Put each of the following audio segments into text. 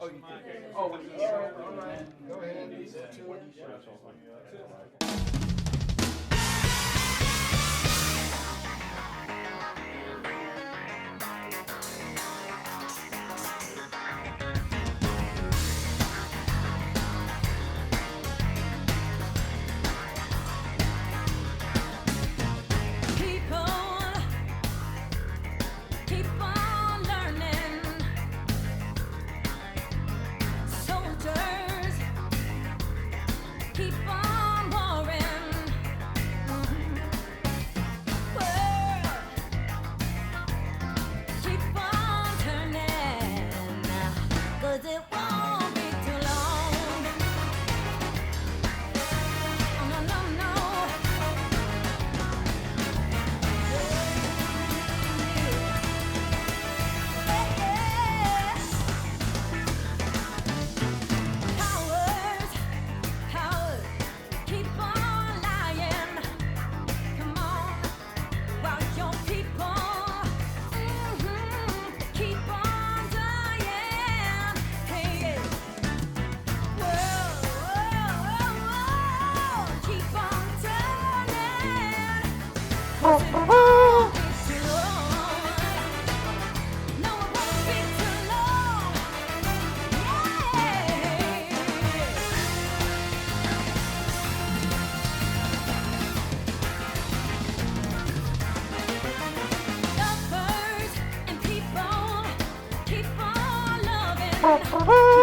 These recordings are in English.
Oh, you did. Oh, when you All right. Go ahead.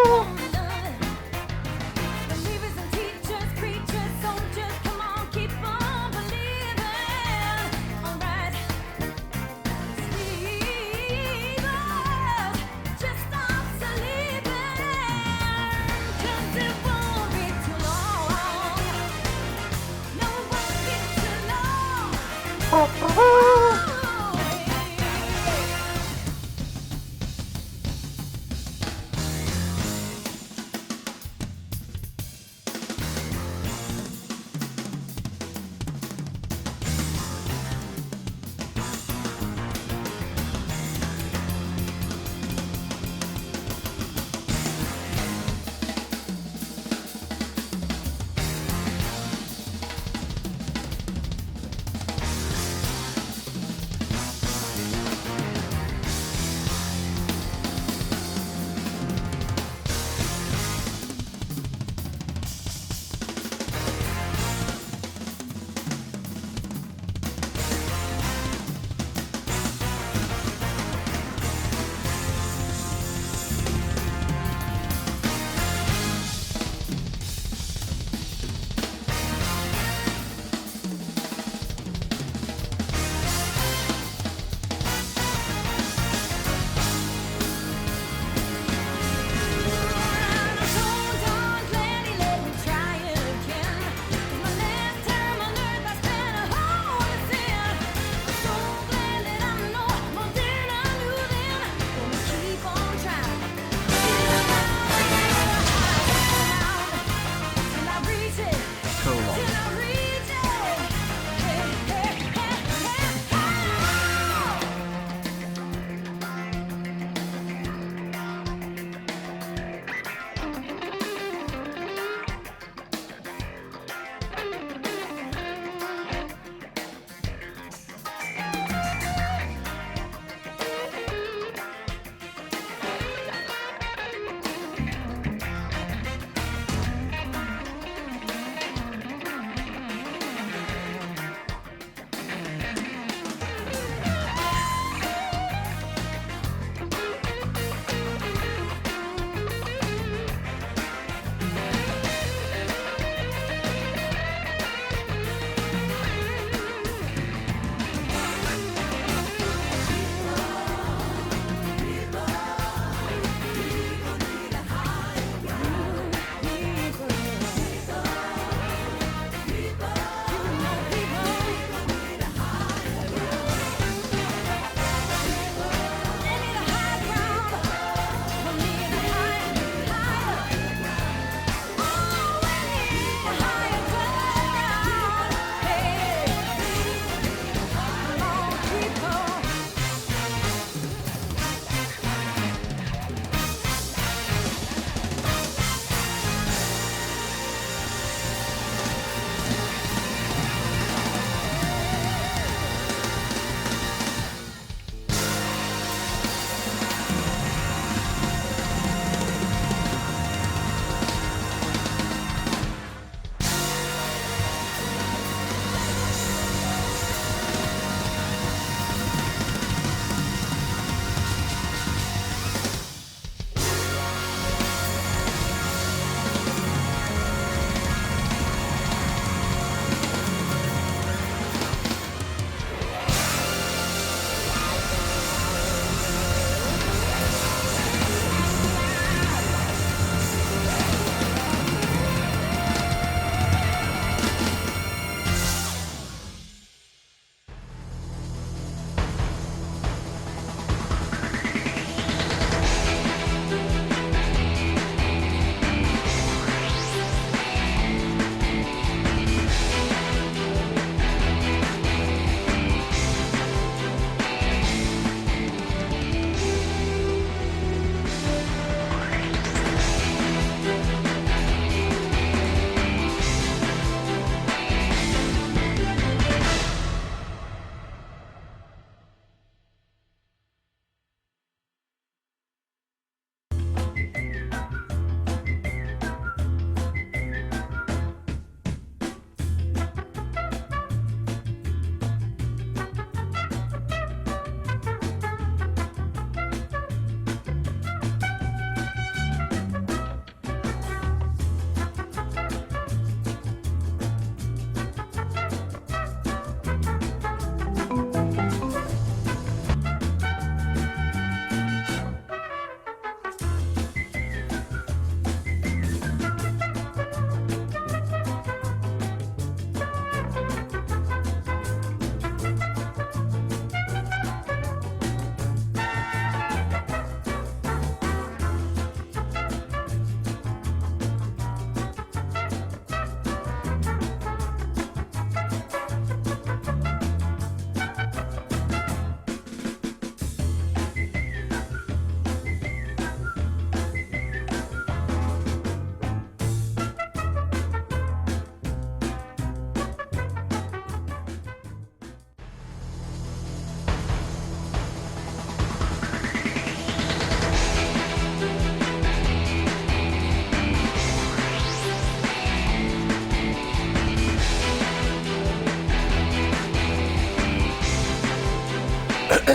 Oh,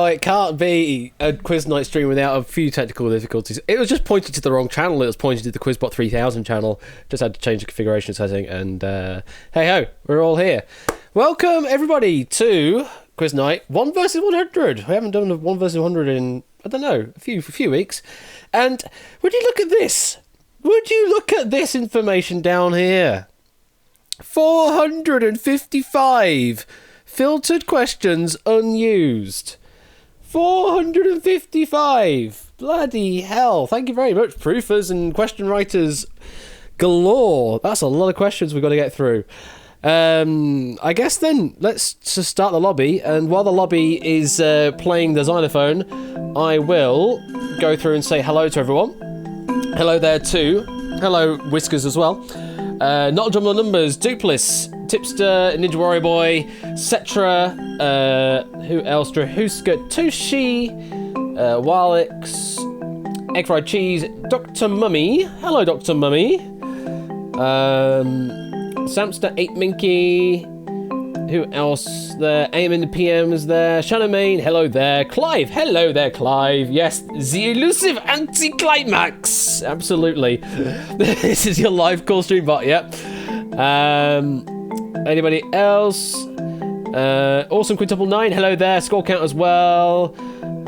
it can't be a quiz night stream without a few technical difficulties. It was just pointed to the wrong channel. It was pointed to the Quizbot 3000 channel. Just had to change the configuration setting, and hey ho, we're all here. Welcome everybody to Quiz Night 1 versus 100. We haven't done a 1 versus 100 in, I don't know, a few weeks. And would you look at this? Would you look at this information down here? 455 filtered questions unused. 455. Bloody hell. Thank you very much, proofers and question writers galore. That's a lot of questions we've got to get through. I guess then let's just start the lobby, and while the lobby is playing the xylophone, I will go through and say hello to everyone. Hello there too. Hello Whiskers as well. Not Jumble Numbers, Duplis, Tipster, Ninja Warrior Boy, Cetra, who else? Drahuska, Toshi, Walix, Egg Fried Cheese, Dr. Mummy. Hello, Dr. Mummy. Samster 8 Minky. Who else there? Aim in the PMs there. Shannamain, hello there. Clive, hello there, Clive. Yes, the elusive anti-climax. Absolutely. This is your live call stream bot, yep. Anybody else? Awesome Quintuple 9, hello there. Score count as well.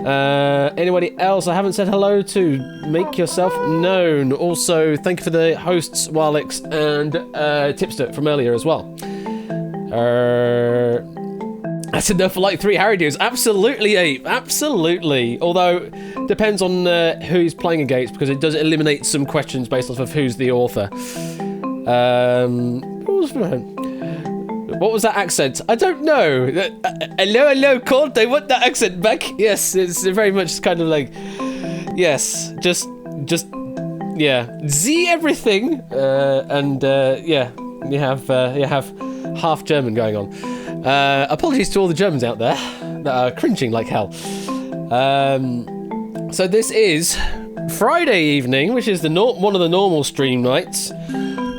Anybody else I haven't said hello to? Make yourself known. Also, thank you for the hosts, Walix and Tipster from earlier as well. That's enough for like 3 Harry Dudes. Absolutely, Ape. Absolutely. Although, depends on who he's playing against, because it does eliminate some questions based off of who's the author. What was that accent? I don't know. Hello, Colt. I want that accent back. Yes, it's very much kind of like, yes, just, yeah, Z everything, and yeah, you have half German going on. Apologies to all the Germans out there that are cringing like hell. So this is Friday evening, which is one of the normal stream nights,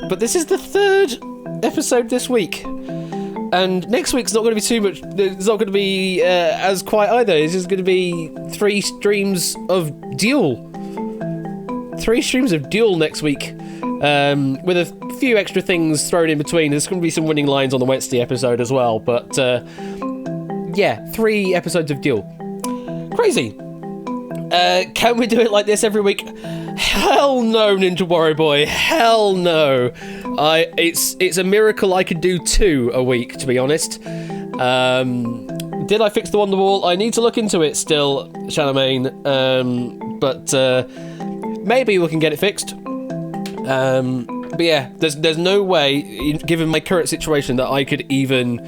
but this is the 3rd episode this week. And next week's not going to be too much. It's not going to be as quiet either. It's just going to be 3 streams of Duel. 3 streams of Duel next week, with a few extra things thrown in between. There's going to be some winning lines on the Wednesday episode as well. But yeah, 3 episodes of Duel. Crazy. Can we do it like this every week? Hell no, Ninja Warrior Boy. Hell no. It's a miracle I could do 2 a week, to be honest. Did I fix the Wonderwall? I need to look into it still, Shannamain. But maybe we can get it fixed. But yeah, there's no way, given my current situation, that I could even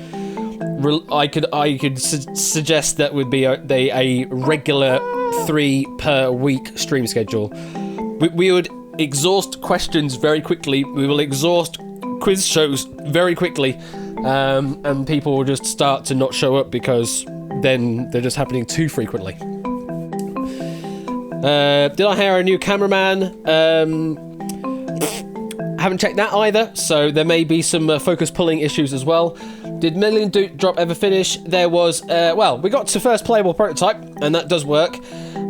suggest that would be a regular 3 per week stream schedule. We would exhaust questions very quickly. We will exhaust quiz shows very quickly, and people will just start to not show up because then they're just happening too frequently. Did I hire a new cameraman? Haven't checked that either, so there may be some focus pulling issues as well. Did Million Drop ever finish? There was, well, we got to first playable prototype, and that does work.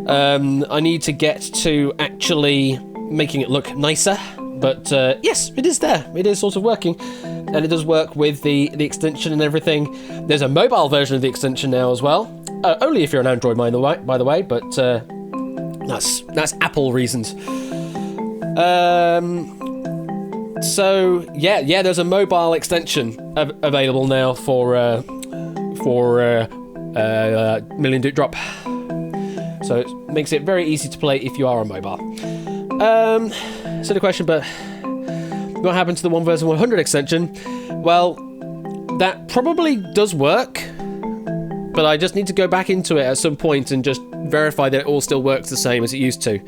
I need to get to actually making it look nicer, but yes, it is there. It is sort of working, and it does work with the extension and everything. There's a mobile version of the extension now as well. Only if you're an Android, by the way, but that's Apple reasons. So yeah, there's a mobile extension available now for Million Duke Drop. So it makes it very easy to play if you are on mobile. Silly question, but what happened to the 1 versus 100 extension? Well, that probably does work, but I just need to go back into it at some point and just verify that it all still works the same as it used to.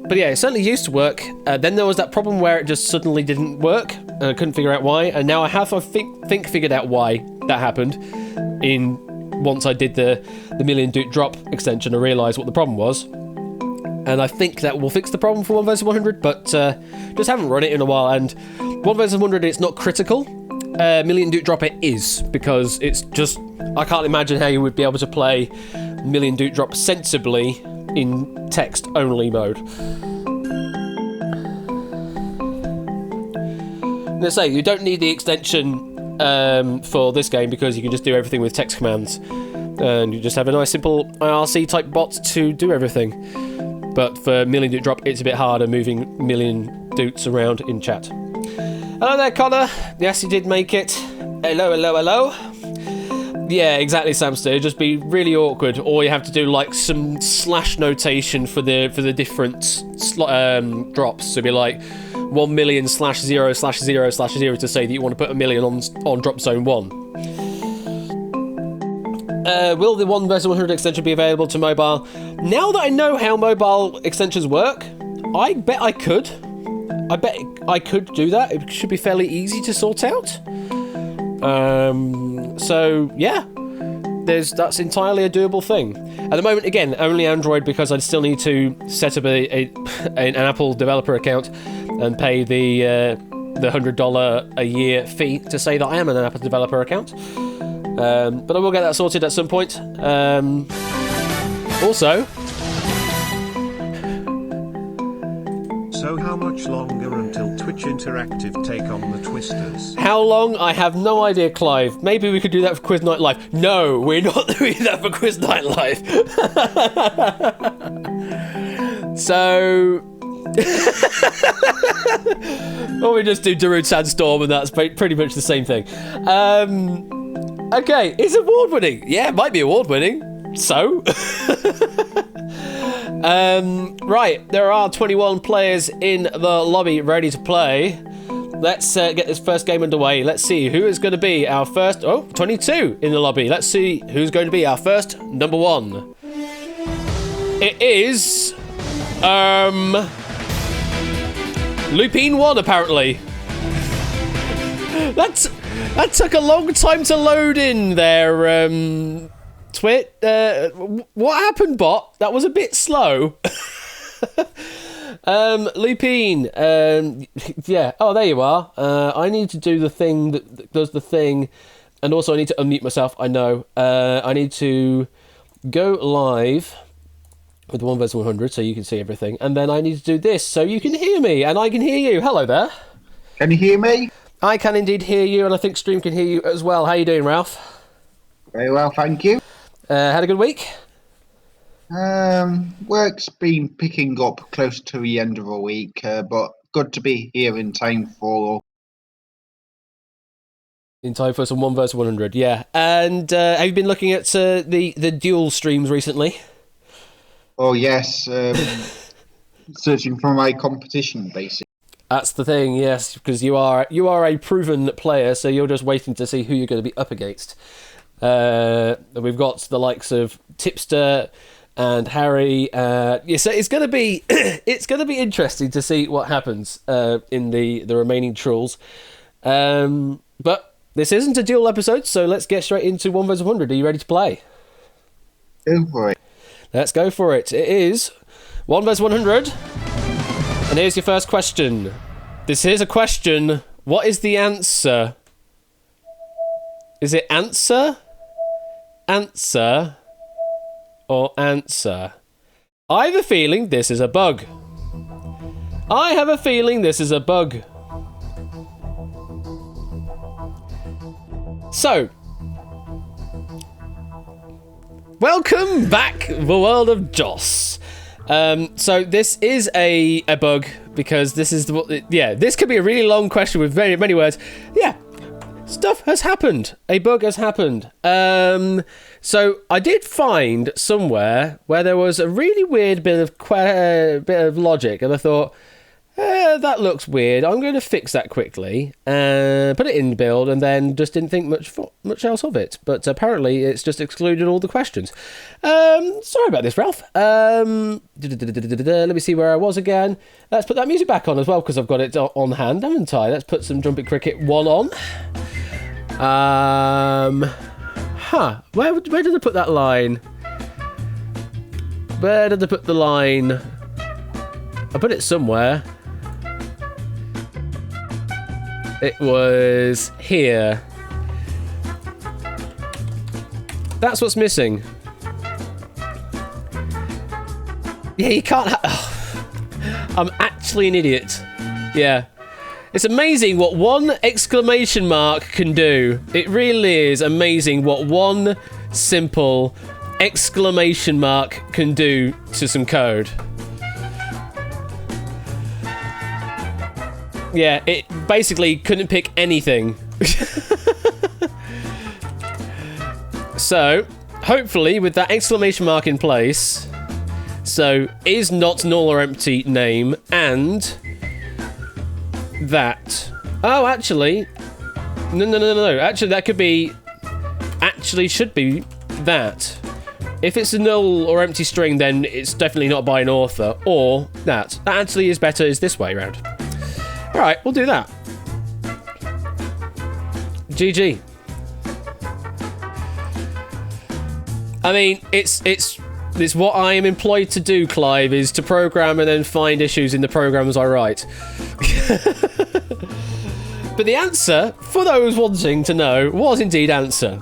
But yeah, it certainly used to work. Then there was that problem where it just suddenly didn't work, and I couldn't figure out why. And now I have, I think, figured out why that happened in once I did the million dupe drop extension, I realised what the problem was. And I think that will fix the problem for 1 versus 100, but just haven't run it in a while. And 1 versus 100, it's not critical. Million dupe drop it is, because it's just... I can't imagine how you would be able to play million dupe drop sensibly in text-only mode. Let's say you don't need the extension for this game because you can just do everything with text commands. And you just have a nice simple IRC-type bot to do everything. But for million dupe drop, it's a bit harder moving million dupes around in chat. Hello there, Connor. Yes, you did make it. Hello, hello, hello. Yeah, exactly, Samster. It'd just be really awkward. Or you have to do like some slash notation for the different drops. So it'd be like 1 million /0/0/0 to say that you want to put a million on drop zone 1. Will the 1 versus 100 extension be available to mobile? Now that I know how mobile extensions work, I bet I could. I bet I could do that. It should be fairly easy to sort out. So yeah, that's entirely a doable thing. At the moment, again, only Android because I still need to set up an Apple developer account and pay the $100 a year fee to say that I am an Apple developer account. But I will get that sorted at some point. Also... So how much longer until Twitch Interactive take on the Twisters? How long? I have no idea, Clive. Maybe we could do that for Quiz Night Live. No, we're not doing that for Quiz Night Live. So... or we just do Darude Sandstorm and that's pretty much the same thing. Okay, it's award winning. Yeah, it might be award winning. So? Right, there are 21 players in the lobby ready to play. Let's get this first game underway. Let's see who is going to be our first... Oh, 22 in the lobby. Let's see who's going to be our first number 1. It is... Lupine 1, apparently. That took a long time to load in there, Twit. What happened, bot? That was a bit slow. Lupine, yeah. Oh, there you are. I need to do the thing that does the thing, and also I need to unmute myself. I know. I need to go live with 1 versus 100 so you can see everything, and then I need to do this so you can hear me and I can hear you. Hello there. Can you hear me? I can indeed hear you, and I think Stream can hear you as well. How you doing, Ralph? Very well, thank you. Had a good week? Work's been picking up close to the end of the week, but good to be here in time for... In time for some 1 versus 100, yeah. And have you been looking at the dual streams recently? Oh, yes. Searching for my competition, basically. That's the thing, yes, because you are a proven player, so you're just waiting to see who you're going to be up against. We've got the likes of Tipster and Harry. Yeah, so it's going to be interesting to see what happens in the remaining trolls. But this isn't a duel episode, so let's get straight into 1 versus 100. Are you ready to play? Go for it. Let's go for it. It is 1 versus 100. And here's your first question. This is a question. What is the answer? Is it answer? Answer? Or answer? I have a feeling this is a bug. I have a feeling this is a bug. So, welcome back, the world of Joss. So this is a bug because this is this could be a really long question with very many words. Yeah, stuff has happened. A bug has happened. So I did find somewhere where there was a really weird bit of logic, and I thought, that looks weird. I'm going to fix that quickly, put it in build, and then just didn't think much else of it. But apparently, it's just excluded all the questions. Sorry about this, Ralph. Let me see where I was again. Let's put that music back on as well, because I've got it on hand, haven't I? Let's put some Jumping Cricket 1 on. Huh. Where did I put that line? Where did I put the line? I put it somewhere. It was here. That's what's missing. Yeah, you can't I'm actually an idiot. Yeah. It's amazing what one exclamation mark can do. It really is amazing what one simple exclamation mark can do to some code. Yeah, it basically couldn't pick anything. So, hopefully with that exclamation mark in place, so is not null or empty name, and that. Oh, actually, no. Actually, that could be. Actually, should be that. If it's a null or empty string, then it's definitely not by an author. Or that. That actually is better. Is this way around. All right, we'll do that. GG. I mean, it's what I am employed to do, Clive, is to program and then find issues in the programs I write. But the answer, for those wanting to know, was indeed answer.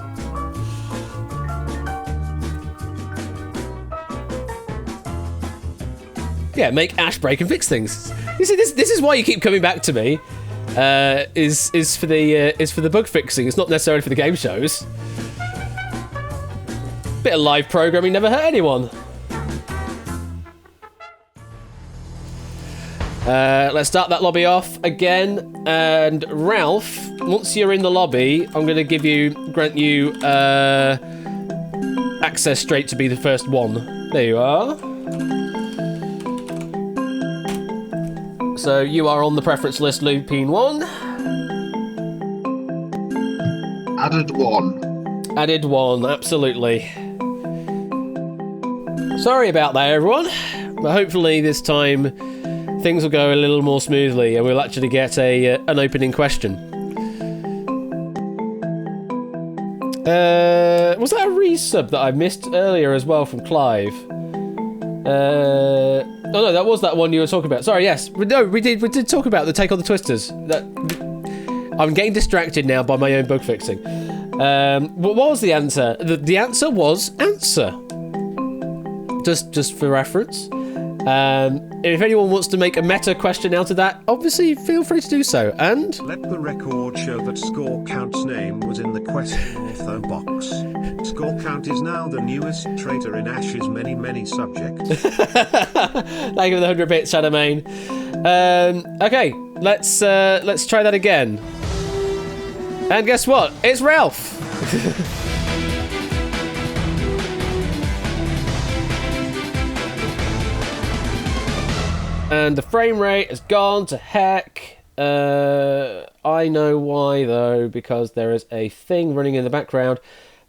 Yeah, make Ash break and fix things. You see, this is why you keep coming back to me. Is for the bug fixing. It's not necessarily for the game shows. Bit of live programming never hurt anyone. Let's start that lobby off again. And Ralph, once you're in the lobby, I'm going to grant you access straight to be the first one. There you are. So you are on the preference list, Lupine 1. Added 1. Added 1, absolutely. Sorry about that, everyone. But hopefully this time things will go a little more smoothly and we'll actually get an opening question. Was that a resub that I missed earlier as well from Clive? Oh no, that was that one you were talking about. Sorry, yes. No, we did talk about the Take on the Twisters. I'm getting distracted now by my own bug fixing. What was the answer? The answer was answer. Just for reference. If anyone wants to make a meta question out of that, obviously feel free to do so. And let the record show that Score Count's name was in the question author box. Score Count is now the newest traitor in Ash's many subjects. Thank you for the 100 bits, Shadowmane. Okay, let's try that again. And guess what? It's Ralph. And the frame rate has gone to heck. I know why, though, because there is a thing running in the background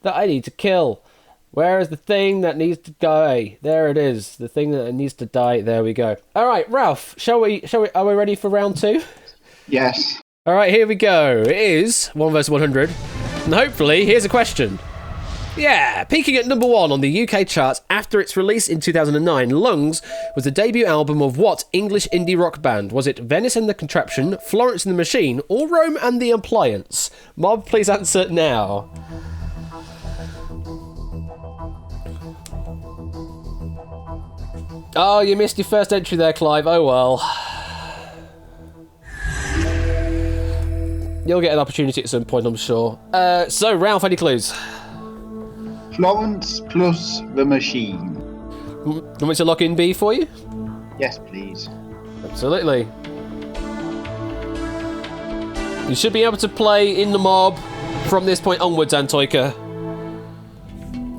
that I need to kill. Where is the thing that needs to die? There it is. The thing that needs to die. There we go. All right, Ralph, are we ready for round 2? Yes. All right, here we go. It is 1 vs 100. And hopefully, here's a question. Yeah, peaking at number 1 on the UK charts after its release in 2009, Lungs was the debut album of what English indie rock band? Was it Venice and the Contraption, Florence and the Machine, or Rome and the Appliance? Mob, please answer now. Oh, you missed your first entry there, Clive. Oh well. You'll get an opportunity at some point, I'm sure. So, Ralph, any clues? Florence plus the Machine. Want me to lock in B for you? Yes, please. Absolutely. You should be able to play in the mob from this point onwards, Antoika.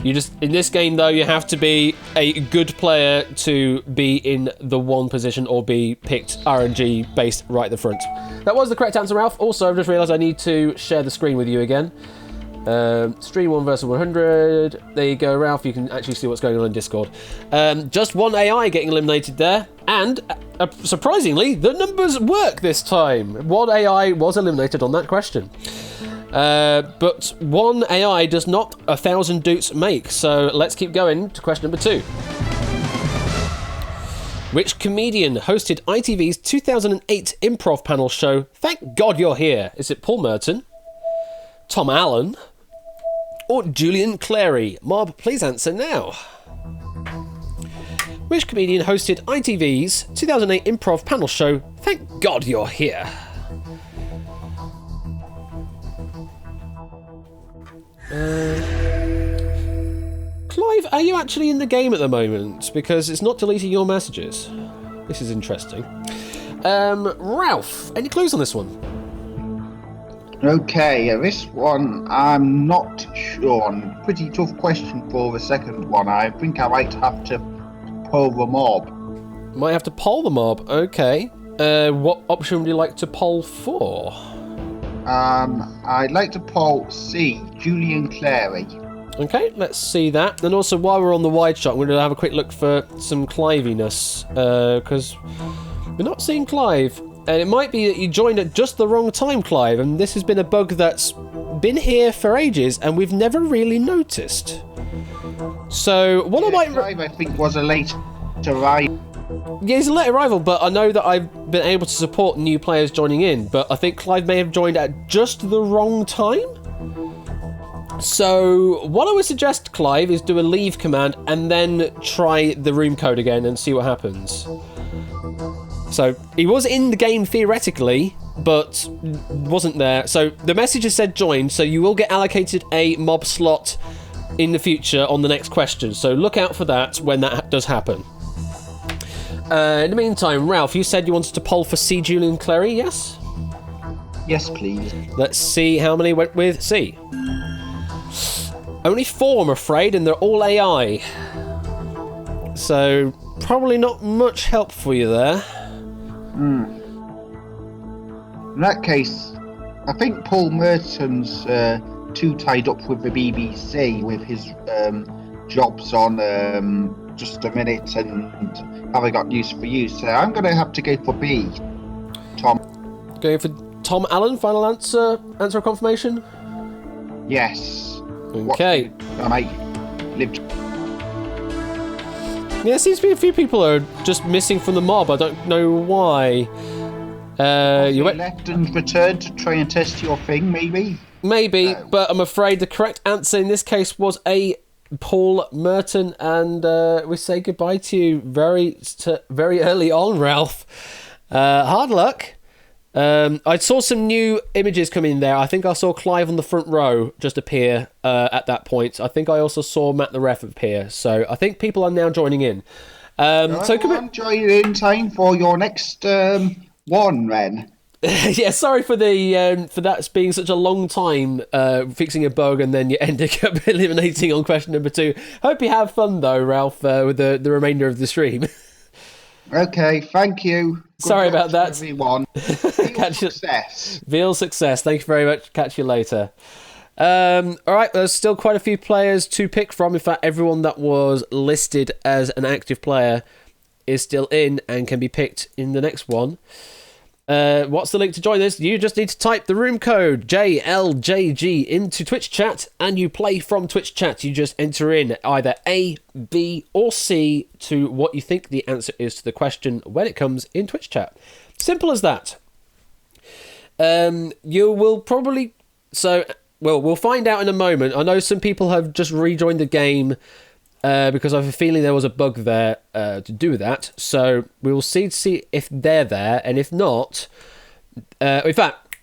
In this game, though, you have to be a good player to be in the 1 position or be picked RNG based right at the front. That was the correct answer, Ralph. Also, I've just realised I need to share the screen with you again. Stream 1 vs 100. There you go, Ralph. You can actually see what's going on in Discord. Just one AI getting eliminated there. And, surprisingly, the numbers work this time. One AI was eliminated on that question. But one AI does not 1,000 Doots make. So let's keep going to question number 2. Which comedian hosted ITV's 2008 improv panel show Thank God You're Here? Is it Paul Merton, Tom Allen, or Julian Clary? Mob, please answer now. Which comedian hosted ITV's 2008 improv panel show Thank God You're Here? Clive, are you actually in the game at the moment? Because it's not deleting your messages. This is interesting. Ralph, any clues on this one? Okay, this one I'm not sure on. Pretty tough question for the second one. I think I might have to poll the mob. Might have to poll the mob. Okay. What option would you like to poll for? I'd like to poll C, Julian Clary. Okay, let's see that. And also, while we're on the wide shot, we're going to have a quick look for some Cliviness, because we're not seeing Clive. And it might be that you joined at just the wrong time, Clive, and this has been a bug that's been here for ages, and we've never really noticed. So, what I might... Clive, I think, was a late arrival. Yeah, he's a late arrival, but I know that I've been able to support new players joining in, but I think Clive may have joined at just the wrong time? So, what I would suggest, Clive, is do a leave command and then try the room code again and see what happens. So, he was in the game theoretically, but wasn't there. So, the message has said joined, so you will get allocated a mob slot in the future on the next question. So, look out for that when that does happen. In the meantime, Ralph, you said you wanted to poll for C. Julian Clary, yes? Yes, please. Let's see how many went with C. Only 4, I'm afraid, and they're all AI. So, probably not much help for you there. In that case, I think Paul Merton's too tied up with the BBC with his jobs on Just a Minute and Have I Got News for You. So I'm going to have to go for B. Tom. Going for Tom Allen, final answer? Answer or confirmation? Yes. Okay. I might live. Yeah, there seems to be a few people who are just missing from the mob. I don't know why. You went left and returned to try and test your thing, maybe? Maybe, but I'm afraid the correct answer in this case was A. Paul Merton, and we say goodbye to you very early on, Ralph. Hard luck. I saw some new images come in there. I think I saw Clive on the front row just appear at that point. I think I also saw Matt the ref appear. So I think people are now joining in. So come on, join in time for your next one, Ren. Yeah, sorry for the for that being such a long time fixing a bug and then you ended up eliminating on question number 2. Hope you have fun though, Ralph, with the remainder of the stream. Okay, thank you. Sorry about that. Everyone. Success. Veal success. Thank you very much. Catch you later. All right, there's still quite a few players to pick from. In fact, everyone that was listed as an active player is still in and can be picked in the next one. What's the link to join this? You just need to type the room code JLJG into Twitch chat and you play from Twitch chat. You just enter in either A, B or C to what you think the answer is to the question when it comes in Twitch chat. Simple as that. You will probably... we'll find out in a moment. I know some people have just rejoined the game because I have a feeling there was a bug there to do with that. So we will see if they're there, and if not, in fact,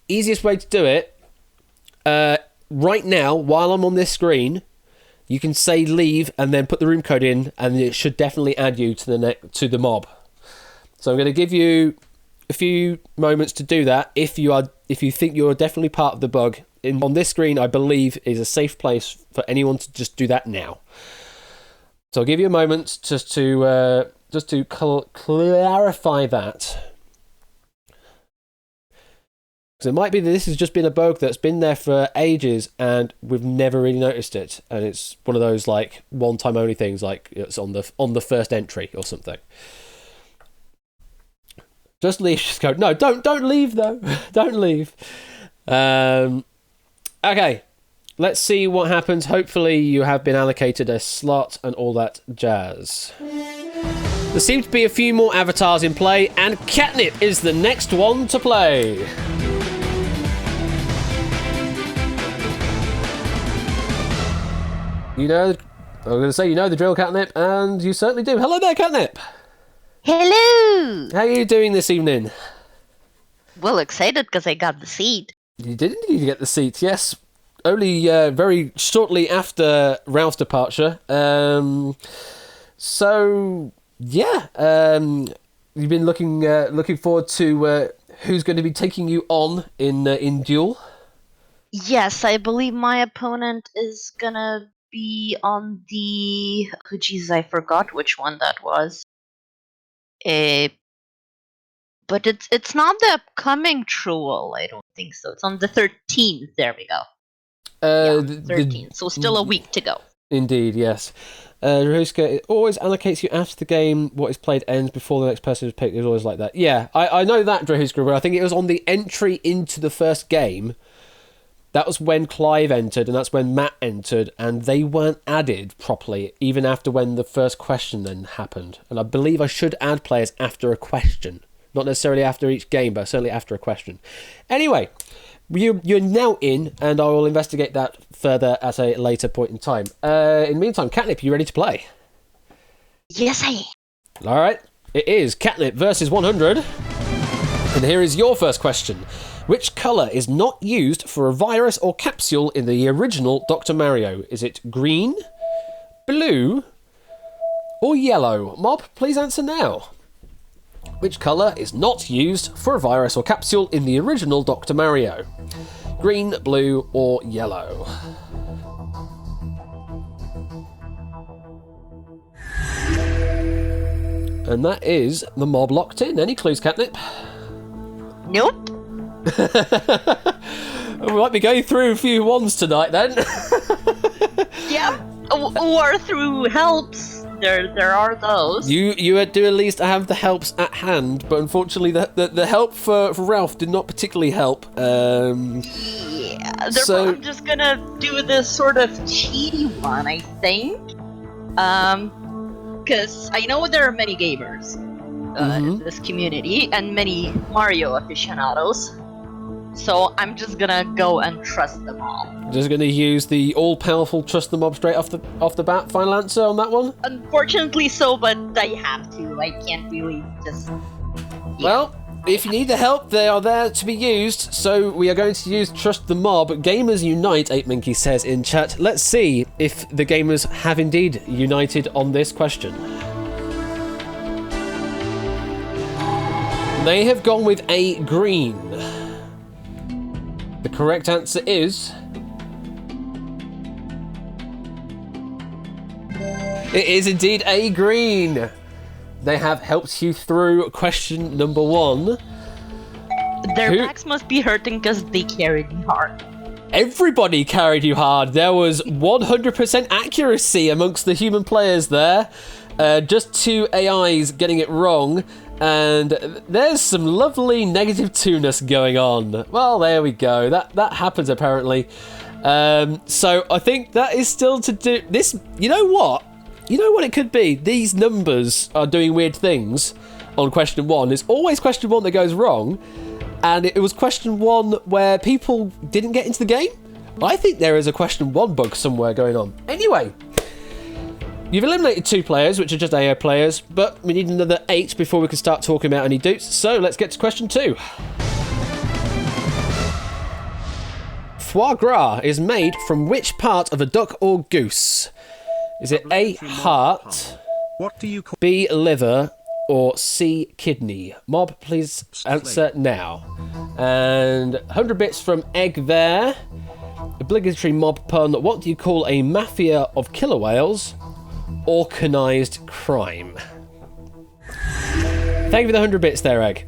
easiest way to do it right now while I'm on this screen, you can say leave and then put the room code in, and it should definitely add you to the mob. So I'm going to give you a few moments to do that if you think you're definitely part of the bug. On this screen, I believe, is a safe place for anyone to just do that now. So I'll give you a moment just to clarify that. Because it might be that this has just been a bug that's been there for ages and we've never really noticed it, and it's one of those like one-time only things, like it's on the first entry or something. Just leave. Just go. No, don't leave though. Don't leave. Okay. Let's see what happens. Hopefully you have been allocated a slot and all that jazz. There seem to be a few more avatars in play, and Catnip is the next one to play. You know, I'm going to say you know the drill, Catnip, and you certainly do. Hello there, Catnip. Hello! How are you doing this evening? Well, excited because I got the seat. You did indeed get the seat, yes. Only very shortly after Ralph's departure. So, yeah. You've been looking forward to who's going to be taking you on in duel? Yes, I believe my opponent is gonna be on the... Oh, jeez, I forgot which one that was. But it's not the upcoming Truel, I don't think so. It's on the 13th, there we go. Yeah, 13th, so still a week to go. Indeed, yes. Drahuska, it always allocates you after the game. What is played ends before the next person is picked. It's always like that. Yeah, I know that, Drahuska, but I think it was on the entry into the first game. That was when Clive entered, and that's when Matt entered, and they weren't added properly, even after when the first question then happened. And I believe I should add players after a question. Not necessarily after each game, but certainly after a question. Anyway, you're now in, and I will investigate that further at a later point in time. In the meantime, Catnip, you ready to play? Yes, I am. All right. It is Catnip versus 100. And here is your first question. Which colour is not used for a virus or capsule in the original Dr. Mario? Is it green, blue, or yellow? Mob, please answer now. Which colour is not used for a virus or capsule in the original Dr. Mario? Green, blue, or yellow? And that is the mob locked in. Any clues, Catnip? Nope. We might be going through a few ones tonight then. Yeah, or through helps. There are those. You do at least have the helps at hand, but unfortunately the help for Ralph did not particularly help. Yeah, so I'm just gonna do this sort of cheaty one, I think. Because I know there are many gamers in this community, and many Mario aficionados. So I'm just gonna go and trust them all. Just gonna use the all-powerful trust the mob straight off the bat. Final answer on that one? Unfortunately so, but I have to. I can't really just... Yeah. Well, if you need the help, they are there to be used. So we are going to use Trust the Mob. Gamers unite, 8Minky says in chat. Let's see if the gamers have indeed united on this question. They have gone with a green. The correct answer is... It is indeed a green. They have helped you through question number 1. Their backs must be hurting because they carried me hard. Everybody carried you hard. There was 100% accuracy amongst the human players there. Just 2 AIs getting it wrong. And there's some lovely negative 2-ness going on. Well, there we go. That happens apparently. So I think that is still to do this. You know what? You know what it could be? These numbers are doing weird things on question 1. It's always question 1 that goes wrong. And it was question 1 where people didn't get into the game. I think there is a question 1 bug somewhere going on. Anyway. You've eliminated 2 players, which are just AO players, but we need another 8 before we can start talking about any dupes. So let's get to question 2. Foie gras is made from which part of a duck or goose? Is it A, heart, What do you call... B, liver, or C, kidney? Mob, please answer now. And 100 bits from Egg there. Obligatory mob pun. What do you call a mafia of killer whales? Organised crime. Thank you for the 100 bits there, Egg.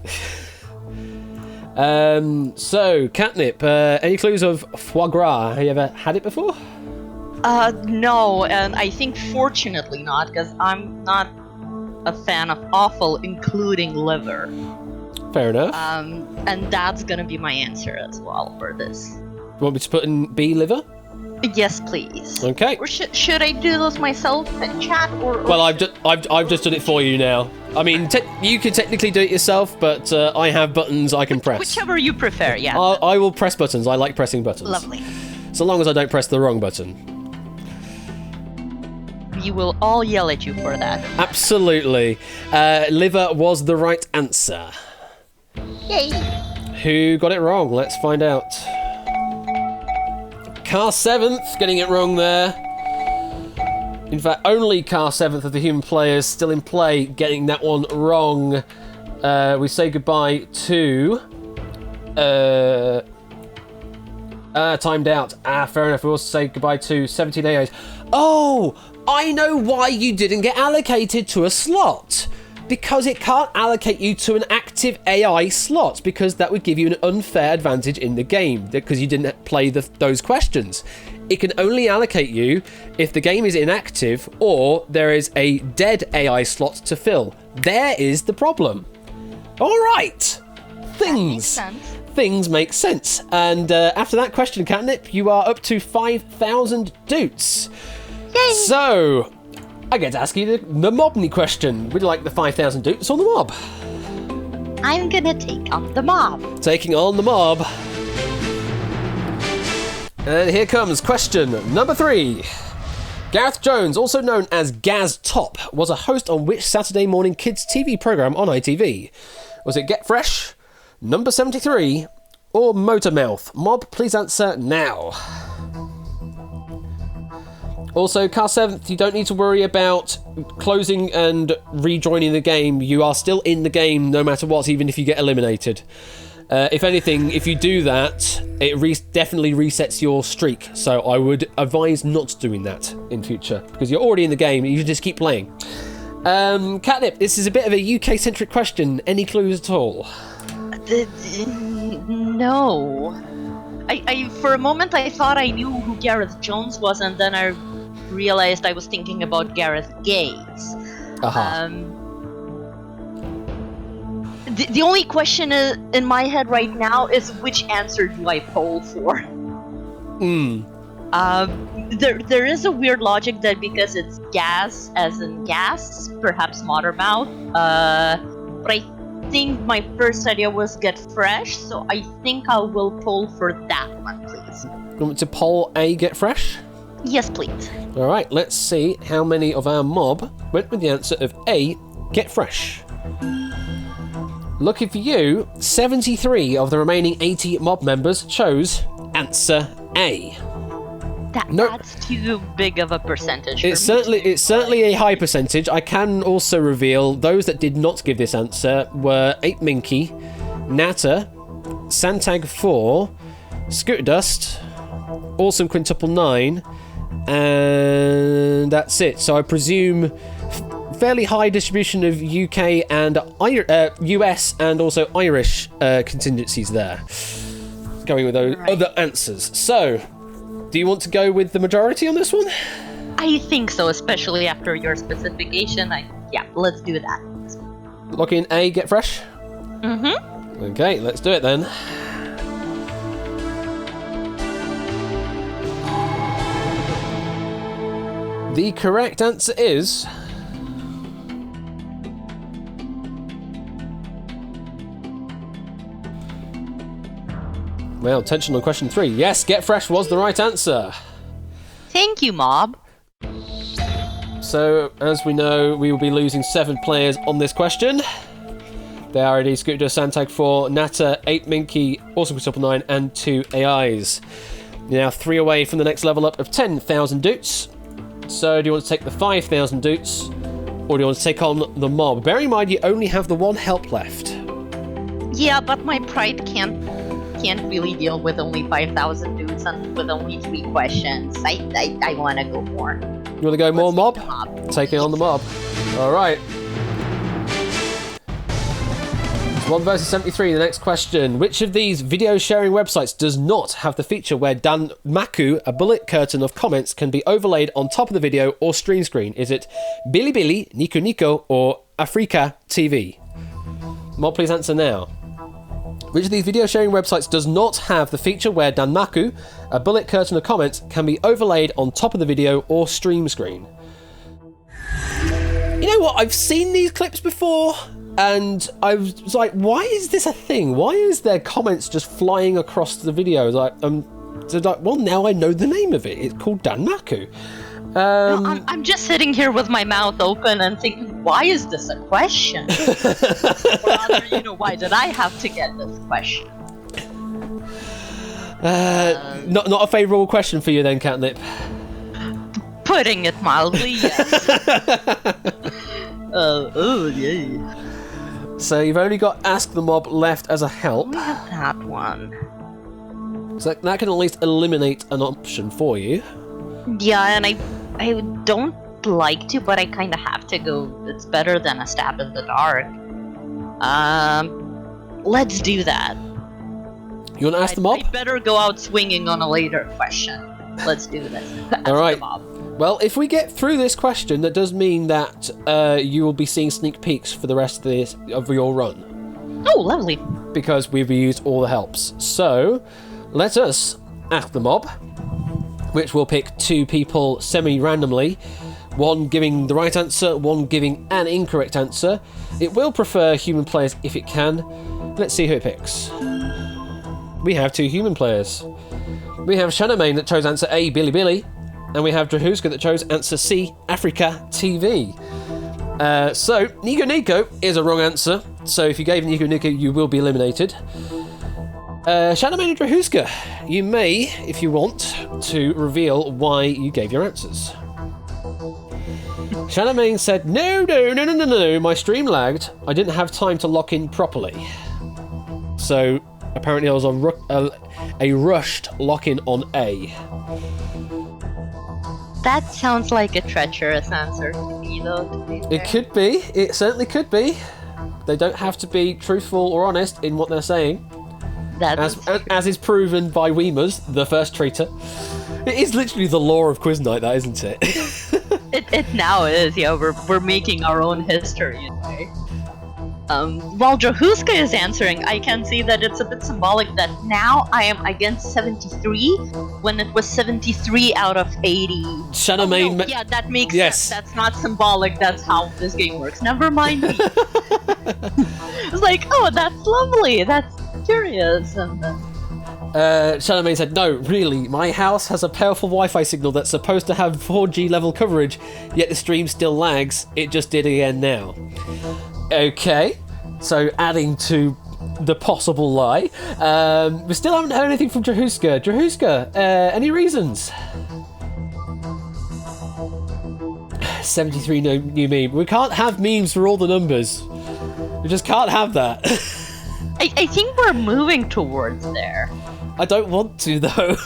So, Catnip, any clues of foie gras? Have you ever had it before? No, and I think fortunately not, because I'm not a fan of offal, including liver. Fair enough. And that's gonna be my answer as well for this. Want me to put in B, liver? Yes, please. Okay. Or should I do this myself in chat? Or Well, I've just done it for you now. I mean, you could technically do it yourself, but I have buttons I can press. Whichever you prefer, yeah. I will press buttons. I like pressing buttons. Lovely. So long as I don't press the wrong button. We will all yell at you for that. Absolutely. Liver was the right answer. Yay! Who got it wrong? Let's find out. Car 7th getting it wrong there. In fact, only Car 7th of the human players still in play getting that one wrong. We say goodbye to... timed out. Fair enough. We also say goodbye to 17 AIs. Oh! I know why you didn't get allocated to a slot. Because it can't allocate you to an active AI slot, because that would give you an unfair advantage in the game, because you didn't play those questions. It can only allocate you if the game is inactive or there is a dead AI slot to fill. There is the problem. All right. Things make sense. And after that question, Catnip, you are up to 5,000 doots. Yay! So... I get to ask you the Mobney question. Would you like the 5,000 doots or the mob? I'm gonna take on the mob. Taking on the mob. And here comes question number 3. Gareth Jones, also known as Gaz Top, was a host on which Saturday morning kids TV programme on ITV? Was it Get Fresh, Number 73, or Motormouth? Mob, please answer now. Also, Car 7th, you don't need to worry about closing and rejoining the game. You are still in the game no matter what, even if you get eliminated. If anything, if you do that, it definitely resets your streak. So I would advise not doing that in future, because you're already in the game and you just keep playing. Catnip, this is a bit of a UK-centric question. Any clues at all? No. I for a moment I thought I knew who Gareth Jones was, and then I realized I was thinking about Gareth Gates. The only question in my head right now is which answer do I poll for? There is a weird logic that because it's gas as in gas, perhaps Motormouth, but I think my first idea was Get Fresh, so I think I will poll for that one, please. You want me to poll A, Get Fresh? Yes, please. Alright, let's see how many of our mob went with the answer of A, Get Fresh. Lucky for you, 73 of the remaining 80 mob members chose answer A. That's too big of a percentage. It's certainly a high percentage. I can also reveal those that did not give this answer were 8 Minky, Natter, Santag 4, Scooter Dust, Awesome Quintuple 9, and that's it. So I presume fairly high distribution of UK and US and also Irish contingencies there. Going with those other answers. So, do you want to go with the majority on this one? I think so, especially after your specification. Yeah, let's do that. Lock in A, Get Fresh? Mm-hmm. Okay, let's do it then. The correct answer is... Well, tension on question 3. Yes, Get Fresh was the right answer. Thank you, Mob. So, as we know, we will be losing 7 players on this question. They are already Scooter, Santag 4, Natter, 8 Minky, Awesome Quintuple 9, and 2 AIs. You're now 3 away from the next level up of 10,000 doots. So, do you want to take the 5,000 doots, or do you want to take on the mob? Bear in mind, you only have the 1 help left. Yeah, but my pride can't really deal with only 5,000 dudes and with only 3 questions. I want to go more. You want to go more mob? Taking on the mob. Alright. 1 versus 73, the next question. Which of these video sharing websites does not have the feature where Dan Maku, a bullet curtain of comments, can be overlaid on top of the video or stream screen? Is it Bilibili, Nico Nico, or Africa TV? Mob, please answer now. Which of these video sharing websites does not have the feature where Danmaku, a bullet curtain of comments, can be overlaid on top of the video or stream screen? You know what? I've seen these clips before, and I was like, why is this a thing? Why is there comments just flying across the video? Well, now I know the name of it. It's called Danmaku. No, I'm just sitting here with my mouth open and thinking, why is this a question? Or rather, why did I have to get this question? Not a favourable question for you then, Catnip. Putting it mildly, yes. Yeah. So you've only got Ask the Mob left as a help. We have that one. So that can at least eliminate an option for you. Yeah, and I don't like to, but I kind of have to go. It's better than a stab in the dark. Let's do that. You want to ask the mob? I'd better go out swinging on a later question. Let's do this. All right. The mob. Well, if we get through this question, that does mean that you will be seeing sneak peeks for the rest of your run. Oh, lovely. Because we've used all the helps. So, let us ask the mob, which will pick two people semi-randomly, one giving the right answer, one giving an incorrect answer. It will prefer human players if it can. Let's see who it picks. We have two human players. We have Shanamain that chose answer A, Billy Billy, and we have Drahuska that chose answer C, Africa TV. So, Nico is a wrong answer, so if you gave Nico, you will be eliminated. Shanamain and Drahuska, you may, if you want, to reveal why you gave your answers. Shanamain said, No, my stream lagged. I didn't have time to lock in properly. So, apparently I was on a rushed lock-in on A. That sounds like a treacherous answer to me, though. To be fair. It could be. It certainly could be. They don't have to be truthful or honest in what they're saying. As is proven by Weemers, the first traitor. It is literally the law of Quiz Night, that, isn't it? It now is, yeah. We're making our own history in a way. While Drahuska is answering, I can see that it's a bit symbolic that now I am against 73 when it was 73 out of 80. Shanamain. Oh, no. Yeah, that makes sense. That's not symbolic. That's how this game works. Never mind me. It's like, oh, that's lovely. That's curious. And then... Shanamain said, no, really, my house has a powerful Wi-Fi signal that's supposed to have 4G level coverage, yet the stream still lags. It just did again now. Okay, so adding to the possible lie. We still haven't heard anything from Drahuska. Drahuska, any reasons? 73 new meme. We can't have memes for all the numbers. We just can't have that. I think we're moving towards there. I don't want to, though.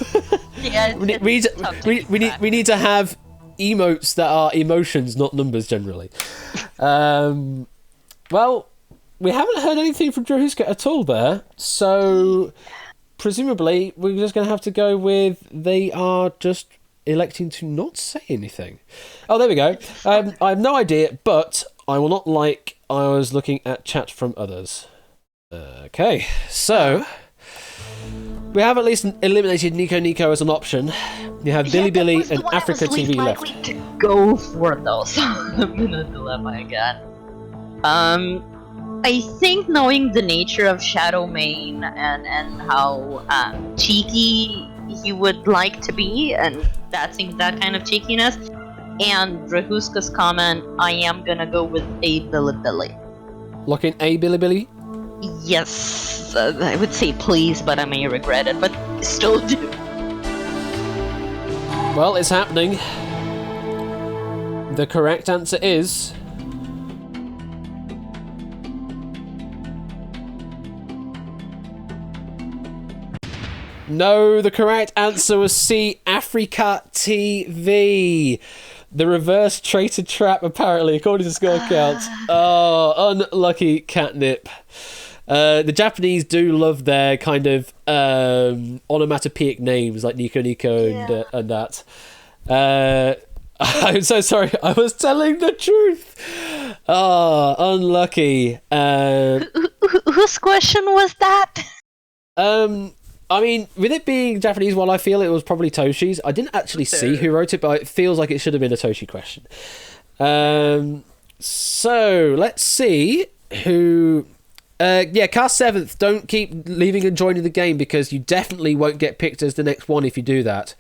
Yeah, we need to have emotes that are emotions, not numbers, generally. Well, we haven't heard anything from Drahuska at all there, so presumably we're just going to have to go with they are just electing to not say anything. Oh, there we go. I have no idea, but I will not like I was looking at chat from others. Okay, so we have at least eliminated Nico as an option. You have Billy Billy and Africa TV left. To go for those. I'm in a dilemma again. I think knowing the nature of Shadowmane and how cheeky he would like to be, and that kind of cheekiness, and Drahuska's comment, I am gonna go with A Billy Billy. Lock in A Billy Billy? Yes, I would say please, but I may regret it, but still do. Well, it's happening. The correct answer is... No, the correct answer was C, Africa TV. The reverse traitor trap, apparently, according to score counts. Oh, unlucky Catnip. The Japanese do love their kind of onomatopoeic names like Nico and that. I'm so sorry, I was telling the truth. Oh, unlucky. whose question was that? I mean, with it being Japanese one, I feel it was probably Toshi's. I didn't actually see who wrote it, but it feels like it should have been a Toshi question. So let's see who. Cast 7th. Don't keep leaving and joining the game because you definitely won't get picked as the next one if you do that.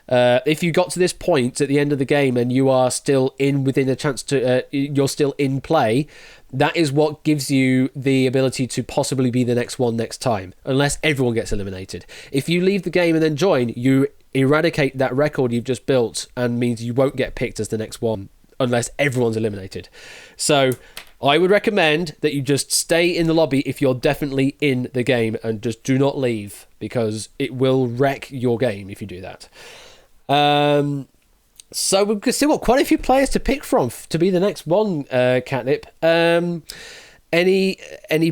If you got to this point at the end of the game and you are still within a chance to, you're still in play, that is what gives you the ability to possibly be the next one next time, unless everyone gets eliminated. If you leave the game and then join, you eradicate that record you've just built and means you won't get picked as the next one unless everyone's eliminated. So I would recommend that you just stay in the lobby if you're definitely in the game and just do not leave, because it will wreck your game if you do that. So we've still got quite a few players to pick from to be the next one, Catnip. Any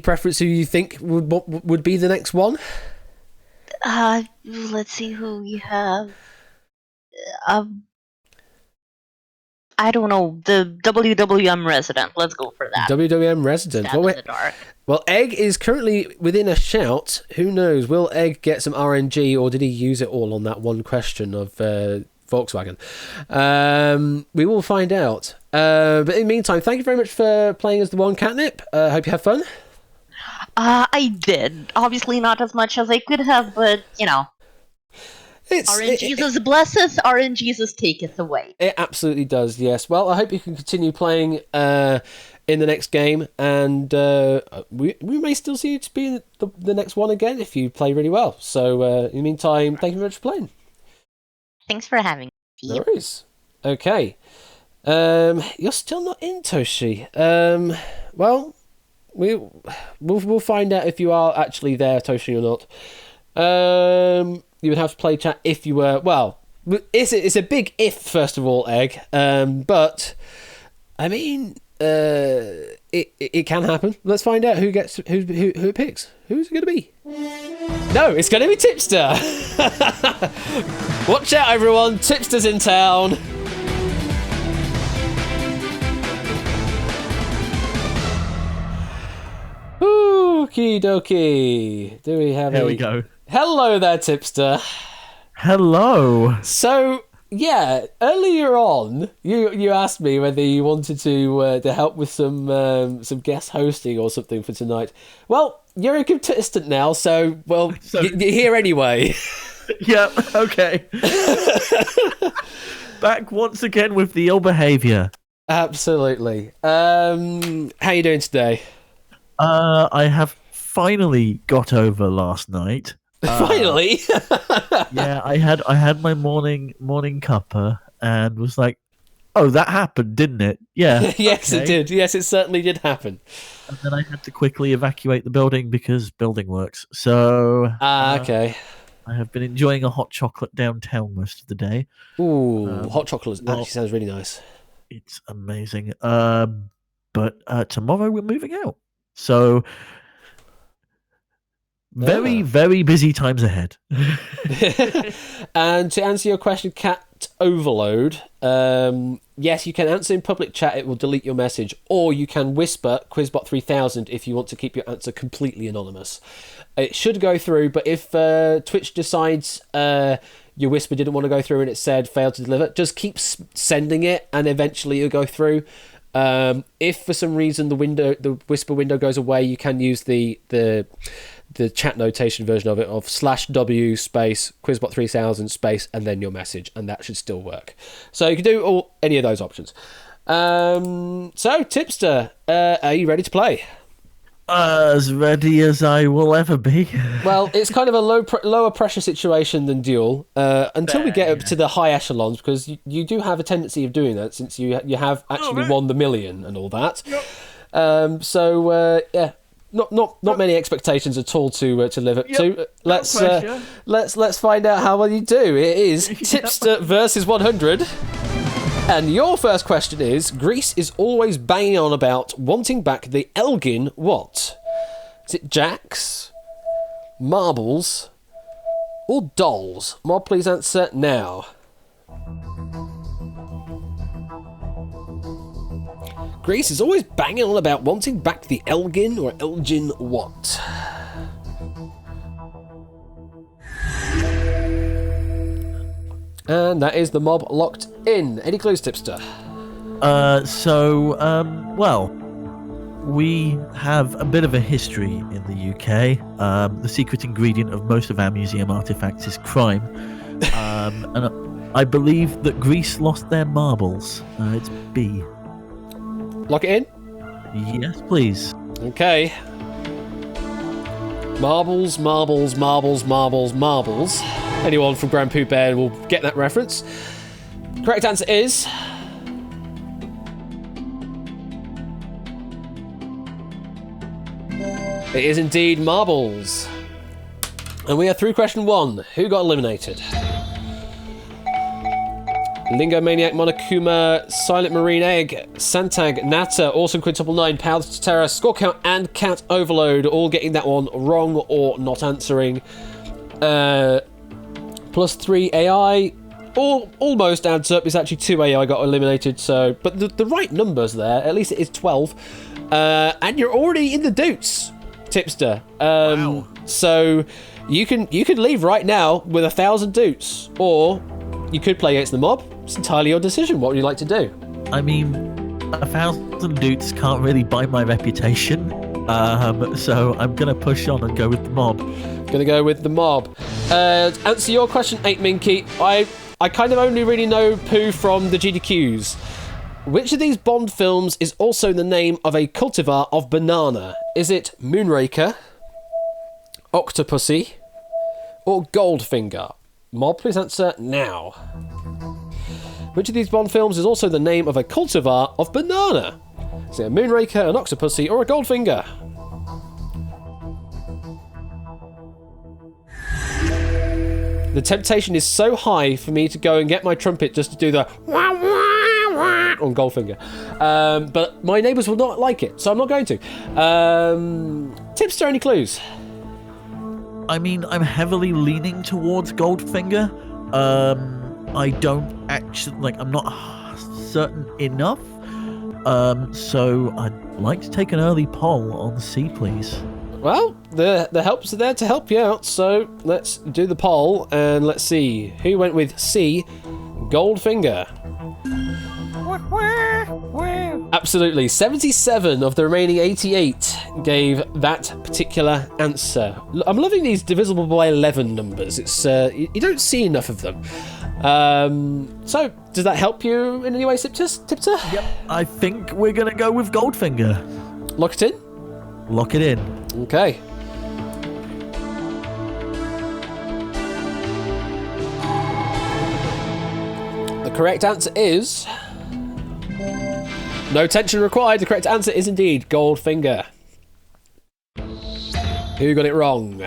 preference who you think would be the next one? Let's see who we have. I don't know, the WWM resident. Let's go for that. WWM resident. Stab in the dark. Well, Egg is currently within a shout. Who knows? Will Egg get some RNG, or did he use it all on that one question of Volkswagen? We will find out. But in the meantime, thank you very much for playing as the one, Catnip. Hope you have fun. I did. Obviously not as much as I could have, but, you know. RNGesus blesseth, RNGesus taketh away. It absolutely does, yes. Well, I hope you can continue playing in the next game, and we may still see you to be the next one again if you play really well. So, in the meantime, thank you very much for playing. Thanks for having me. No worries. Okay. You're still not in, Toshi. Well, we'll find out if you are actually there, Toshi, or not. You would have to play chat if you were. Well, it's a big if, first of all, Egg. But I mean, it can happen. Let's find out who it picks. Who's it going to be? No, it's going to be Tipster. Watch out, everyone! Tipster's in town. Okie dokie. Do we have? There we go. Hello there, Tipster. Hello. So, yeah, earlier on, you asked me whether you wanted to help with some guest hosting or something for tonight. Well, you're a contestant now, so you're here anyway. Yep. Okay. Back once again with the ill behaviour. Absolutely. How you doing today? I have finally got over last night. Finally. Yeah, I had my morning cuppa and was like, oh, that happened, didn't it? Yeah. Yes, okay. It did. Yes, it certainly did happen. And then I had to quickly evacuate the building because building works. So okay. I have been enjoying a hot chocolate downtown most of the day. Ooh, hot chocolate actually sounds really nice. It's amazing. But tomorrow we're moving out. So very busy times ahead. And to answer your question, Cat Overload, yes, you can answer in public chat, it will delete your message, or you can whisper Quizbot3000 if you want to keep your answer completely anonymous. It should go through, but if Twitch decides your whisper didn't want to go through and it said failed to deliver, just keep sending it and eventually it'll go through. If for some reason the whisper window goes away, you can use the chat notation version of it of /w space Quizbot3000 space and then your message, and that should still work. So you can do any of those options. So Tipster, are you ready to play? As ready as I will ever be. Well, it's kind of a lower pressure situation than Duel until we get up to the high echelons, because you do have a tendency of doing that since you have actually won the million and all that. Yep. Yeah, not many expectations at all to live up to. Let's find out how well you do. It is Tipster versus 100. And your first question is, Greece is always banging on about wanting back the Elgin what? Is it jacks, marbles, or dolls? Mob, please answer now. Greece is always banging on about wanting back the Elgin or Elgin what? And that is the mob locked in. Any clues, tipster? Well, we have a bit of a history in the UK. The secret ingredient of most of our museum artifacts is crime. And I believe that Greece lost their marbles. It's B. Lock it in? Yes, please. Okay. Marbles, marbles, marbles, marbles, marbles. Anyone from Grand Pooh Bear will get that reference. Correct answer is... It is indeed marbles. And we are through question 1. Who got eliminated? Lingo Maniac, Monokuma, Silent Marine Egg, Santag, Nata, Awesome Quintuple 9, Paths to Terror, Score Count, and Cat Overload, all getting that one wrong or not answering. Plus 3 AI, almost adds up. It's actually 2 AI got eliminated, so... But the right number's there, at least it is 12. And you're already in the doots, tipster. Wow. So you can leave right now with 1,000 doots, or you could play against the mob. It's entirely your decision. What would you like to do? I mean, 1,000 doots can't really buy my reputation, so I'm gonna push on and go with the mob. Gonna go with the mob. Answer your question, 8 Minky. I kind of only really know Pooh from the GDQs. Which of these Bond films is also the name of a cultivar of banana? Is it Moonraker, Octopussy, or Goldfinger? Mob, please answer now. Which of these Bond films is also the name of a cultivar of banana? Is it a Moonraker, an Octopussy, or a Goldfinger? The temptation is so high for me to go and get my trumpet just to do the wah, wah, wah on Goldfinger. But my neighbours will not like it, so I'm not going to. Tipster, any clues? I mean, I'm heavily leaning towards Goldfinger. I don't actually, I'm not certain enough. So I'd like to take an early poll on C, please. Well, the helps are there to help you out, so let's do the poll and let's see who went with C, Goldfinger. Absolutely, 77 of the remaining 88 gave that particular answer. I'm loving these divisible by 11 numbers. It's you don't see enough of them. So, does that help you in any way, Tipter? Yep. I think we're gonna go with Goldfinger. Lock it in? Lock it in. Okay. The correct answer is... No tension required. The correct answer is indeed Goldfinger. Who got it wrong?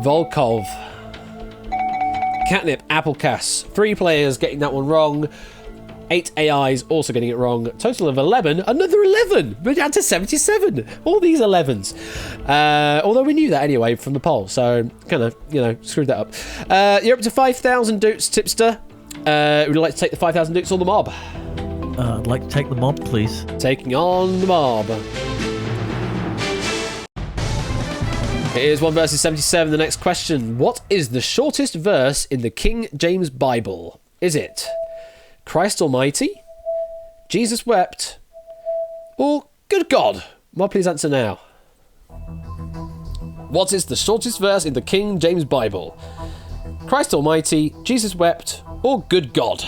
Volkov. Catnip, Applecass. 3 players getting that one wrong. 8 AIs also getting it wrong. Total of 11. Another 11! We're down to 77. All these 11s. Although we knew that anyway from the poll, so kind of, screwed that up. You're up to 5,000 doots, Tipster. Would you like to take the 5,000 doots or the mob? I'd like to take the mob, please. Taking on the mob. It is 1 versus 77. The next question. What is the shortest verse in the King James Bible? Is it Christ Almighty, Jesus wept, or good God? Mob, please answer now. What is the shortest verse in the King James Bible? Christ Almighty, Jesus wept, or good God?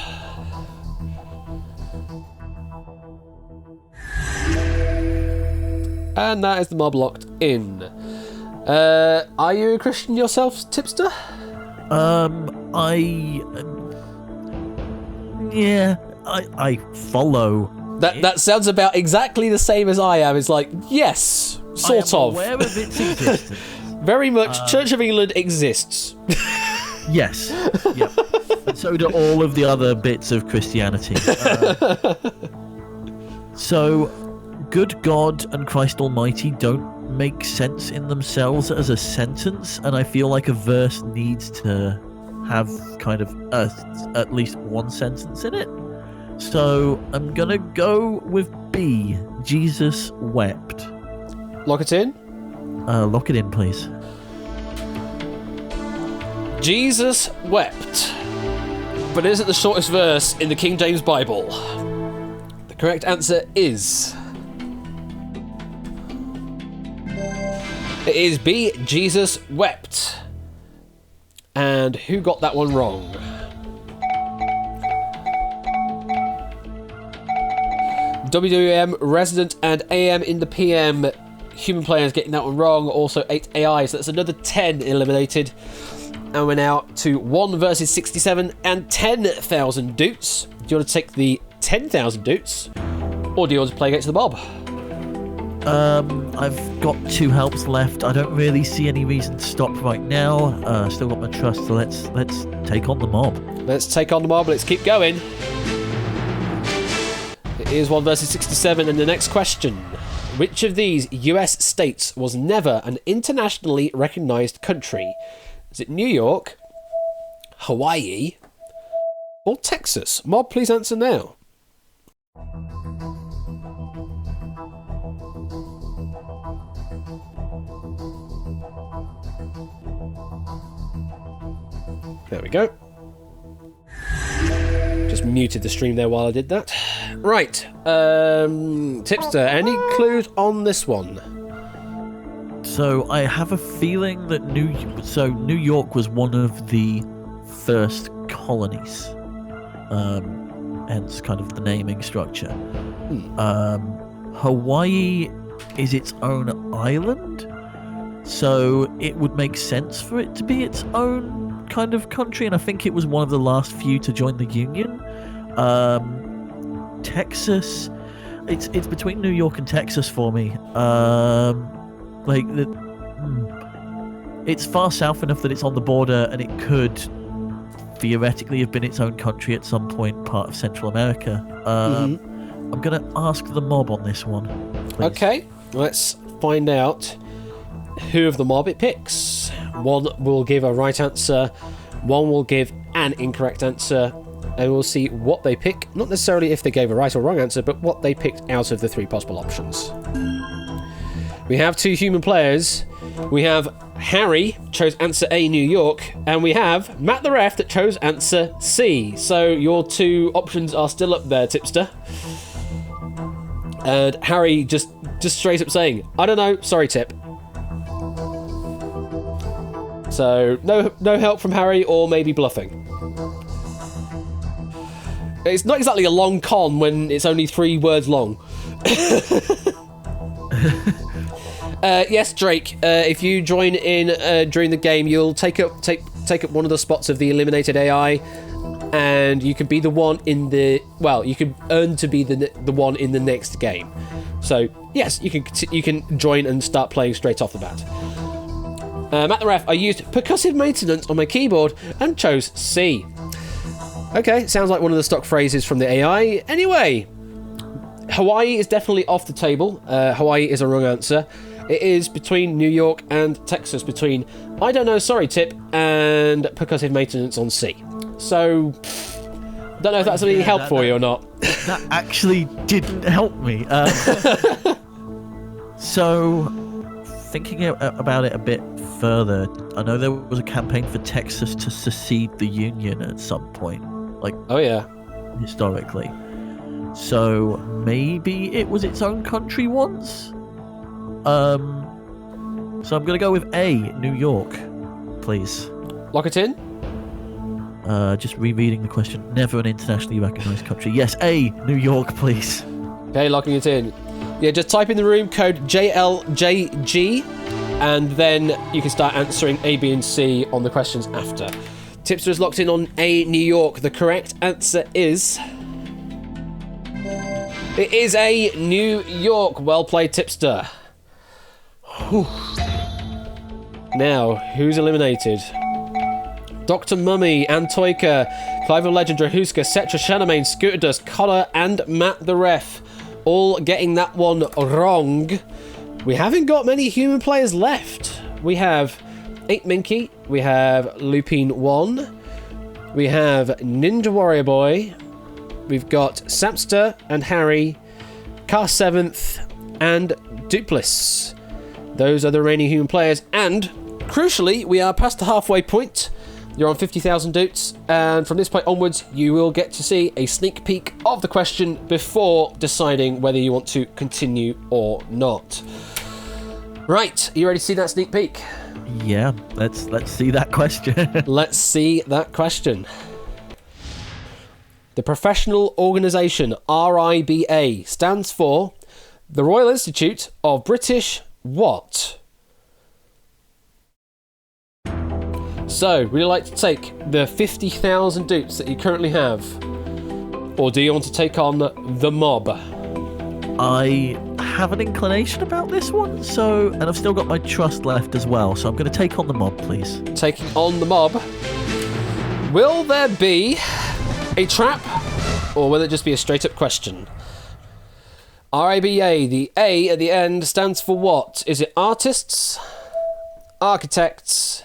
And that is the mob locked in. Are you a Christian yourself, Tipster? I follow. That sounds about exactly the same as I am. It's like, yes, sort I am of. aware of its existence. Very much. Church of England exists. Yes. Yep. And so do all of the other bits of Christianity. So, good God and Christ Almighty don't make sense in themselves as a sentence, and I feel like a verse needs to have kind of at least one sentence in it. So I'm gonna go with B. Jesus wept. Lock it in. Lock it in, please. Jesus wept, but it isn't the shortest verse in the King James Bible. The correct answer is... It is B, Jesus wept. And who got that one wrong? WWM, Resident, and AM in the PM. Human players getting that one wrong. Also 8 AI, so that's another 10 eliminated. And we're now to 1 versus 67 and 10,000 doots. Do you want to take the 10,000 doots? Or do you want to play against the mob? I've got 2 helps left. I don't really see any reason to stop right now. Still got my trust, so let's take on the mob. Let's take on the mob. Let's keep going. It is 1 versus 67, and the next question. Which of these US states was never an internationally recognized country? Is it New York, Hawaii, or Texas? Mob, please answer now. There we go. Just muted the stream there while I did that. Right. Tipster, any clues on this one? So I have a feeling that New York was one of the first colonies, hence kind of the naming structure. Hawaii is its own island, so it would make sense for it to be its own kind of country, and I think it was one of the last few to join the Union. Texas, it's between New York and Texas for me. It's far south enough that it's on the border, and it could theoretically have been its own country at some point, part of Central America. I'm going to ask the mob on this one, please. Okay, let's find out who of the mob it picks. One will give a right answer, one will give an incorrect answer, and we'll see what they pick. Not necessarily if they gave a right or wrong answer, but what they picked out of the 3 possible options. We have 2 human players. We have Harry, chose answer A, New York, and we have Matt the Ref that chose answer C. So your 2 options are still up there, Tipster. And Harry just straight up saying, I don't know, sorry, Tip. So no help from Harry, or maybe bluffing. It's not exactly a long con when it's only 3 words long. Yes, Drake. If you join in during the game, you'll take up one of the spots of the eliminated AI, and you can be the one in the you can earn to be the one in the next game. So yes, you can join and start playing straight off the bat. Matt the Ref, I used percussive maintenance on my keyboard and chose C. Okay, sounds like one of the stock phrases from the AI. Anyway, Hawaii is definitely off the table. Hawaii is a wrong answer. It is between New York and Texas, between I don't know, sorry, Tip, and percussive maintenance on C. So, don't know if that's any help for you or not. That actually didn't help me. So, thinking about it a bit further, I know there was a campaign for Texas to secede the Union at some point. Oh yeah, historically. So maybe it was its own country once? So I'm gonna go with A, New York, please. Lock it in? Just rereading the question. Never an internationally recognized country. Yes, A, New York, please. Okay, locking it in. Yeah, just type in the room code JLJG, and then you can start answering A, B, and C on the questions after. Tipster is locked in on A, New York. The correct answer is... It is A, New York. Well played, Tipster. Whew. Now, who's eliminated? Dr. Mummy, Antoika, Clive of Legend, Drahuska, Setra, Shanamain, Scooter Dust, Connor, and Matt the Ref. All getting that one wrong. We haven't got many human players left. We have 8 Minky, we have Lupine 1, we have Ninja Warrior Boy, we've got Sapster and Harry, Car 7th, and Duplis. Those are the remaining human players, and crucially, we are past the halfway point. You're on 50,000 doots, and from this point onwards, you will get to see a sneak peek of the question before deciding whether you want to continue or not. Right, are you ready to see that sneak peek? Yeah, let's see that question. Let's see that question. The professional organisation RIBA stands for the Royal Institute of British what? So, would you like to take the 50,000 dupes that you currently have? Or do you want to take on the mob? I have an inclination about this one, and I've still got my trust left as well, so I'm going to take on the mob, please. Taking on the mob. Will there be a trap, or will it just be a straight-up question? RIBA, the A at the end stands for what? Is it artists, architects,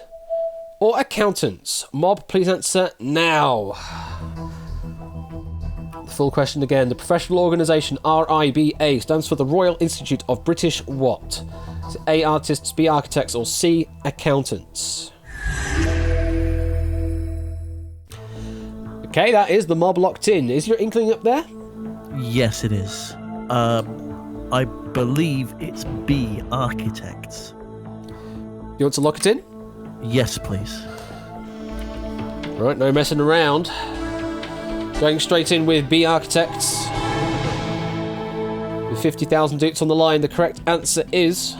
or accountants? Mob, please answer now. The full question again. The professional organisation RIBA stands for the Royal Institute of British what? Is it A, artists, B, architects, or C, accountants? Okay, that is the mob locked in. Is your inkling up there? Yes, it is. I believe it's B, architects. You want to lock it in? Yes, please. Right, no messing around. Going straight in with B, architects. With 50,000 dukes on the line, the correct answer is...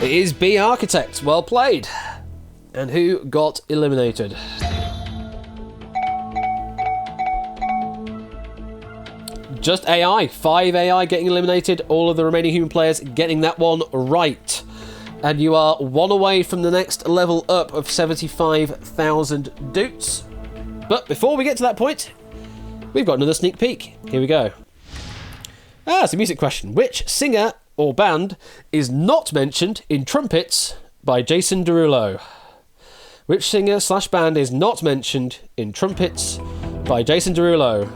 it is B, architects. Well played. And who got eliminated? Just AI. 5 AI getting eliminated. All of the remaining human players getting that one right. And you are one away from the next level up of 75,000 doots. But before we get to that point, we've got another sneak peek. Here we go. It's a music question. Which singer or band is not mentioned in Trumpets by Jason Derulo? Which singer/band is not mentioned in Trumpets by Jason Derulo?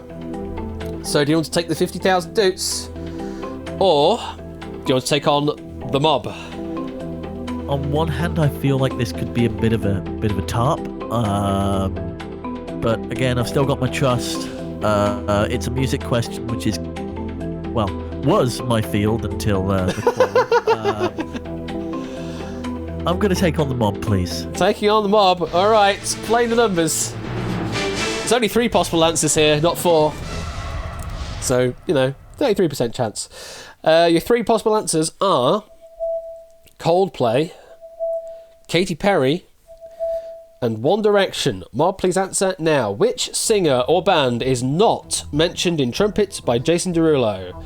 So do you want to take the 50,000 doots? Or do you want to take on the mob? On one hand, I feel like this could be a bit of a tarp. But again, I've still got my trust. It's a music question, which is, well, was my field until the quorum. I'm going to take on the mob, please. Taking on the mob. All right, playing the numbers. There's only 3 possible answers here, not 4. So, 33% chance. Your 3 possible answers are Coldplay, Katy Perry, and One Direction. Mob, please answer now. Which singer or band is not mentioned in Trumpets by Jason Derulo?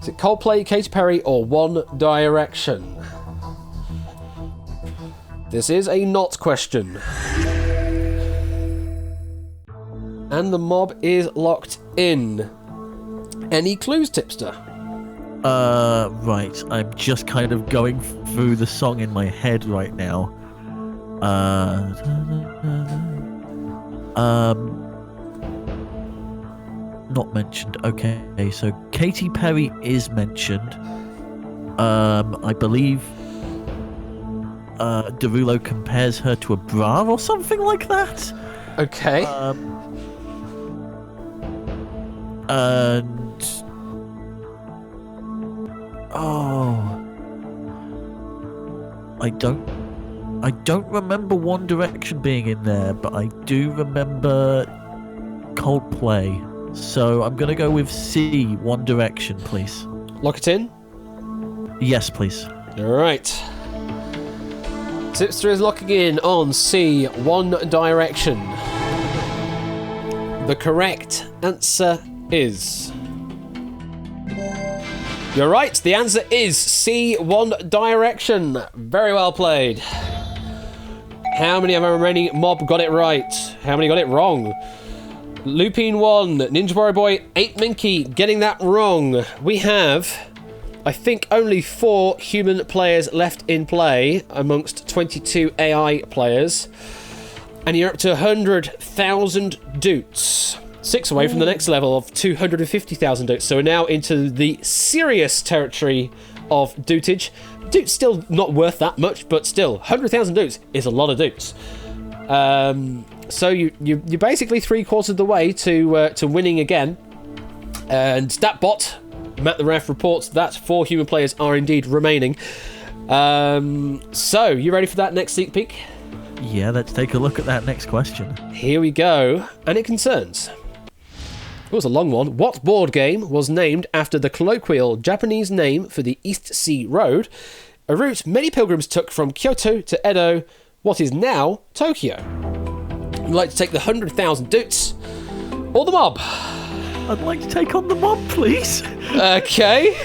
Is it Coldplay, Katy Perry, or One Direction? This is a not question. And the mob is locked in. Any clues, Tipster? Right. I'm just kind of going through the song in my head right now. Not mentioned. Okay, so Katy Perry is mentioned. I believe Derulo compares her to a bra or something like that. Okay. And I don't remember One Direction being in there, but I do remember Coldplay. So I'm gonna go with C, One Direction, please. Lock it in? Yes, please. Alright. Tipster is locking in on C, One Direction. The correct answer is... You're right, the answer is C, One Direction. Very well played. How many of our remaining mob got it right? How many got it wrong? Lupine 1, Ninja Warrior Boy, 8 Minky getting that wrong. We have I think only 4 human players left in play amongst 22 AI players. And you're up to 100,000 doots. 6 away from the next level of 250,000 doots. So we're now into the serious territory of dootage. Doot's still not worth that much, but still, 100,000 doots is a lot of doots. So you're basically 3/4 of the way to winning again. And StatBot, Matt the Ref, reports that 4 human players are indeed remaining. So, you ready for that next sneak peek? Yeah, let's take a look at that next question. Here we go. And it concerns... It was a long one. What board game was named after the colloquial Japanese name for the East Sea Road, a route many pilgrims took from Kyoto to Edo, what is now Tokyo? Would you like to take the 100,000 doots or the mob? I'd like to take on the mob, please. Okay.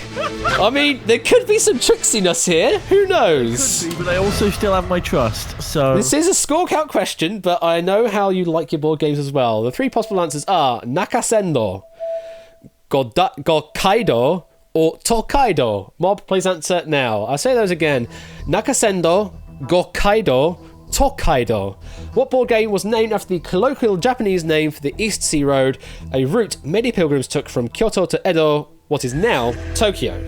I mean, there could be some tricksiness here. Who knows? Could be, but I also still have my trust, so... This is a score count question, but I know how you like your board games as well. The 3 possible answers are Nakasendo, Gokkaido, or Tokaido. Mob, please answer now. I'll say those again. Nakasendo, Gokkaido, Tokaido. What board game was named after the colloquial Japanese name for the East Sea Road, a route many pilgrims took from Kyoto to Edo, what is now Tokyo?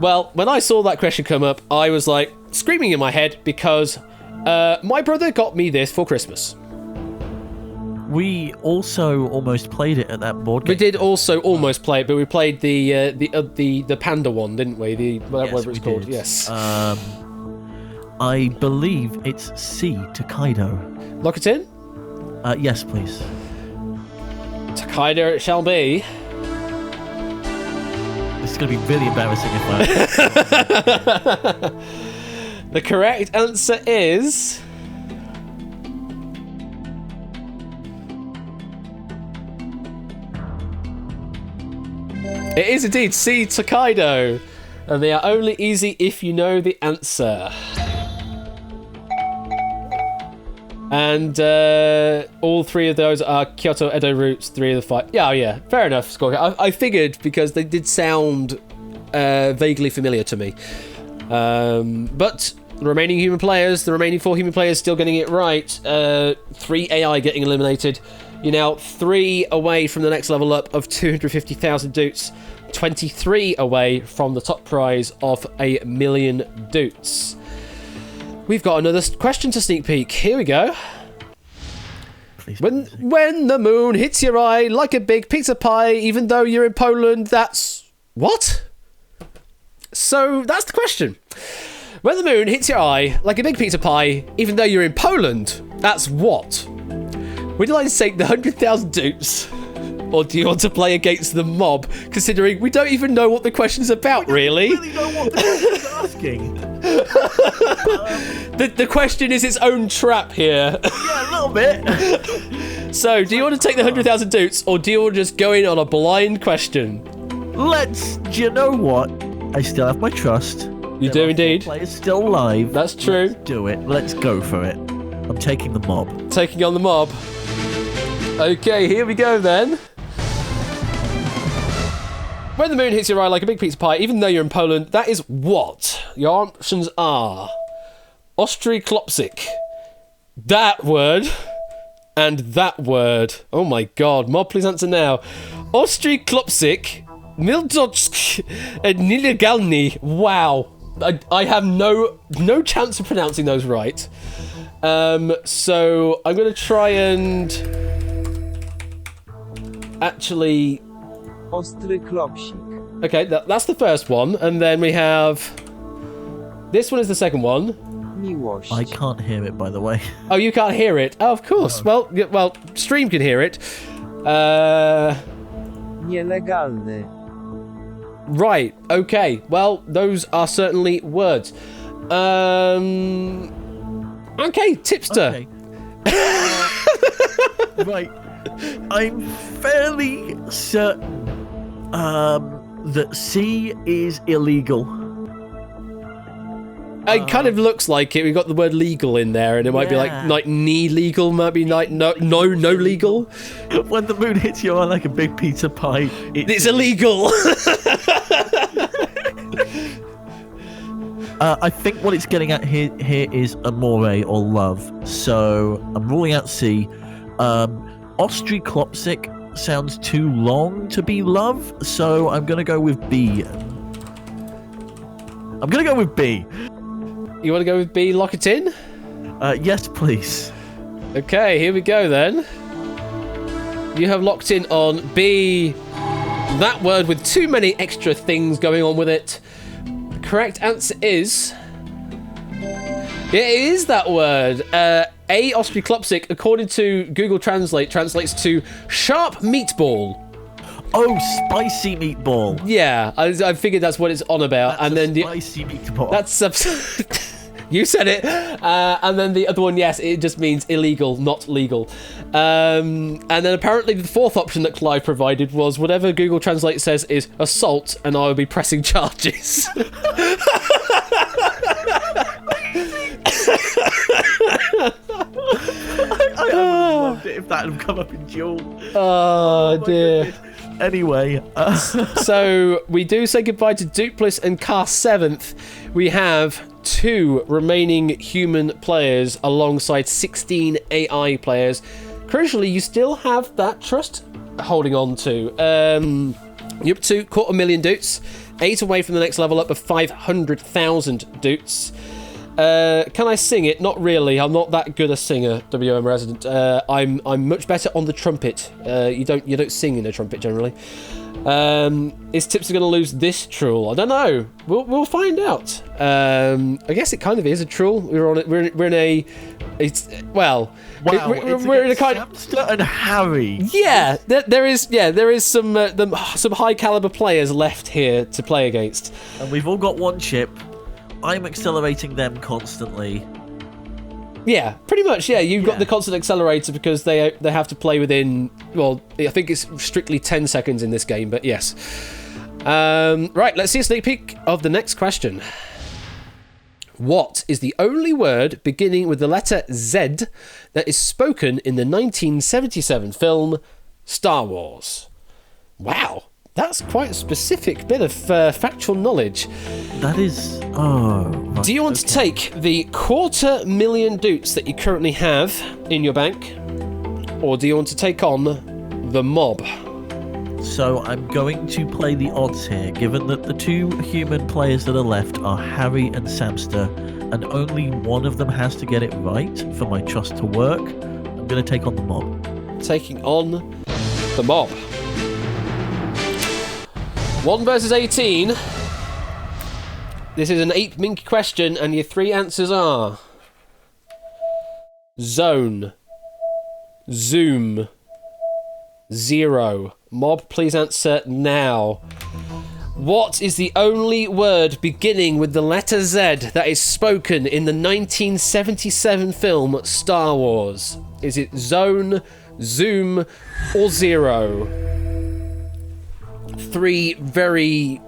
Well, when I saw that question come up, I was like screaming in my head because my brother got me this for Christmas. We also almost played it at that board game. We did also almost play it, but we played the panda one, didn't we? Whatever it's called. Did. Yes. I believe it's C, Tokaido. Lock it in? Yes, please. Tokaido it shall be. This is going to be really embarrassing if I... The correct answer is... It is indeed C, Tokaido. And they are only easy if you know the answer. And all 3 of those are Kyoto Edo routes, 3 of the 5. Yeah, yeah, fair enough. I figured because they did sound vaguely familiar to me. But the remaining 4 human players still getting it right. 3 AI getting eliminated. You're now 3 away from the next level up of 250,000 doots. 23 away from the top prize of 1,000,000 doots. We've got another question to sneak peek. Here we go. Please, when the moon hits your eye like a big pizza pie, even though you're in Poland, that's... What? So, that's the question. When the moon hits your eye like a big pizza pie, even though you're in Poland, that's what? Would you like to take the 100,000 doots? Or do you want to play against the mob, considering we don't even know what the question's about, really? I don't really know what the question's asking. The question is its own trap here. Yeah, a little bit. So, do you want to take the 100,000 doots, or do you want to just go in on a blind question? Do you know what? I still have my trust. You do indeed. Players still live. That's true. Let's do it. Let's go for it. I'm taking the mob. Taking on the mob. Okay, here we go then. When the moon hits your eye like a big pizza pie, even though you're in Poland, that is what? Your options are Ostryklopsik, that word, and that word. Oh my god, mob, please answer now. Ostryklopsik, Mildotsk, and Nilegalny. Wow. I have no chance of pronouncing those right. So I'm going to try and actually... Ostry klopsik. Okay, that's the first one, and then we have... This one is the second one. Miłość. I can't hear it, by the way. Oh, you can't hear it? Oh, of course. No. Well, Stream can hear it. Nielegalny. Right, okay. Well, those are certainly words. Okay, tipster. Okay. Right. I'm fairly certain that C is illegal. It kind of looks like it. We've got the word legal in there, and it might be like need legal, might be like no legal. When the moon hits your eye like a big pizza pie, It's illegal. I think what it's getting at here is amore or love. So I'm ruling out C. Ostryklopsik sounds too long to be love, so I'm gonna go with B. You want to go with B? Lock it in. Yes, please. Okay, here we go then. You have locked in on B. That word with too many extra things going on with it. The correct answer is... It is that word. A, Ostryklopsik, according to Google Translate, translates to sharp meatball. Oh, spicy meatball. Yeah, I figured that's what it's on about. That's and then spicy meatball. That's you said it. And then the other one, yes, it just means illegal, not legal. And then apparently the fourth option that Clive provided was whatever Google Translate says is assault, and I will be pressing charges. I would have loved it if that had come up in Duel. Oh dear. Goodness. Anyway, So we do say goodbye to Dupliss and Cast 7th. We have 2 remaining human players alongside 16 AI players. Crucially, you still have that trust holding on to. You're up to 250,000 doots, 8 away from the next level up of 500,000 doots. Can I sing it? Not really. I'm not that good a singer, WM resident. I'm much better on the trumpet. You don't sing in a trumpet generally. Is Tipster going to lose this truel? I don't know. We'll find out. I guess it kind of is a truel. We're in a. It's well. wow, We're in a kind of. Samster and Harry. Yeah, there is some high caliber players left here to play against. And we've all got one chip. I'm accelerating them constantly. Yeah, pretty much. Yeah, you've got the constant accelerator because they have to play within. Well, I think it's strictly 10 seconds in this game, but yes. Right, let's see a sneak peek of the next question. What is the only word beginning with the letter Z that is spoken in the 1977 film Star Wars? Wow, that's quite a specific bit of factual knowledge. That is... Oh... Right, do you want to take the 250,000 doots that you currently have in your bank? Or do you want to take on the mob? So I'm going to play the odds here, given that the 2 human players that are left are Harry and Samster, and only one of them has to get it right for my trust to work. I'm going to take on the mob. Taking on the mob. 1 versus 18. This is an 8 minky question, and your 3 answers are... Zone. Zoom. 0. Mob, please answer now. What is the only word beginning with the letter Z that is spoken in the 1977 film Star Wars? Is it zone, zoom, or 0? 3 very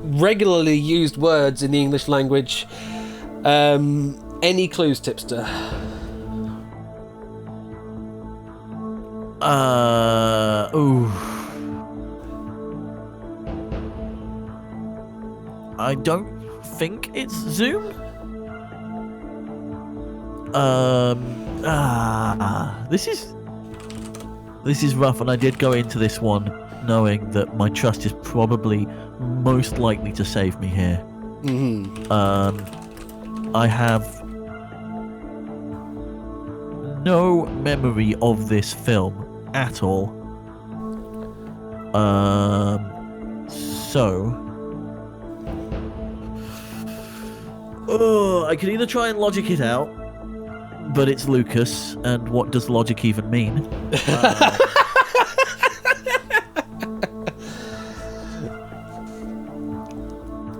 regularly used words in the English language. Any clues, Tipster? Ooh. I don't think it's Zoom. This is rough, and I did go into this one knowing that my trust is probably most likely to save me here. Mm-hmm. I have no memory of this film at all. I could either try and logic it out, but it's Lucas, and what does logic even mean?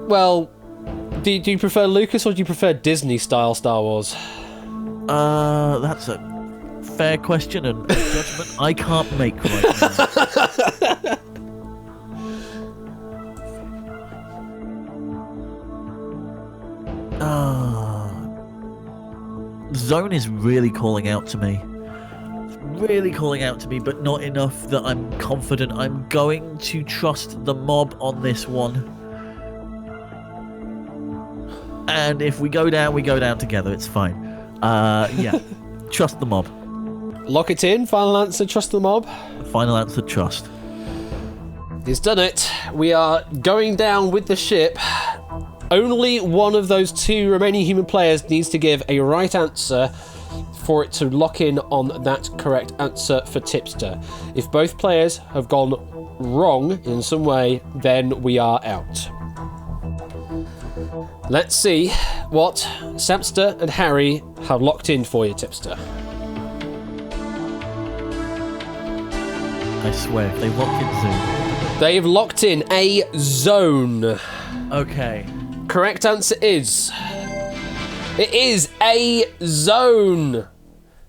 Well, do you prefer Lucas or do you prefer Disney-style Star Wars? That's a fair question and a judgment I can't make right now. zone is really calling out to me. Really calling out to me, but not enough that I'm confident. I'm going to trust the mob on this one. And if we go down together. It's fine. Yeah. Trust the mob. Lock it in. Final answer, trust the mob. Final answer, trust. He's done it. We are going down with the ship. Only one of those 2 remaining human players needs to give a right answer for it to lock in on that correct answer for Tipster. If both players have gone wrong in some way, then we are out. Let's see what Samster and Harry have locked in for you, Tipster. I swear, if they lock in Zoom. They've locked in a zone. Okay. Correct answer is... It is a zone.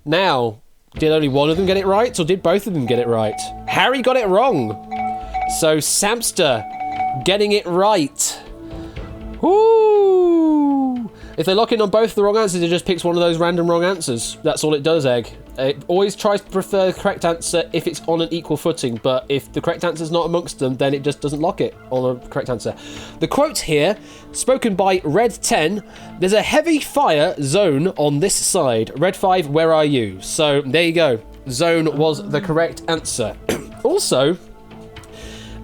Now, did only one of them get it right, or did both of them get it right? Harry got it wrong. So, Samster getting it right. Woo! If they lock in on both the wrong answers, it just picks one of those random wrong answers. That's all it does, Egg. It always tries to prefer the correct answer if it's on an equal footing, but if the correct answer is not amongst them, then it just doesn't lock it on a correct answer. The quote here, spoken by Red 10, there's a heavy fire zone on this side. Red 5, where are you? So, there you go. Zone was the correct answer. Also,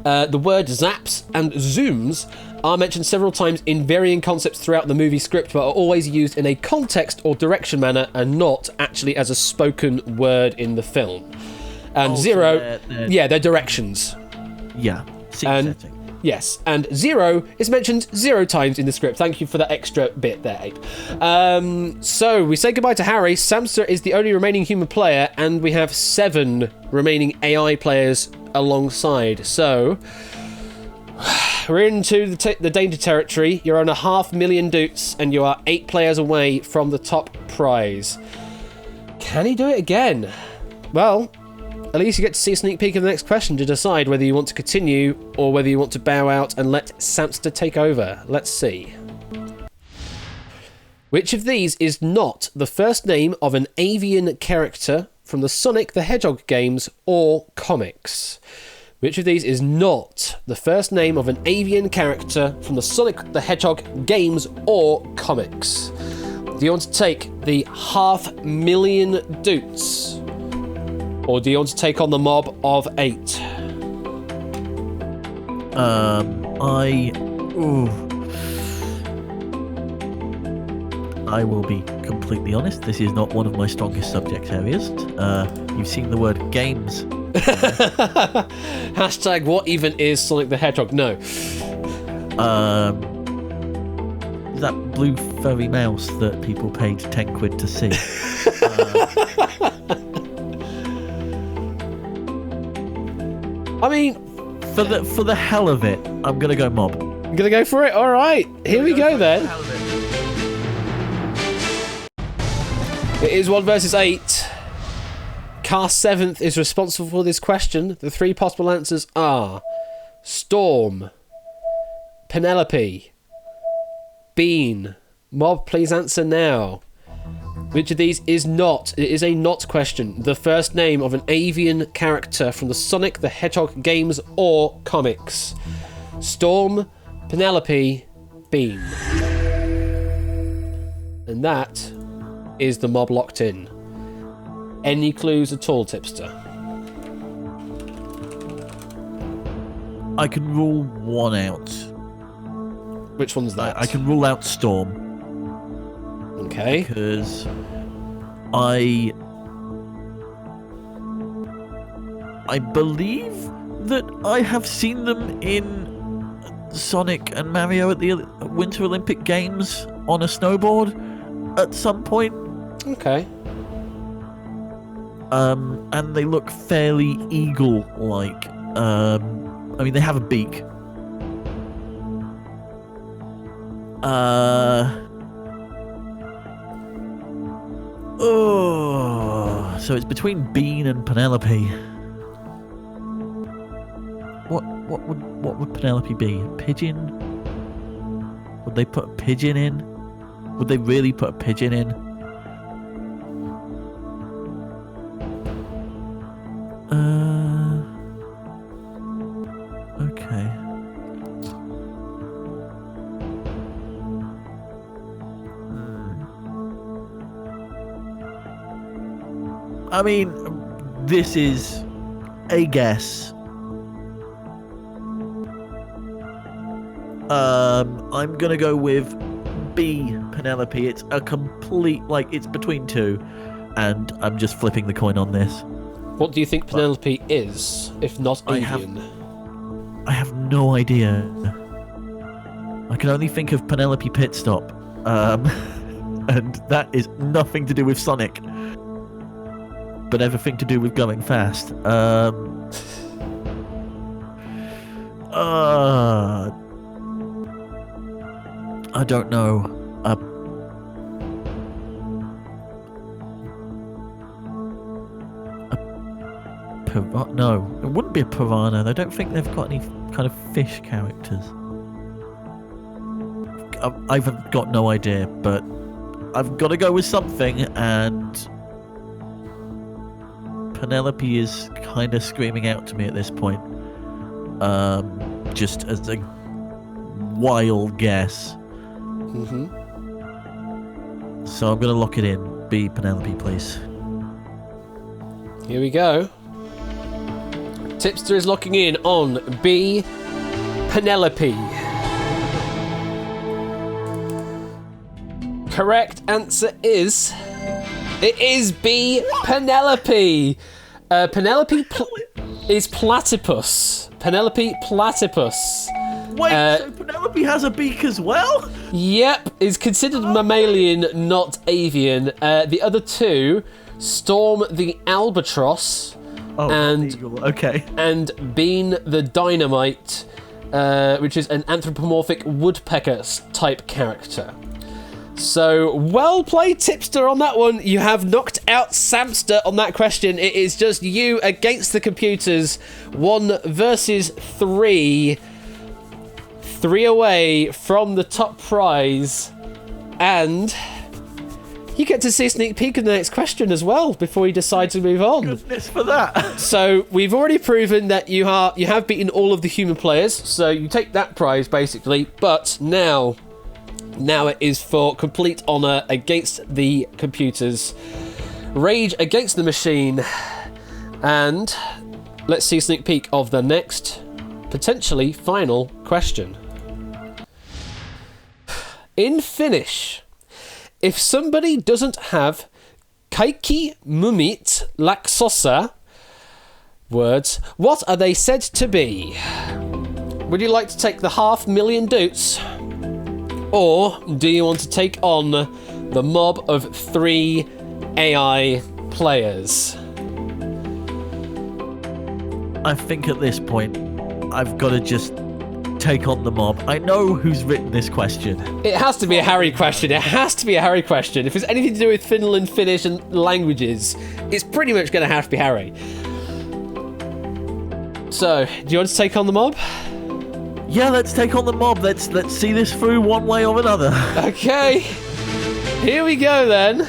the word zaps and zooms are mentioned several times in varying concepts throughout the movie script, but are always used in a context or direction manner and not actually as a spoken word in the film. And zero, they're directions. Yeah, scene and setting. Yes, and 0 is mentioned 0 times in the script. Thank you for that extra bit there, Ape. So we say goodbye to Harry. Samster is the only remaining human player, and we have 7 remaining AI players alongside. So we're into the danger territory. You're on 500,000 doots, and you are 8 players away from the top prize. Can he do it again? Well, at least you get to see a sneak peek of the next question to decide whether you want to continue or whether you want to bow out and let Samster take over. Let's see. Which of these is not the first name of an avian character from the Sonic the Hedgehog games or comics? Which of these is not the first name of an avian character from the Sonic the Hedgehog games or comics? Do you want to take the 500,000 doots? Or do you want to take on the mob of 8? I will be completely honest. This is not one of my strongest subject areas. You've seen the word games. Hashtag what even is Sonic the Hedgehog? No. That blue furry mouse that people paid 10 quid to see. I mean, for the hell of it, I'm gonna go mob. I'm gonna go for it. All right, here we go then. It is 1 versus 8. Cast 7th is responsible for this question. The 3 possible answers are Storm, Penelope, Bean. Mob, please answer now. Which of these is not? It is a not question. The first name of an avian character from the Sonic the Hedgehog games or comics. Storm, Penelope, Bean. And that is the mob locked in. Any clues at all, Tipster? I can rule one out. Which one's that? I can rule out Storm. Okay. Because I believe that I have seen them in Sonic and Mario at the Winter Olympic Games on a snowboard at some point. Okay. And they look fairly eagle-like. I mean, they have a beak. So it's between Bean and Penelope. What would Penelope be? A pigeon? Would they put a pigeon in? Would they really put a pigeon in? Okay. I mean, this is a guess. I'm gonna go with B, Penelope. It's a complete, like, it's between two, and I'm just flipping the coin on this. What do you think Penelope is, if not avian? I have no idea. I can only think of Penelope Pitstop, and that is nothing to do with Sonic, but everything to do with going fast. I don't know. No, it wouldn't be a piranha. I don't think they've got any kind of fish characters. I've got no idea, but I've got to go with something, and Penelope is kind of screaming out to me at this point. Just as a wild guess. Mm-hmm. So I'm going to lock it in. B, Penelope, please. Here we go. Tipster is locking in on B, Penelope. Correct answer is... It is B, Penelope. Penelope is platypus. Penelope platypus. Wait, so Penelope has a beak as well? Yep, is considered mammalian, not avian. The other two, Storm the albatross, and eagle. Okay, and Bean the dynamite, which is an anthropomorphic woodpecker type character. So, well played, Tipster, on that one. You have knocked out Samster on that question. It is just you against the computers. 1 versus 3. 3 away from the top prize. And you get to see a sneak peek of the next question as well before you decide to move on. Goodness for that. So, we've already proven that you have beaten all of the human players. So, you take that prize, basically. But now it is for complete honour against the computers. Rage against the machine. And let's see a sneak peek of the next, potentially final question. In Finnish, if somebody doesn't have kaikki mumit laksossa words, what are they said to be? Would you like to take the 500,000 doots? Or do you want to take on the mob of 3 AI players? I think at this point, I've got to just take on the mob. I know who's written this question. It has to be a Harry question. It has to be a Harry question. If it's anything to do with Finland, Finnish, and languages, it's pretty much going to have to be Harry. So, do you want to take on the mob? Yeah, let's take on the mob. Let's see this through one way or another. Okay. Here we go then.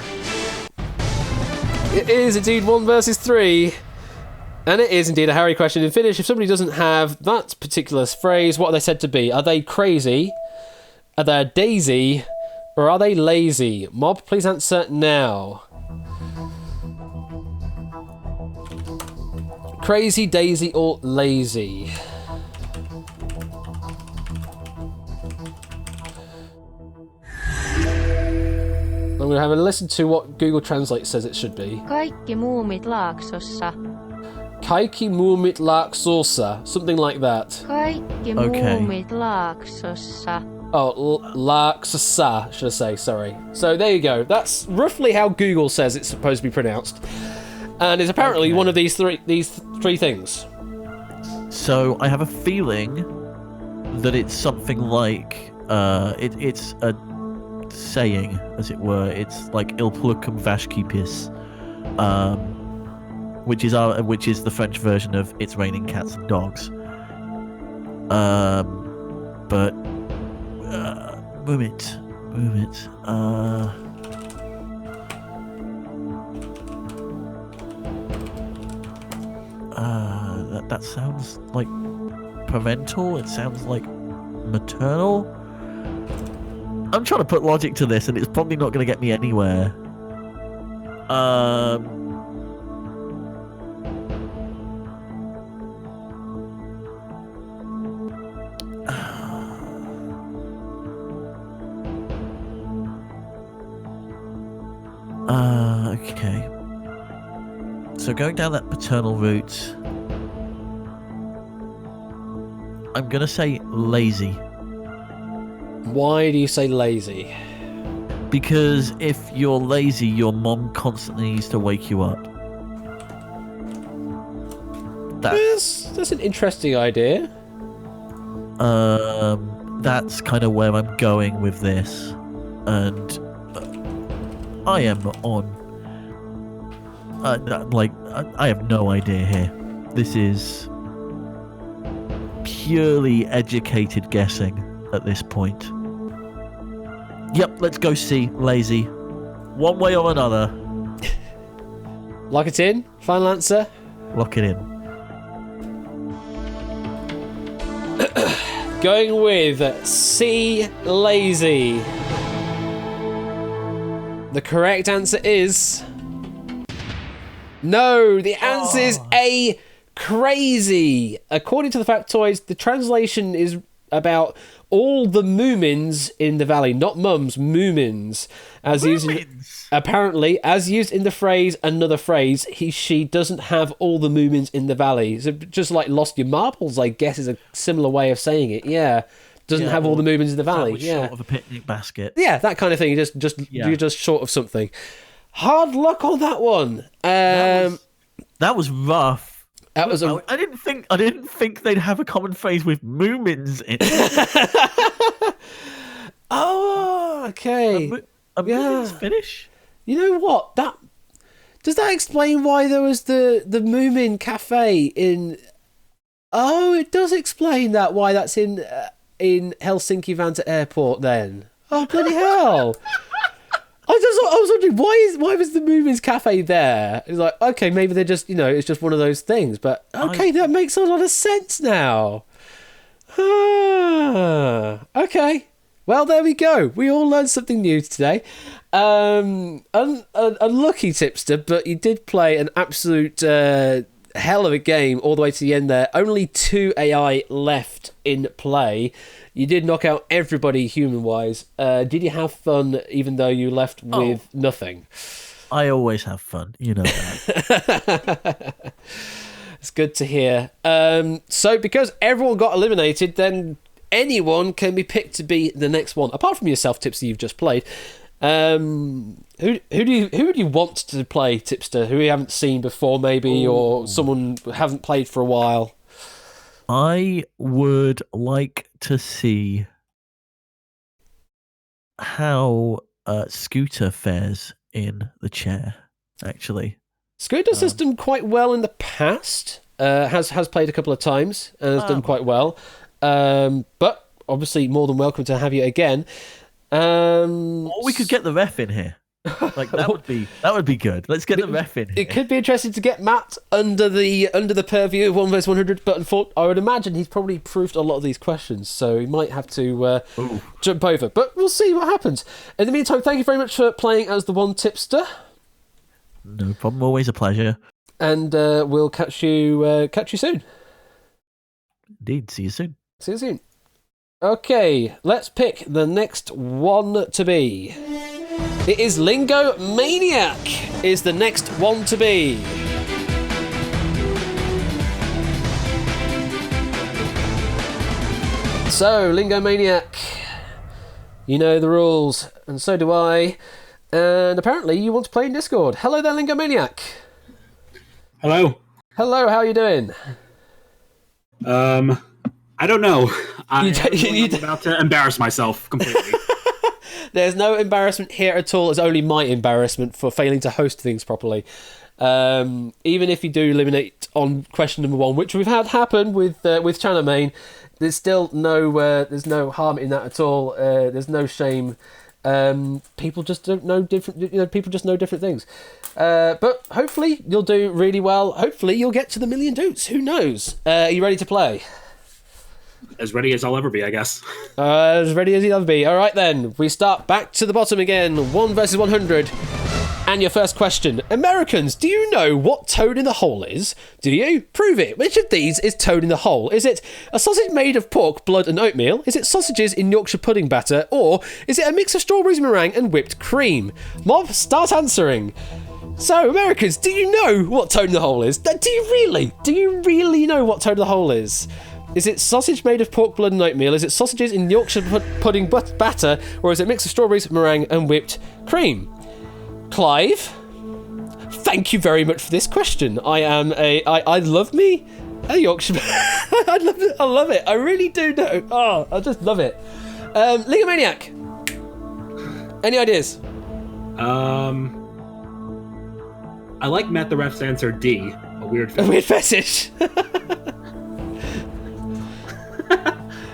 It is indeed 1 versus 3. And it is indeed a Harry question in Finnish. If somebody doesn't have that particular phrase, what are they said to be? Are they crazy? Are they daisy? Or are they lazy? Mob, please answer now. Crazy, daisy, or lazy? I'm going to have a listen to what Google Translate says it should be. Kaikki muumit laaksossa. Kaikki muumit laaksossa. Something like that. Kaikki Okay. muumit laaksossa. Oh, laaksossa, should I say, sorry. So there you go. That's roughly how Google says it's supposed to be pronounced. And it's apparently one of these three things. So I have a feeling that it's something like it's a saying, as it were. It's like "il pleut comme vache qui pisse," which is the French version of "it's raining cats and dogs." But Mumit. That sounds like parental. It sounds like maternal. I'm trying to put logic to this, and it's probably not going to get me anywhere. Okay. So going down that paternal route, I'm gonna say lazy. Why do you say lazy? Because if you're lazy, your mom constantly needs to wake you up. That's an interesting idea. That's kind of where I'm going with this, and I am on. I have no idea here. This is purely educated guessing at this point. Yep, let's go see. Lazy. One way or another. Lock it in? Final answer? Lock it in. Going with C, lazy. The correct answer is... No, the answer is A, crazy. According to the factoids, the translation is about all the Moomins in the valley, not mums, Moomins. Apparently, as used in the phrase, another phrase, she doesn't have all the Moomins in the valley. So just like lost your marbles, I guess, is a similar way of saying it. Yeah. Doesn't have all the Moomins in the valley. Yeah. Short of a picnic basket. Yeah, that kind of thing. You're just short of something. Hard luck on that one. That was rough. That was I didn't think they'd have a common phrase with Moomins in it. Oh, okay. A Moomins finish? You know what? Does that explain why there was the Moomin Cafe in... Oh, it does explain that, why that's in Helsinki Vantaa Airport then. Oh, bloody hell. I was wondering, why was the Moomins Cafe there? It's like, okay, maybe they're just, it's just one of those things. But, okay, that makes a lot of sense now. Okay. Well, there we go. We all learned something new today. Unlucky tipster, but you did play an absolute hell of a game all the way to the end there. Only 2 AI left in play. You did knock out everybody human-wise. Did you have fun even though you left with nothing? I always have fun. You know that. It's good to hear. So because everyone got eliminated, then anyone can be picked to be the next one, apart from yourself, Tipster, you've just played. Who would you want to play, Tipster? Who you haven't seen before, maybe, or someone who haven't played for a while? I would like to see how Scooter fares in the chair, actually. Scooter's has done quite well in the past. Has played a couple of times and has done quite well. But obviously more than welcome to have you again. Or we could get the ref in here. Like that would be good. Let's get the ref in here. It could be interesting to get Matt under the purview of 1 vs 100, but I would imagine he's probably proofed a lot of these questions, so he might have to jump over. But we'll see what happens. In the meantime, thank you very much for playing as the one tipster. No problem. Always a pleasure. And we'll catch you soon. Indeed. See you soon. See you soon. Okay, let's pick the next one to be. It is Lingo Maniac is the next one to be. So, Lingo Maniac, you know the rules, and so do I. And apparently you want to play in Discord. Hello there, Lingo Maniac. Hello. Hello, how are you doing? I don't know. I'm about to embarrass myself completely. There's no embarrassment here at all. It's only my embarrassment for failing to host things properly. Even if you do eliminate on question number 1, which we've had happen with Channel Main, there's still there's no harm in that at all. There's no shame. People just don't know different. People just know different things. But hopefully you'll do really well. Hopefully you'll get to the 1,000,000 Doots. Who knows? Are you ready to play? as ready as I'll ever be, I guess. As ready as you'll ever be. All right, then. We start back to the bottom again. 1 versus 100. And your first question. Americans, do you know what toad in the hole is? Do you? Prove it. Which of these is toad in the hole? Is it a sausage made of pork, blood and oatmeal? Is it sausages in Yorkshire pudding batter? Or is it a mix of strawberries, meringue and whipped cream? Mob, start answering. So, Americans, do you know what toad in the hole is? Do you really? Do you really know what toad in the hole is? Is it sausage made of pork, blood and oatmeal? Is it sausages in Yorkshire pudding batter? Or is it a mix of strawberries, meringue and whipped cream? Clive, thank you very much for this question. I love me a Yorkshire. I love it. I really do know. Oh, I just love it. Ligomaniac, any ideas? I like Matt the Ref's answer D, a weird fetish. A weird fetish.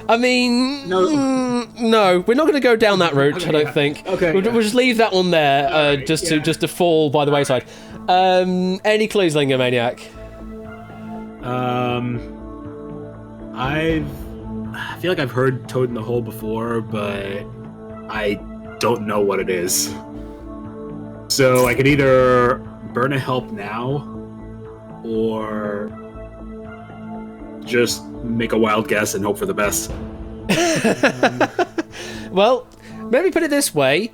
I mean, no, we're not going to go down that route. Okay, I don't yeah. think. Okay, we'll just leave that one there, Alright, just yeah. to fall by the wayside. Any clues, Lingomaniac? I feel like I've heard Toad in the Hole before, but I don't know what it is. So I could either burn a help now, or just make a wild guess and hope for the best. Well, maybe put it this way: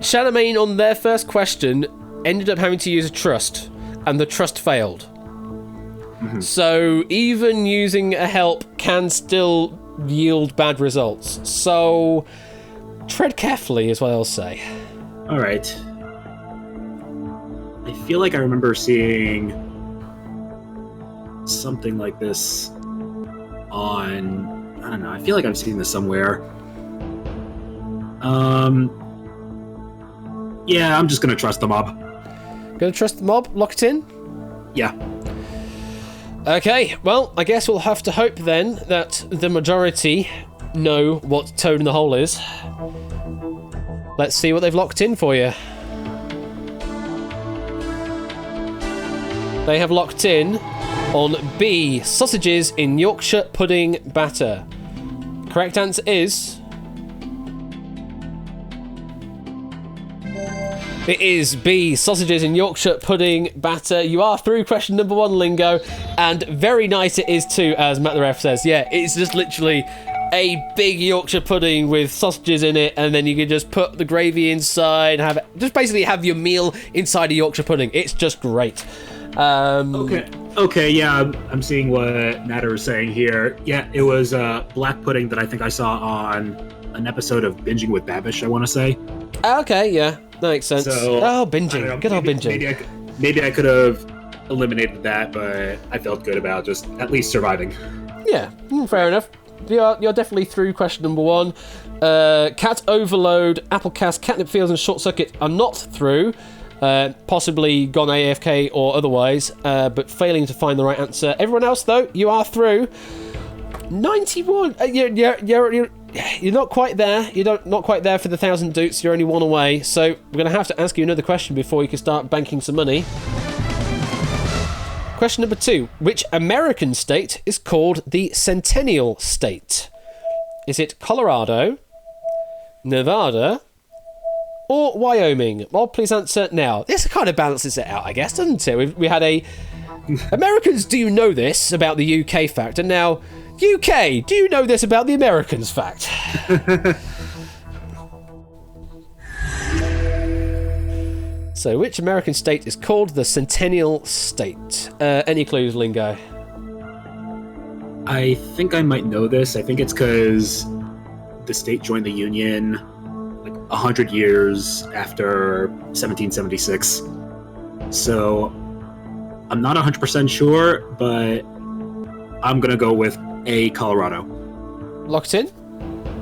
Charlemagne, on their first question, ended up having to use a trust, and the trust failed. So even using a help can still yield bad results. So tread carefully, is what I'll say. All right. I feel like I remember seeing something like this on, I don't know, I feel like I've seen this somewhere. Yeah, I'm just gonna trust the mob. Gonna trust the mob? Lock it in? Yeah. Okay, well, I guess we'll have to hope then that the majority know what Toad in the Hole is. Let's see what they've locked in for you. They have locked in on B, sausages in Yorkshire pudding batter. Correct answer is... It is B, sausages in Yorkshire pudding batter. You are through question number 1, Lingo, and very nice it is too, as Matt the Ref says. Yeah, it's just literally a big Yorkshire pudding with sausages in it, and then you can just put the gravy inside and just basically have your meal inside a Yorkshire pudding. It's just great. Okay, yeah, I'm seeing what Natter is saying here. Yeah, it was black pudding that I think I saw on an episode of Binging with Babish, I want to say. Okay, yeah, that makes sense. So, binging. Good old binging. Maybe I could have eliminated that, but I felt good about just at least surviving. Yeah, fair enough. You're definitely through question number 1. Cat Overload, Applecast, Catnip Fields and Short Circuit are not through. Possibly gone AFK or otherwise, but failing to find the right answer. Everyone else, though, you are through. 91. You're not quite there. You're not quite there for the 1,000 doots. You're only 1 away. So we're going to have to ask you another question before you can start banking some money. Question number 2. Which American state is called the Centennial State? Is it Colorado, Nevada, or Wyoming? Well, please answer now. This kind of balances it out, I guess, doesn't it? We had a... Americans, do you know this about the UK fact? And now, UK, do you know this about the Americans fact? So, which American state is called the Centennial State? Any clues, Lingo? I think I might know this. I think it's because the state joined the Union 100 years after 1776. So I'm not 100% sure, but I'm going to go with A, Colorado. Locked in?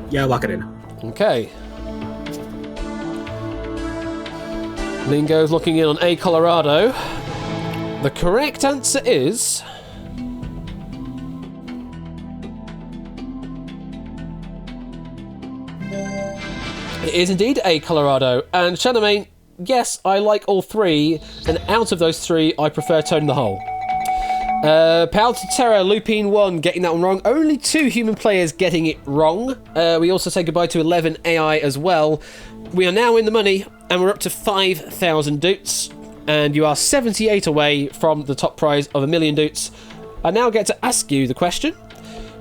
Yeah, lock it in. Okay. Lingo's looking in on A, Colorado. The correct answer is... It is indeed A, Colorado. And Charlemagne, yes, I like all 3, and out of those 3, I prefer Toad in the Hole. Pal to Terra, Lupine 1 getting that one wrong. Only 2 human players getting it wrong. We also say goodbye to 11 AI as well. We are now in the money, and we're up to 5,000 doots. And you are 78 away from the top prize of 1 million doots. I now get to ask you the question.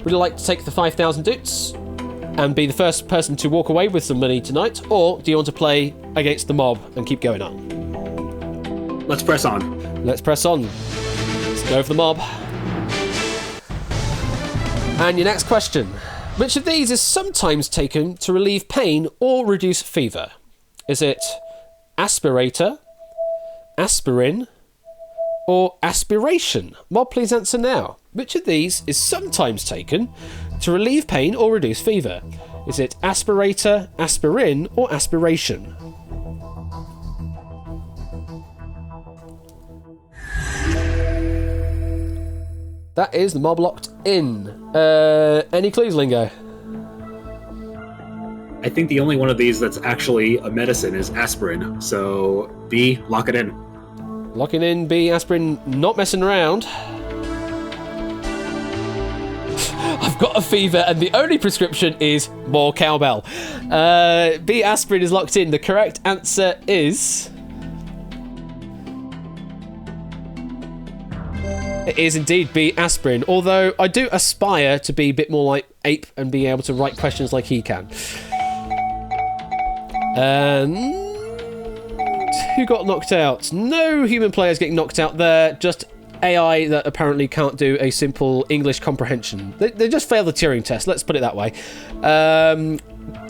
Would you like to take the 5,000 doots and be the first person to walk away with some money tonight? Or do you want to play against the mob and keep going on? Let's press on. Let's press on. Let's go for the mob. And your next question. Which of these is sometimes taken to relieve pain or reduce fever? Is it aspirator, aspirin, or aspiration? Mob, please answer now. Which of these is sometimes taken to relieve pain or reduce fever? Is it aspirator, aspirin, or aspiration? That is the mob locked in. Any clues, Lingo? I think the only one of these that's actually a medicine is aspirin. So B, lock it in. Locking in B, aspirin, not messing around. I've got a fever and the only prescription is more cowbell. B, aspirin is locked in. The correct answer is... It is indeed B, aspirin, although I do aspire to be a bit more like Ape and be able to write questions like he can. And who got knocked out? No human players getting knocked out there, just AI that apparently can't do a simple English comprehension. They just failed the Turing test, let's put it that way.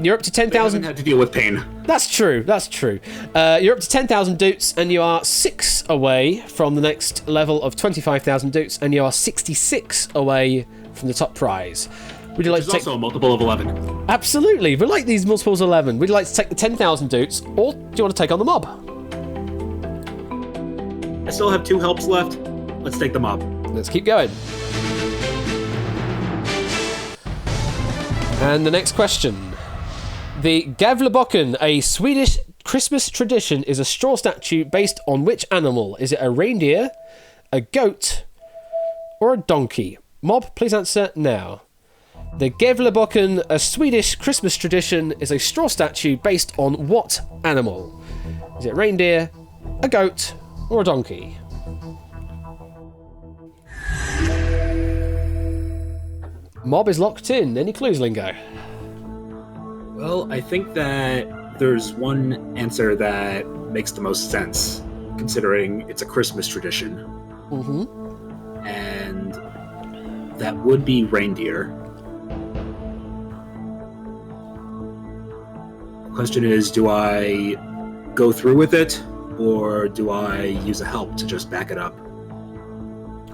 You're up to 10,000. Had to deal with pain. That's true. You're up to 10,000 doots, and you are 6 away from the next level of 25,000 doots, and you are 66 away from the top prize. Would you like to take also a multiple of 11? Absolutely. We like these multiples of 11. Would you like to take the 10,000 doots, or do you want to take on the mob? I still have 2 helps left. Let's take the mob. Let's keep going. And the next question. The Gavlebocken, a Swedish Christmas tradition, is a straw statue based on which animal? Is it a reindeer, a goat, or a donkey? Mob, please answer now. The Gavlebocken, a Swedish Christmas tradition, is a straw statue based on what animal? Is it reindeer, a goat, or a donkey? Mob is locked in. Any clues, Lingo? Well, I think that there's one answer that makes the most sense, considering it's a Christmas tradition. Mm-hmm. And that would be reindeer. The question is, do I go through with it, or do I use a help to just back it up?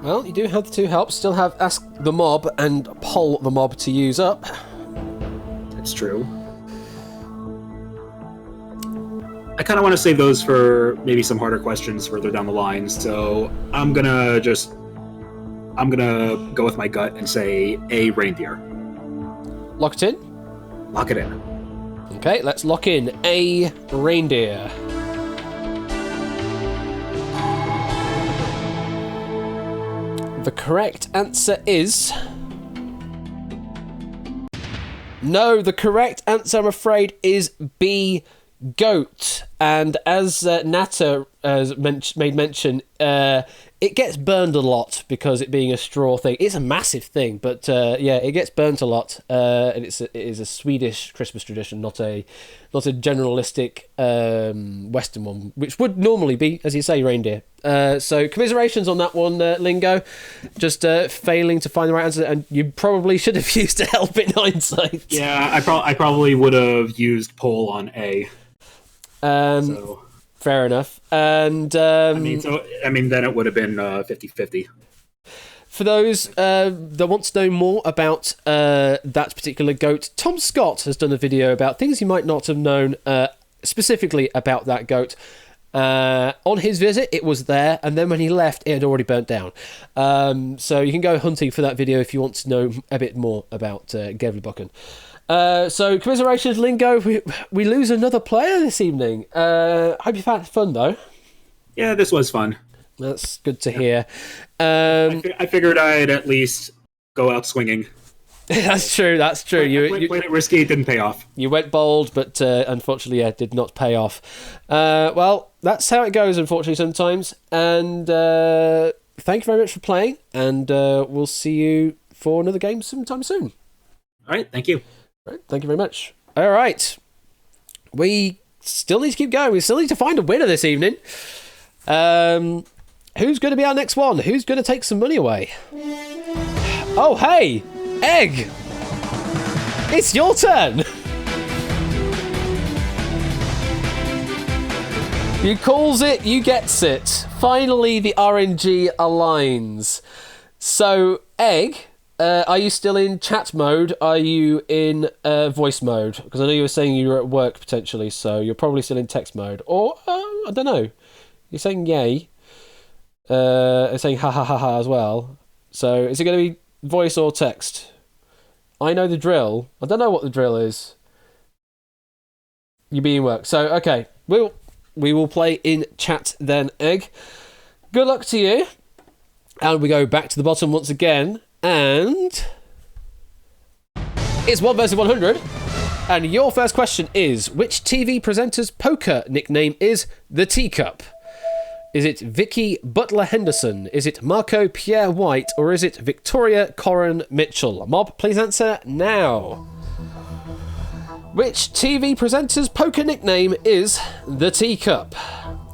Well, you do have the 2 helps. Still have Ask the Mob and Poll the Mob to use up. That's true. I kind of want to save those for maybe some harder questions further down the line, so I'm gonna go with my gut and say a reindeer. Lock it in? Lock it in. Okay, let's lock in a reindeer. The correct answer is... No, the correct answer, I'm afraid, is B, goat. And as Nata has made mention, it gets burned a lot because it being a straw thing. It's a massive thing, but yeah, it gets burnt a lot. And it is a Swedish Christmas tradition, not a generalistic Western one, which would normally be, as you say, reindeer. So commiserations on that one, Lingo. Just failing to find the right answer, and you probably should have used a help in hindsight. Yeah, I probably would have used poll on A. So. Fair enough. And then it would have been 50-50. For those that want to know more about that particular goat, Tom Scott has done a video about things you might not have known specifically about that goat. On his visit, it was there, and then when he left, it had already burnt down. So you can go hunting for that video if you want to know a bit more about Gavlebocken. So commiserations, Lingo. We lose another player this evening. Hope you've had fun though. Yeah, this was fun. That's good to hear. I figured I'd at least go out swinging. That's true. That's true. You Played it risky, it didn't pay off. You went bold, but unfortunately, yeah, did not pay off. Well, that's how it goes, unfortunately, sometimes. And thank you very much for playing, and we'll see you for another game sometime soon. All right, thank you. All right, thank you very much. All right. We still need to keep going. We still need to find a winner this evening. Who's going to be our next one? Who's going to take some money away? Oh, hey! Egg! It's your turn! You calls it, you gets it. Finally, the RNG aligns. So, Egg, are you still in chat mode? Are you in voice mode? Because I know you were saying you were at work potentially, so you're probably still in text mode. Or, I don't know. You're saying yay. Saying ha ha ha ha as well. So, is it going to be voice or text? I know the drill. I don't know what the drill is. You be in work. So, okay. We will play in chat then, Egg. Good luck to you. And we go back to the bottom once again. And it's 1 versus 100. And your first question is, which TV presenter's poker nickname is the Teacup? Is it Vicky Butler Henderson? Is it Marco Pierre White? Or is it Victoria Corin Mitchell? Mob, please answer now. Which TV presenter's poker nickname is the Teacup?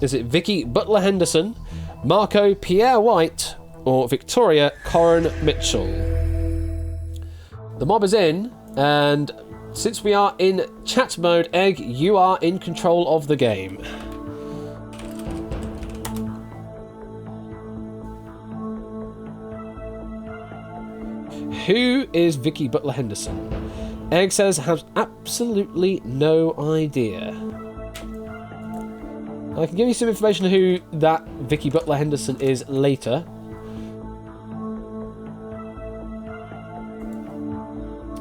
Is it Vicky Butler Henderson, Marco Pierre White, or Victoria Corin Mitchell? The mob is in, and since we are in chat mode, Egg, you are in control of the game. Who is Vicky Butler Henderson? Egg says has absolutely no idea. I can give you some information on who that Vicky Butler Henderson is later.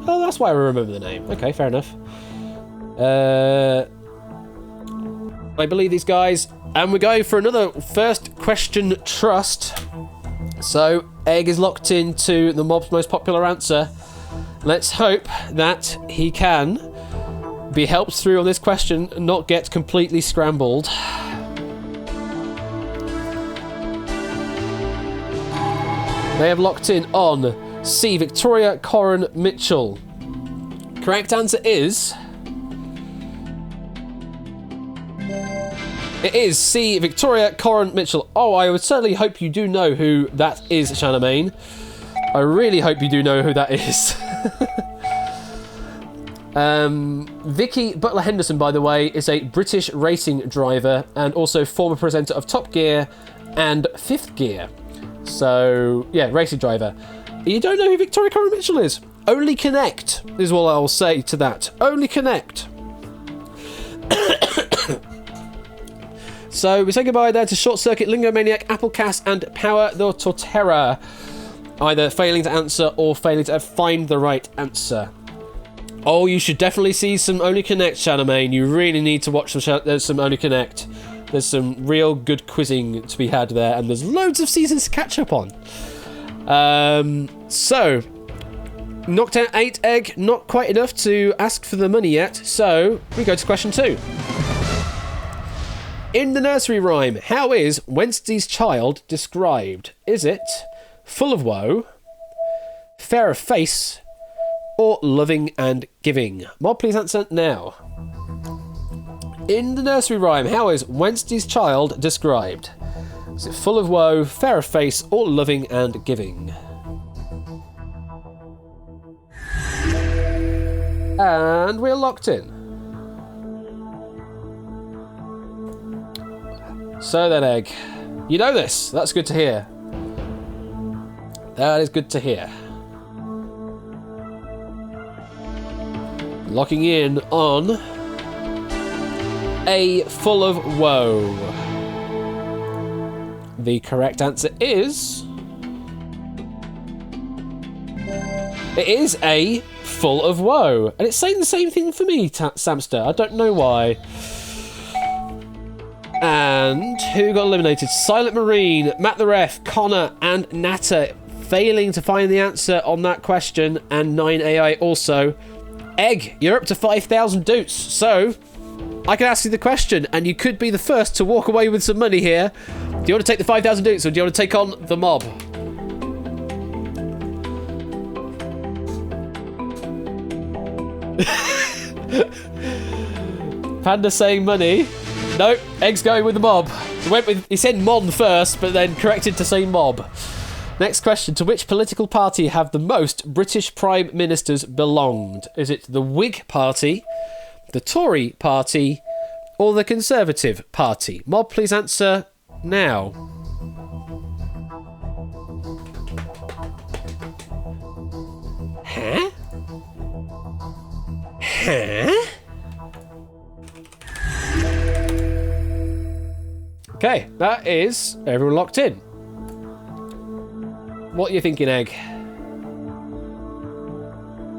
Oh, that's why I remember the name. Okay, fair enough. I believe these guys, and we're going for another first question trust. So, Egg is locked into the mob's most popular answer. Let's hope that he can be helped through on this question and not get completely scrambled. They have locked in on C, Victoria Corin Mitchell. Correct answer is... It is C, Victoria Corin Mitchell. Oh, I would certainly hope you do know who that is, Shanamaine. I really hope you do know who that is. Vicky Butler Henderson, by the way, is a British racing driver and also former presenter of Top Gear and Fifth Gear. So, yeah, racing driver. You don't know who Victoria Corin Mitchell is? Only connect is what I'll say to that. Only connect. So we say goodbye there to Short Circuit, Lingo Maniac, Applecast, and Power the Torterra. Either failing to answer or failing to find the right answer. Oh, you should definitely see some Only Connect, Shanamaine. You really need to watch some Only Connect. There's some real good quizzing to be had there, and there's loads of seasons to catch up on. So, knocked out 8 Egg, not quite enough to ask for the money yet, so we go to question 2. In the nursery rhyme, how is Wednesday's child described? Is it full of woe, fair of face, or loving and giving? Mob, please answer now. In the nursery rhyme, how is Wednesday's child described? Is it full of woe, fair of face, or loving and giving? And we're locked in. So then, Egg, you know this. That's good to hear. That is good to hear. Locking in on A, full of woe. The correct answer is... It is A, full of woe. And it's saying the same thing for me, Samster. I don't know why. And who got eliminated? Silent Marine, Matt the Ref, Connor, and Natter failing to find the answer on that question, and 9AI also. Egg, you're up to 5,000 doots, so I can ask you the question, and you could be the first to walk away with some money here. Do you want to take the 5,000 doots, or do you want to take on the mob? Panda saying money. Nope, Egg's going with the mob. He said Mon first, but then corrected to say mob. Next question. To which political party have the most British Prime Ministers belonged? Is it the Whig Party, the Tory Party, or the Conservative Party? Mob, please answer now. Huh? Huh? Okay, that is everyone locked in. What are you thinking, Egg?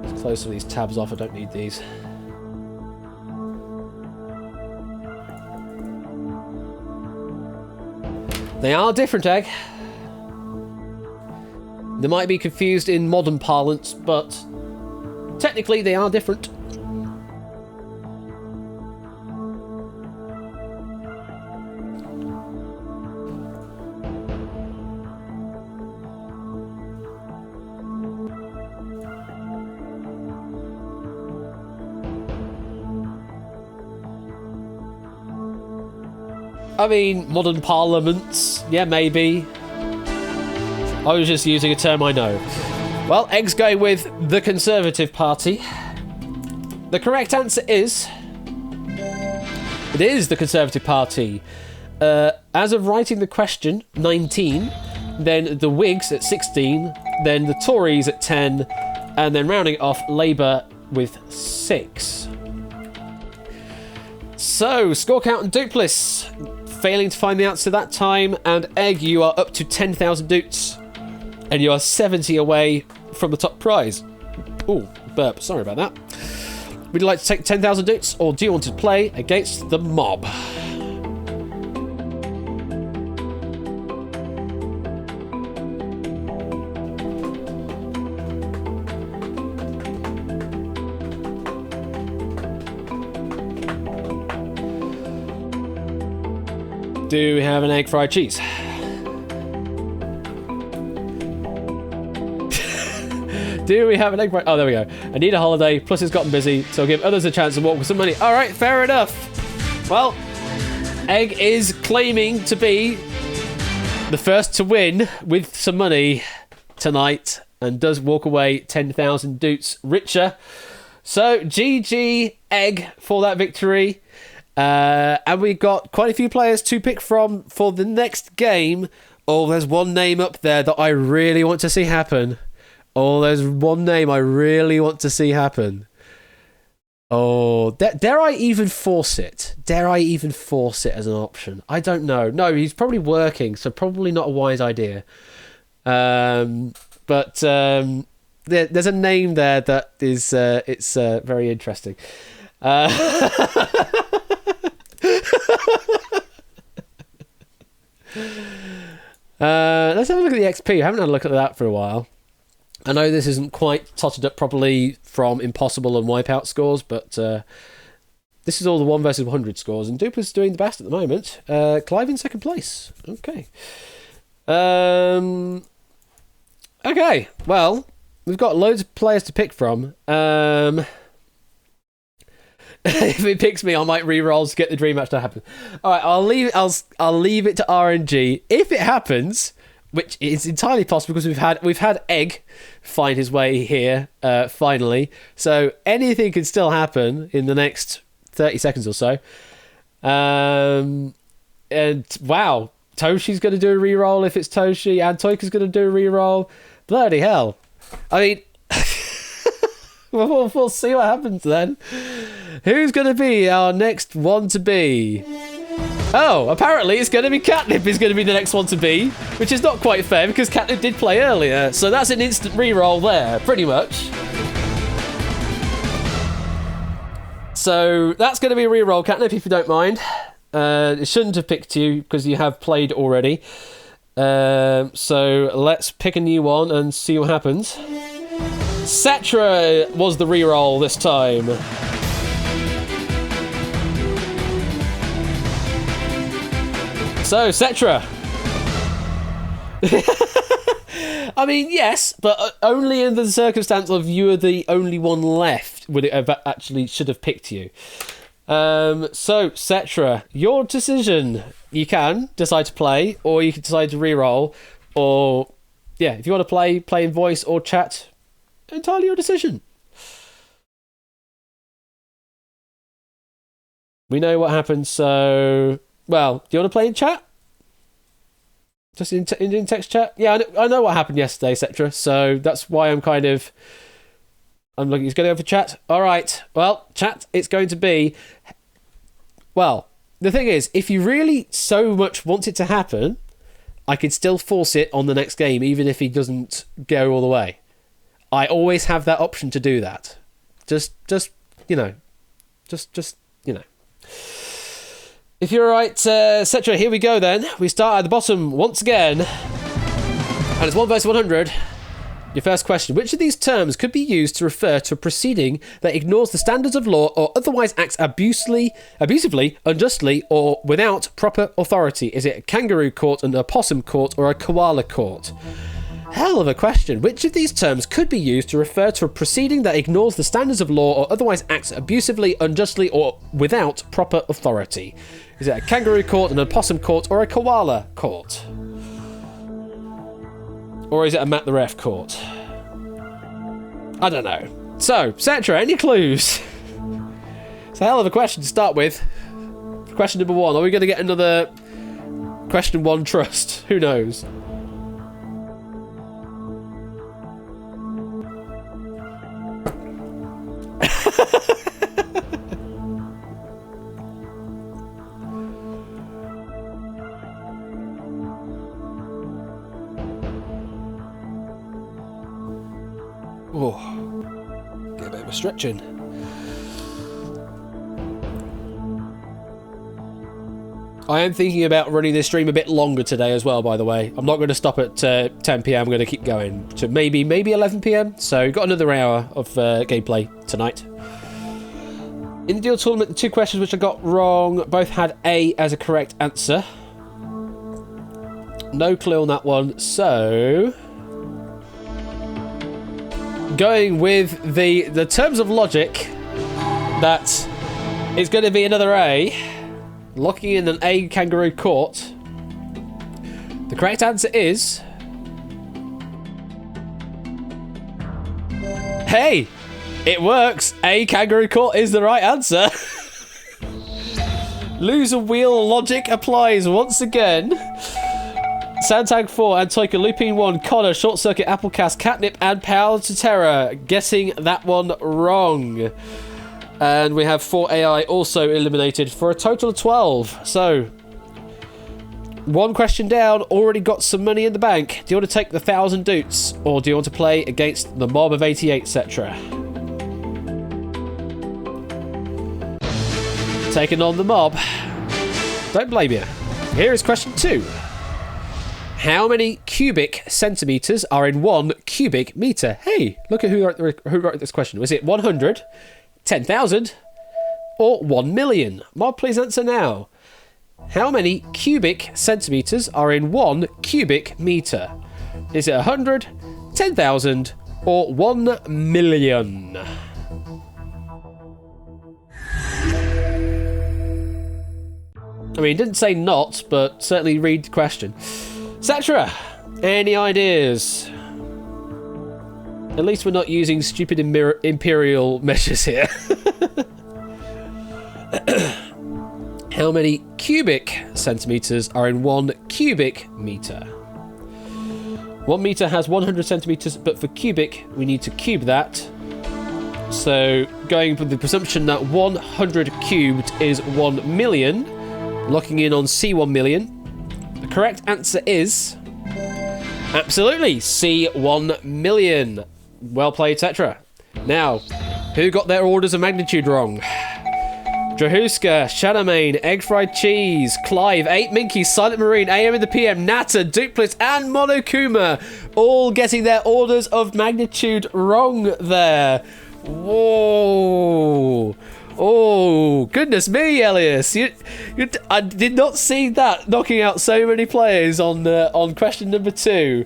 Let's close some of these tabs off. I don't need these. They are different, Egg. They might be confused in modern parlance, but technically they are different. I mean, modern parliaments, yeah, maybe. I was just using a term I know. Well, Egg's going with the Conservative Party. The correct answer is... It is the Conservative Party. As of writing the question, 19, then the Whigs at 16, then the Tories at 10, and then rounding it off, Labour with 6. So, score count and Duplis failing to find the answer that time, and Egg, you are up to 10,000 doots, and you are 70 away from the top prize. Ooh, burp, sorry about that. Would you like to take 10,000 doots, or do you want to play against the mob? Do we have an egg fried cheese? Do we have an egg fried... Oh, there we go. I need a holiday, plus it's gotten busy, so I'll give others a chance to walk with some money. All right, fair enough. Well, Egg is claiming to be the first to win with some money tonight, and does walk away 10,000 doots richer. So, GG Egg for that victory. And we've got quite a few players to pick from for the next game. Oh, there's one name up there that I really want to see happen. Oh, there's one name I really want to see happen. Oh, dare I even force it? Dare I even force it as an option? I don't know. No, he's probably working, so probably not a wise idea. But there's a name there that is it's very interesting. Let's have a look at the XP. I haven't had a look at that for a while. I know this isn't quite totted up properly from Impossible and Wipeout scores, but this is all the 1 versus 100 scores, and Duper's doing the best at the moment. Clive in second place. Okay. Okay, well, we've got loads of players to pick from. If it picks me, I might re-roll to get the dream match to happen. All right, I'll leave it to RNG. If it happens, which is entirely possible because we've had Egg find his way here finally, so anything can still happen in the next 30 seconds or so. And wow, Toshi's going to do a re-roll if it's Toshi, and Toika's going to do a re-roll. Bloody hell! I mean. We'll see what happens then. Who's going to be our next one to be? Oh, apparently it's going to be Catnip is going to be the next one to be, which is not quite fair because Catnip did play earlier. So that's an instant re-roll there, pretty much. So that's going to be a re-roll, Catnip, if you don't mind. It shouldn't have picked you because you have played already. So let's pick a new one and see what happens. Cetra was the reroll this time. So, Cetra. I mean, yes, but only in the circumstance of you are the only one left would it have actually should have picked you. So, Cetra, your decision. You can decide to play, or you can decide to reroll, or, yeah, if you want to play in voice or chat, entirely your decision. We know what happened, so... Well, do you want to play in chat? Just in text chat? Yeah, I know what happened yesterday, etc. So that's why I'm looking. It's going to go for chat. All right. Well, chat. It's going to be. Well, the thing is, if you really so much want it to happen, I could still force it on the next game, even if he doesn't go all the way. I always have that option to do that. Just you know. If you're alright, Cetra, here we go then. We start at the bottom once again. And it's 1 versus 100. Your first question. Which of these terms could be used to refer to a proceeding that ignores the standards of law or otherwise acts abusively, unjustly, or without proper authority? Is it a kangaroo court, an opossum court, or a koala court? Hell of a question. Which of these terms could be used to refer to a proceeding that ignores the standards of law or otherwise acts abusively, unjustly, or without proper authority? Is it a kangaroo court, an opossum court, or a koala court? Or is it a Matt the Ref court? I don't know. So, Cetra, any clues? It's a hell of a question to start with. Question number 1. Are we going to get another question 1 trust? Who knows? Oh, get a bit of a stretching. I am thinking about running this stream a bit longer today as well, by the way. I'm not going to stop at 10 PM. I'm going to keep going to maybe 11 PM. So got another hour of gameplay tonight. In the deal tournament, the 2 questions which I got wrong both had A as a correct answer. No clue on that one. So... going with the terms of logic that it's going to be another A, locking in an A kangaroo court. The correct answer is... Hey! It works! A kangaroo court is the right answer. Loser wheel logic applies once again. Santag 4, Antoika, Lupine 1, Connor, Short Circuit, Applecast, Catnip, and Power to Terror. Guessing that one wrong. And we have 4 AI also eliminated for a total of 12. So, 1 question down, already got some money in the bank. Do you want to take the 1,000 doots, or do you want to play against the mob of 88, etc.? Taking on the mob. Don't blame you. Here is question 2. How many cubic centimetres are in 1 cubic metre? Hey, look at who wrote this question. Was it 100, 10,000, or 1 million? Mob, please answer now. How many cubic centimetres are in 1 cubic metre? Is it 100, 10,000, or 1 million? I mean, it didn't say not, but certainly read the question. Cetra, any ideas? At least we're not using stupid imperial measures here. How many cubic centimetres are in 1 cubic metre? 1 metre has 100 centimetres, but for cubic, we need to cube that. So, going with the presumption that 100 cubed is 1 million, locking in on C1 million. The correct answer is... absolutely, C1 million. Well played, Cetra. Now, who got their orders of magnitude wrong? Drahuska, Shadowmane, Egg Fried Cheese, Clive, 8 Minky, Silent Marine, AM in the PM, Natter, Duplis, and Monokuma all getting their orders of magnitude wrong there. Whoa. Oh, goodness me, Elias. I did not see that knocking out so many players on question number 2.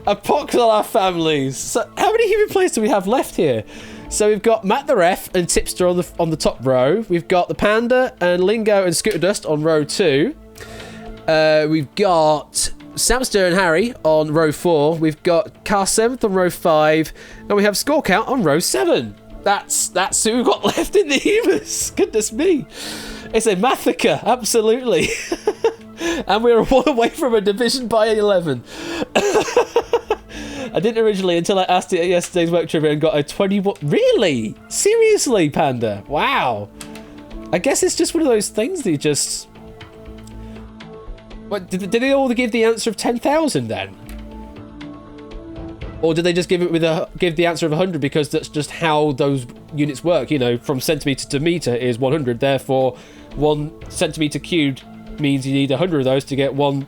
A pox on our families. So, how many human players do we have left here? So we've got Matt the Ref and Tipster on the top row. We've got the Panda and Lingo and Scooter Dust on row 2. We've got Samster and Harry on row 4. We've got Car 7th on row 5. And we have Score Count on row 7. That's who we've got left in the humans. Goodness me. It's a massacre, absolutely. And we're 1 away from a division by 11. I didn't originally until I asked it at yesterday's work trivia and got a 21. Really? Seriously, Panda? Wow. I guess it's just one of those things that you just... What, did they all give the answer of 10,000 then? Or did they just give the answer of 100 because that's just how those units work? You know, from centimetre to metre is 100, therefore 1 centimetre cubed means you need 100 of those to get 1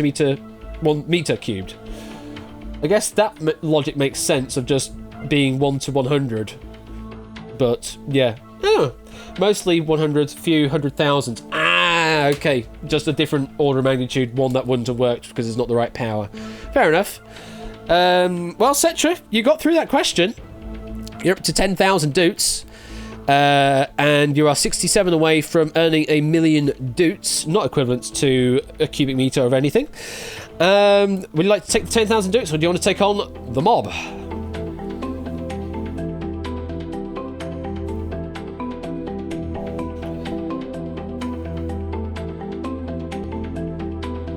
metre cubed. I guess that logic makes sense of just being 1 to 100. But, yeah. Mostly 100, few 100,000. Okay. Just a different order of magnitude, one that wouldn't have worked because it's not the right power. Fair enough. Well, Cetra, you got through that question. You're up to 10,000 doots. And you are 67 away from earning 1 million doots, not equivalent to a cubic meter of anything. Would you like to take the 10,000 doots, or do you want to take on the mob?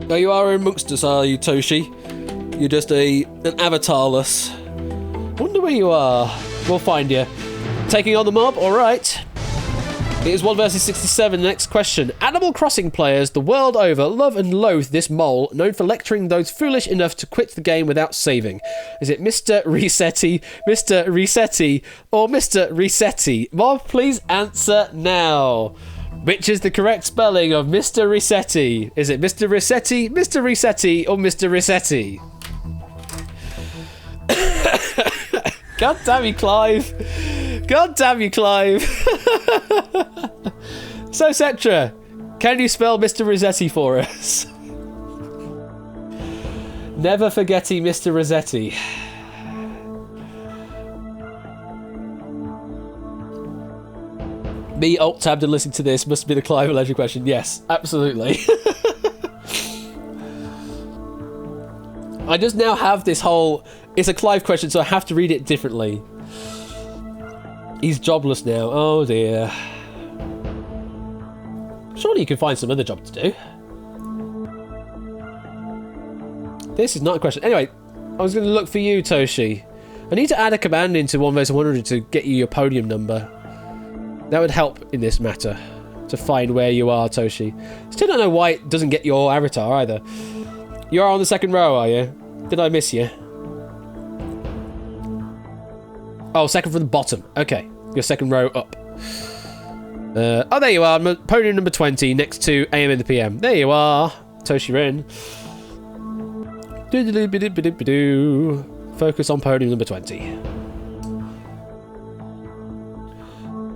Oh, you are amongst us, are you, Toshi? You're just an avatarless. Wonder where you are. We'll find you. Taking on the mob, alright. It is 1 versus 67. Next question. Animal Crossing players the world over love and loathe this mole, known for lecturing those foolish enough to quit the game without saving. Is it Mr. Resetti, Mr. Resetti, or Mr. Resetti? Mob, please answer now. Which is the correct spelling of Mr. Resetti? Is it Mr. Resetti, Mr. Resetti, or Mr. Resetti? God damn you, Clive. God damn you, Clive. So, Cetra, can you spell Mr. Rossetti for us? Never forgetting Mr. Rossetti. Me alt-tabbed and listening to this must be the Clive legend question. Yes, absolutely. I just now have this whole... It's a Clive question, so I have to read it differently. He's jobless now. Oh, dear. Surely you can find some other job to do. This is not a question. Anyway, I was going to look for you, Toshi. I need to add a command into 1 vs 100 to get you your podium number. That would help in this matter. To find where you are, Toshi. Still don't know why it doesn't get your avatar either. You are on the second row, are you? Did I miss you? Oh, second from the bottom. Okay. Your second row up. Oh, there you are. Podium number 20 next to AM in the PM. There you are. Toshi Rin. Focus on podium number 20.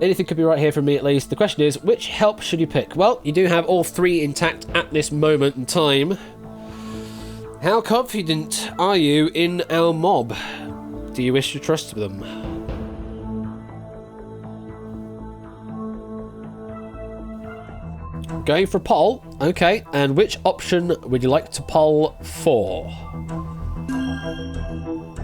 Anything could be right here from me at least. The question is, which help should you pick? Well, you do have all 3 intact at this moment in time. How confident are you in our mob? Do you wish to trust them? Going for poll. Okay, and which option would you like to poll for?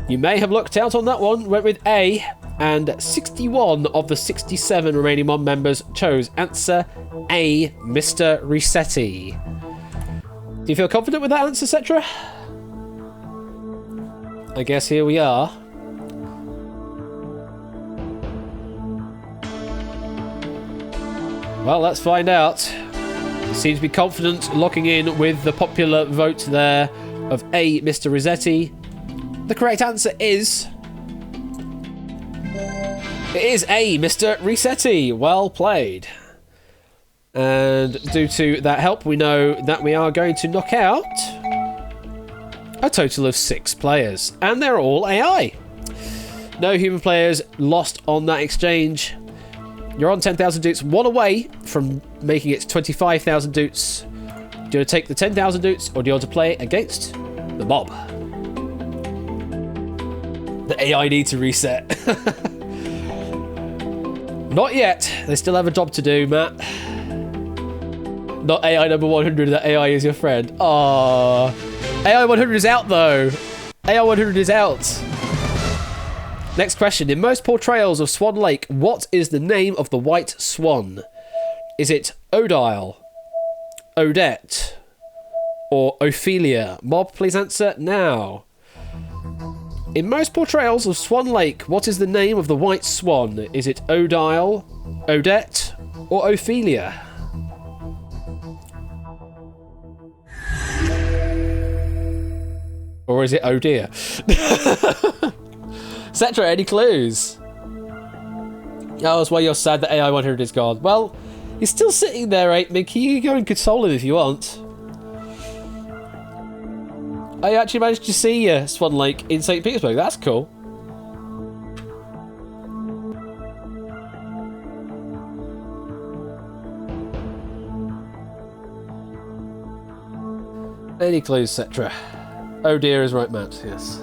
You may have looked out on that one. Went with A, and 61 of the 67 remaining mob members chose answer A, Mr. Resetti. Do you feel confident with that answer, Cetra? I guess here we are. Well, let's find out. You seem to be confident locking in with the popular vote there of A, Mr. Rossetti. The correct answer is... It is A, Mr. Resetti. Well played. And due to that help, we know that we are going to knock out a total of 6 players. And they're all AI. No human players lost on that exchange. You're on 10,000 dutes, 1 away from making it 25,000 dutes. Do you want to take the 10,000 dutes, or do you want to play against the mob? The AI need to reset. Not yet. They still have a job to do, Matt. Not AI number 100, that AI is your friend. Aww. AI 100 is out, though. AI 100 is out. Next question. In most portrayals of Swan Lake, what is the name of the white swan? Is it Odile, Odette, or Ophelia? Mob, please answer now. In most portrayals of Swan Lake, what is the name of the white swan? Is it Odile, Odette, or Ophelia? Or is it oh dear? Cetra, any clues? Oh, that's why you're sad that AI 100 is gone. Well, he's still sitting there, 8-Mig. You can go and console him if you want. I actually managed to see Swan Lake in St. Petersburg. That's cool. Any clues, Cetra? Oh dear is right, Matt. Yes.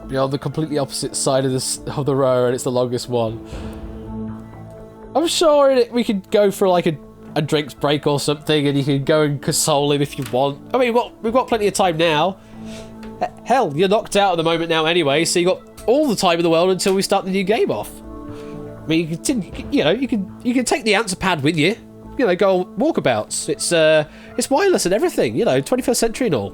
You're on the completely opposite side of the row, and it's the longest one. I'm sure we could go for like a drinks break or something, and you can go and console him if you want. I mean, we've got plenty of time now. Hell, you're knocked out at the moment now anyway, so you got all the time in the world until we start the new game off. I mean, you can take the answer pad with you. You know, go on walkabouts. It's wireless and everything. You know, 21st century and all.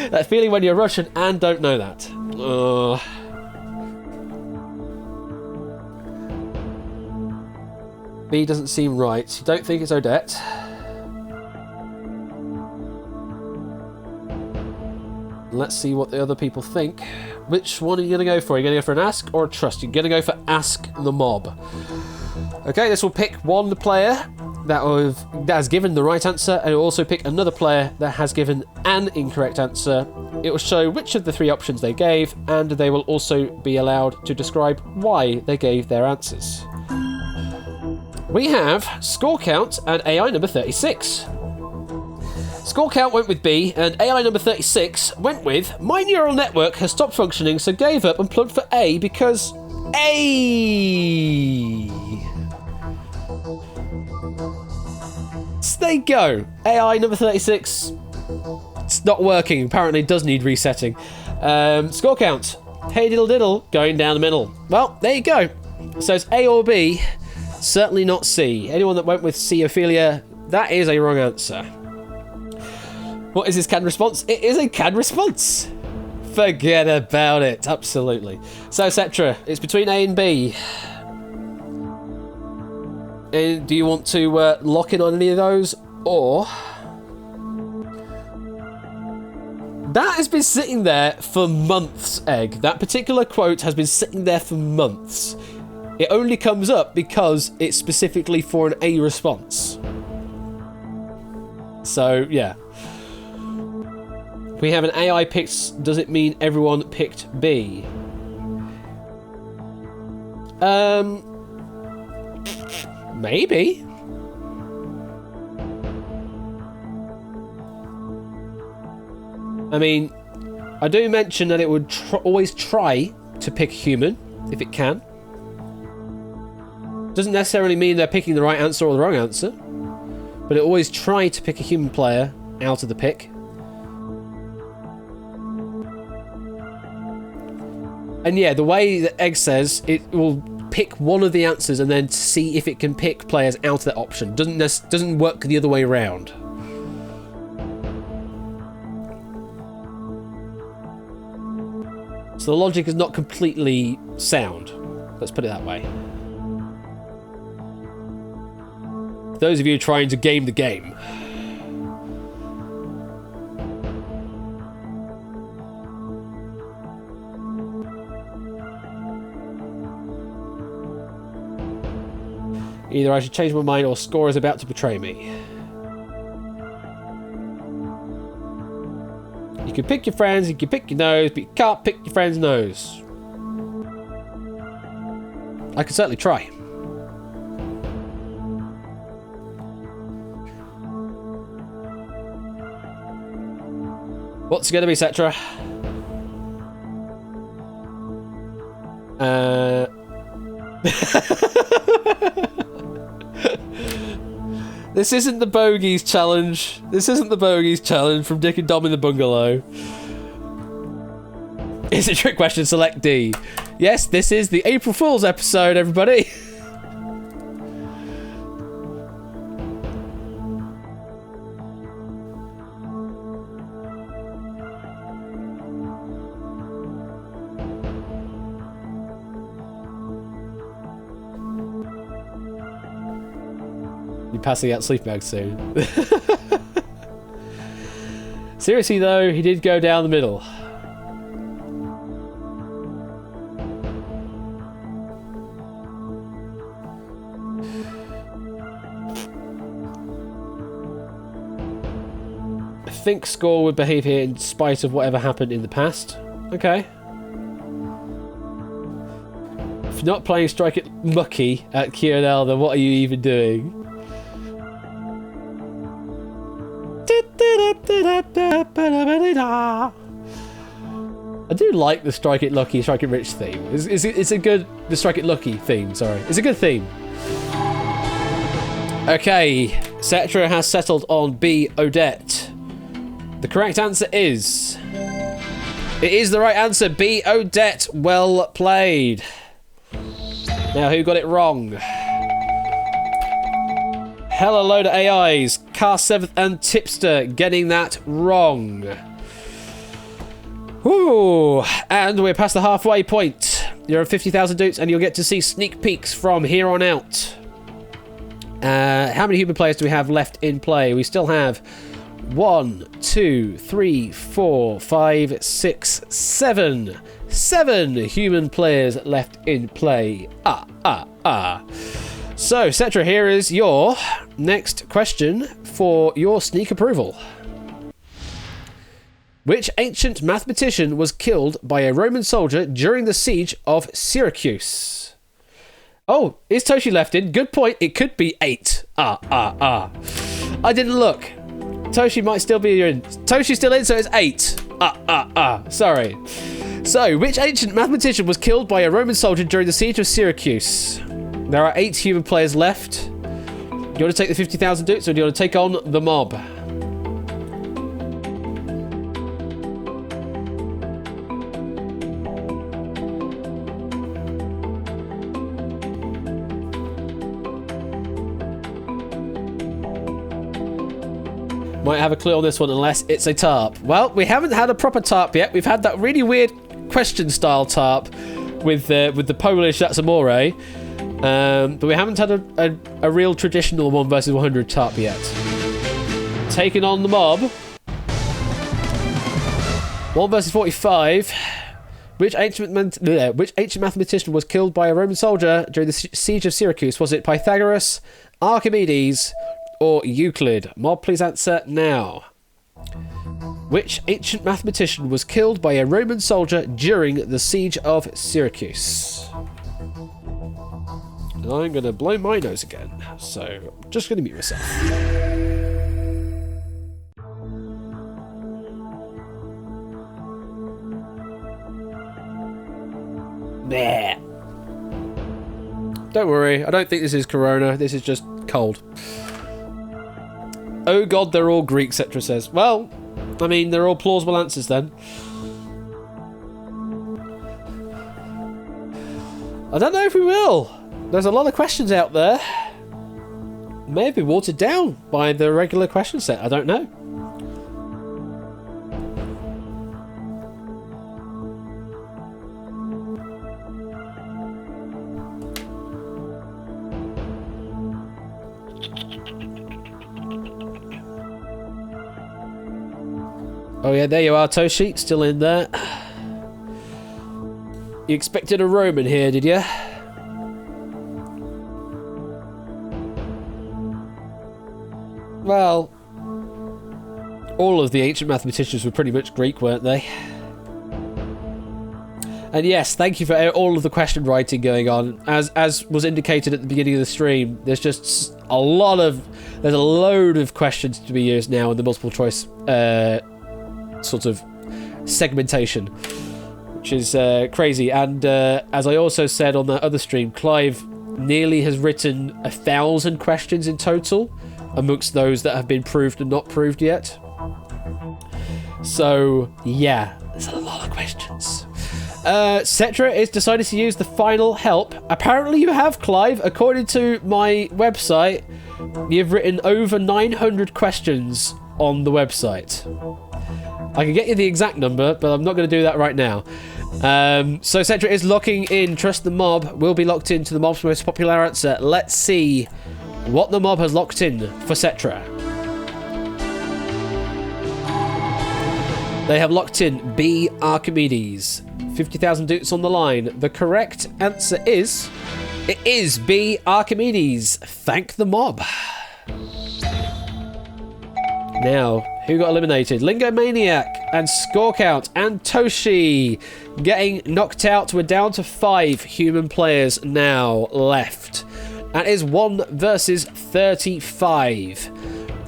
That feeling when you're Russian and don't know that. B doesn't seem right. You don't think it's Odette? Let's see what the other people think. Which one are you going to go for? Are you going to go for an ask or a trust? You're going to go for ask the mob. Okay, this will pick one player that has given the right answer, and it will also pick another player that has given an incorrect answer. It will show which of the 3 options they gave, and they will also be allowed to describe why they gave their answers. We have score count and AI number 36. Score count went with B, and AI number 36 went with my neural network has stopped functioning, so gave up and plugged for A because A. So there you go. AI number 36. It's not working. Apparently it does need resetting. Score count. Hey diddle diddle, going down the middle. Well, there you go. So it's A or B. Certainly not C. Anyone that went with C, Ophelia, that is a wrong answer. What is this canned response? It is a canned response. Forget about it. Absolutely. So, Cetra, it's between A and B. And do you want to lock in on any of those, or... That has been sitting there for months, Egg. That particular quote has been sitting there for months. It only comes up because it's specifically for an A response. So, yeah. We have an AI picked. Does it mean everyone picked B? Maybe. I mean, I do mention that it would always try to pick human if it can. Doesn't necessarily mean they're picking the right answer or the wrong answer, but it always try to pick a human player out of the pick. And yeah, the way that Egg says, it will pick one of the answers and then see if it can pick players out of that option. Doesn't work the other way around. So the logic is not completely sound. Let's put it that way. For those of you trying to game the game. Either I should change my mind or Score is about to betray me. You can pick your friends, you can pick your nose, but you can't pick your friend's nose. I can certainly try. What's it going to be, Cetra? This isn't the Bogies challenge. This isn't the Bogies challenge from Dick and Dom in the Bungalow. It's a trick question, select D. Yes, this is the April Fool's episode, everybody. You're passing out sleep bags soon. Seriously though, he did go down the middle. I think Score would behave here in spite of whatever happened in the past. Okay. If you're not playing Strike It Lucky at QNL, then what are you even doing? I do like the Strike It Lucky, Strike It Rich theme. It's a good... The Strike It Lucky theme, sorry. It's a good theme. Okay, Cetra has settled on B, Odette. The correct answer is... It is the right answer, B, Odette. Well played. Now, who got it wrong? Hella load of AIs. Car 7th and Tipster getting that wrong. Woo! And we're past the halfway point. You're at 50,000 dudes and you'll get to see sneak peeks from here on out. How many human players do we have left in play? We still have 1, 2, 3, 4, 5, 6, 7. 7 human players left in play. So, Cetra, here is your next question for your sneak approval. Which ancient mathematician was killed by a Roman soldier during the siege of Syracuse? Oh, is Toshi left in? Good point. It could be 8. I didn't look. Toshi might still be in. Toshi's still in, so it's 8. Sorry. So, which ancient mathematician was killed by a Roman soldier during the siege of Syracuse? There are 8 human players left. Do you want to take the 50,000 dudes, or do you want to take on the mob? Might have a clue on this one unless it's a tarp. Well, we haven't had a proper tarp yet. We've had that really weird question style tarp with the Polish That's Amore. But we haven't had a real traditional 1 versus 100 tarp yet. Taking on the mob. 1 versus 45. Which ancient mathematician was killed by a Roman soldier during the siege of Syracuse? Was it Pythagoras, Archimedes, or Euclid? Mob, please answer now. Which ancient mathematician was killed by a Roman soldier during the siege of Syracuse? And I'm going to blow my nose again, so I'm just going to mute myself. Nah. Don't worry, I don't think this is Corona, this is just cold. Oh god, they're all Greek, Cetra says. Well, I mean, they're all plausible answers then. I don't know if we will. There's a lot of questions out there. May have been watered down by the regular question set. I don't know. Oh yeah, there you are, Toshi. Still in there. You expected a Roman here, did you? Well, all of the ancient mathematicians were pretty much Greek, weren't they? And yes, thank you for all of the question writing going on. As was indicated at the beginning of the stream, there's a load of questions to be used now in the multiple choice sort of segmentation, which is crazy. And as I also said on that other stream, Clive nearly has written 1,000 questions in total amongst those that have been proved and not proved yet. So yeah, there's a lot of questions. Cetra is decided to use the final help. Apparently you have, Clive. According to my website, you've written over 900 questions on the website. I can get you the exact number, but I'm not going to do that right now. So Cetra is locking in Trust the Mob. Will be locked into the mob's most popular answer. Let's see what the mob has locked in for Cetra. They have locked in B. Archimedes. 50,000 dukes on the line. The correct answer is... It is B. Archimedes. Thank the mob. Now, who got eliminated? Lingo Maniac and Score Count and Toshi getting knocked out. We're down to 5 human players now left. That is 1 versus 35.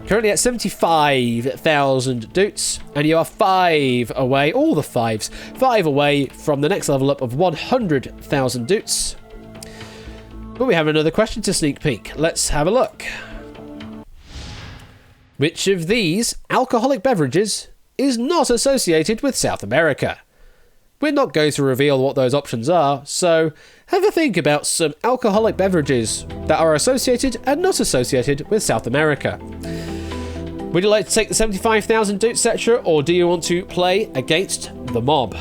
Currently at 75,000 doots, and you are 5 away, all the 5s, 5 away from the next level up of 100,000 doots. But we have another question to sneak peek. Let's have a look. Which of these alcoholic beverages is not associated with South America? We're not going to reveal what those options are, so have a think about some alcoholic beverages that are associated and not associated with South America. Would you like to take the 75,000 Doot Cetra, or do you want to play against the mob?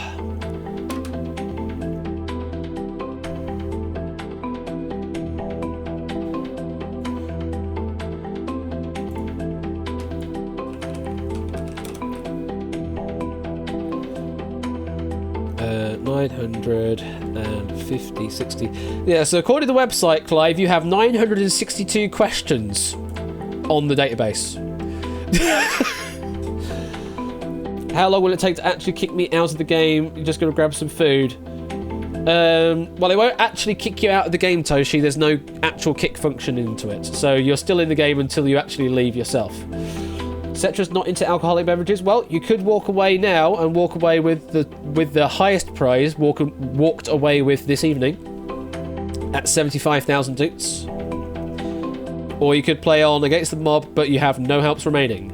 Uh, 950, 60. Yeah, so according to the website, Clive, you have 962 questions on the database. How long will it take to actually kick me out of the game? You're just going to grab some food. Well, it won't actually kick you out of the game, Toshi. There's no actual kick function into it. So you're still in the game until you actually leave yourself. Cetra's not into alcoholic beverages. Well, you could walk away now and walk away with the highest prize walked away with this evening at 75,000 doots. Or you could play on against the mob, but you have no helps remaining.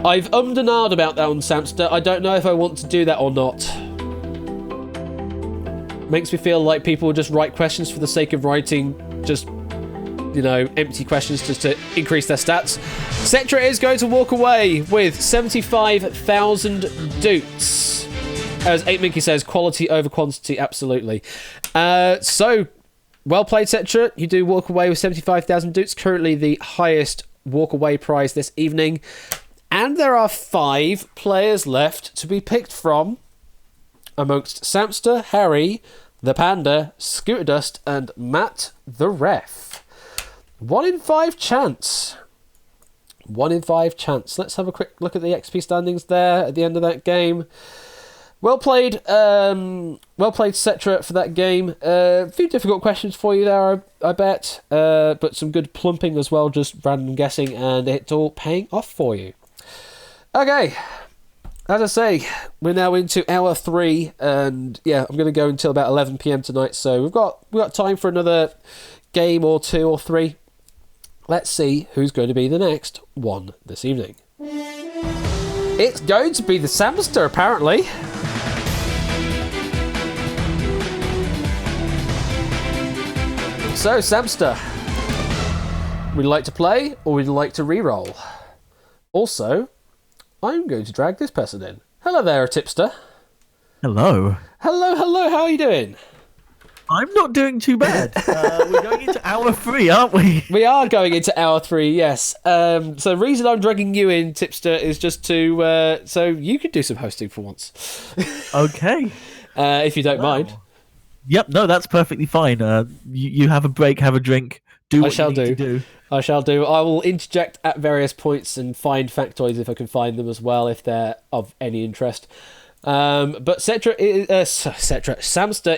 I've ummed and ahed about that one, Samster. I don't know if I want to do that or not. Makes me feel like people just write questions for the sake of writing just, you know, empty questions just to increase their stats. Cetra is going to walk away with 75,000 doots. As 8Minky says, quality over quantity, absolutely. So... well played, Cetra. You do walk away with 75,000 doots. Currently the highest walk away prize this evening. And there are 5 players left to be picked from amongst Samster, Harry, the Panda, Scooter Dust, and Matt the Ref. 1 in 5 chance. 1 in 5 chance. Let's have a quick look at the XP standings there at the end of that game. Well played, Cetra, for that game. A few difficult questions for you there, I bet, but some good plumping as well, just random guessing, and it's all paying off for you. Okay, as I say, we're now into hour 3, and yeah, I'm going to go until about 11 PM tonight, so we've got time for another game or 2 or 3. Let's see who's going to be the next one this evening. It's going to be the Samster, apparently. So, Samster, would you like to play or would you like to re-roll? Also, I'm going to drag this person in. Hello there, Tipster. Hello. Hello, how are you doing? I'm not doing too bad. We're going into hour 3, aren't we? We are going into hour 3, yes. So the reason I'm dragging you in, Tipster, is just to... so you could do some hosting for once. Okay. If you don't mind. Yep, no, that's perfectly fine. You have a break, have a drink, Do I what shall you need to do. do. I shall do. I will interject at various points and find factoids if I can find them as well, if they're of any interest. But Samster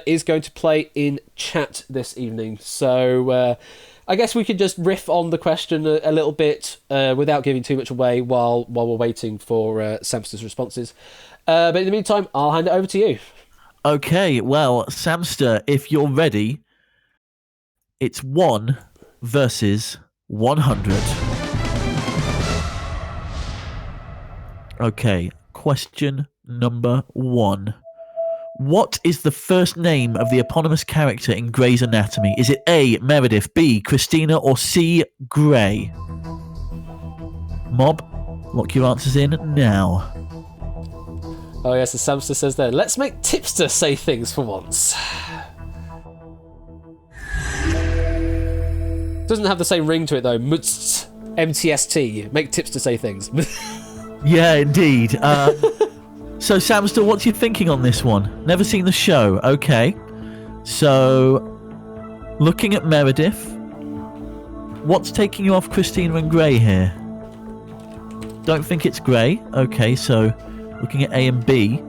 is going to play in chat this evening, so I guess we could just riff on the question a little bit without giving too much away while we're waiting for Samster's responses. But in the meantime, I'll hand it over to you. Okay, well, Samster, if you're ready, it's 1 versus 100. Okay, question number 1. What is the first name of the eponymous character in Grey's Anatomy? Is it A, Meredith, B, Christina, or C, Grey? Mob, lock your answers in now. Oh yes, as Samster says there, let's make Tipster say things for once. Doesn't have the same ring to it though. MTST. Make Tipster say things. Yeah, indeed. So, Samster, what's your thinking on this one? Never seen the show. Okay. So, looking at Meredith, what's taking you off Christina and Grey here? Don't think it's Grey. Okay, so looking at A and B.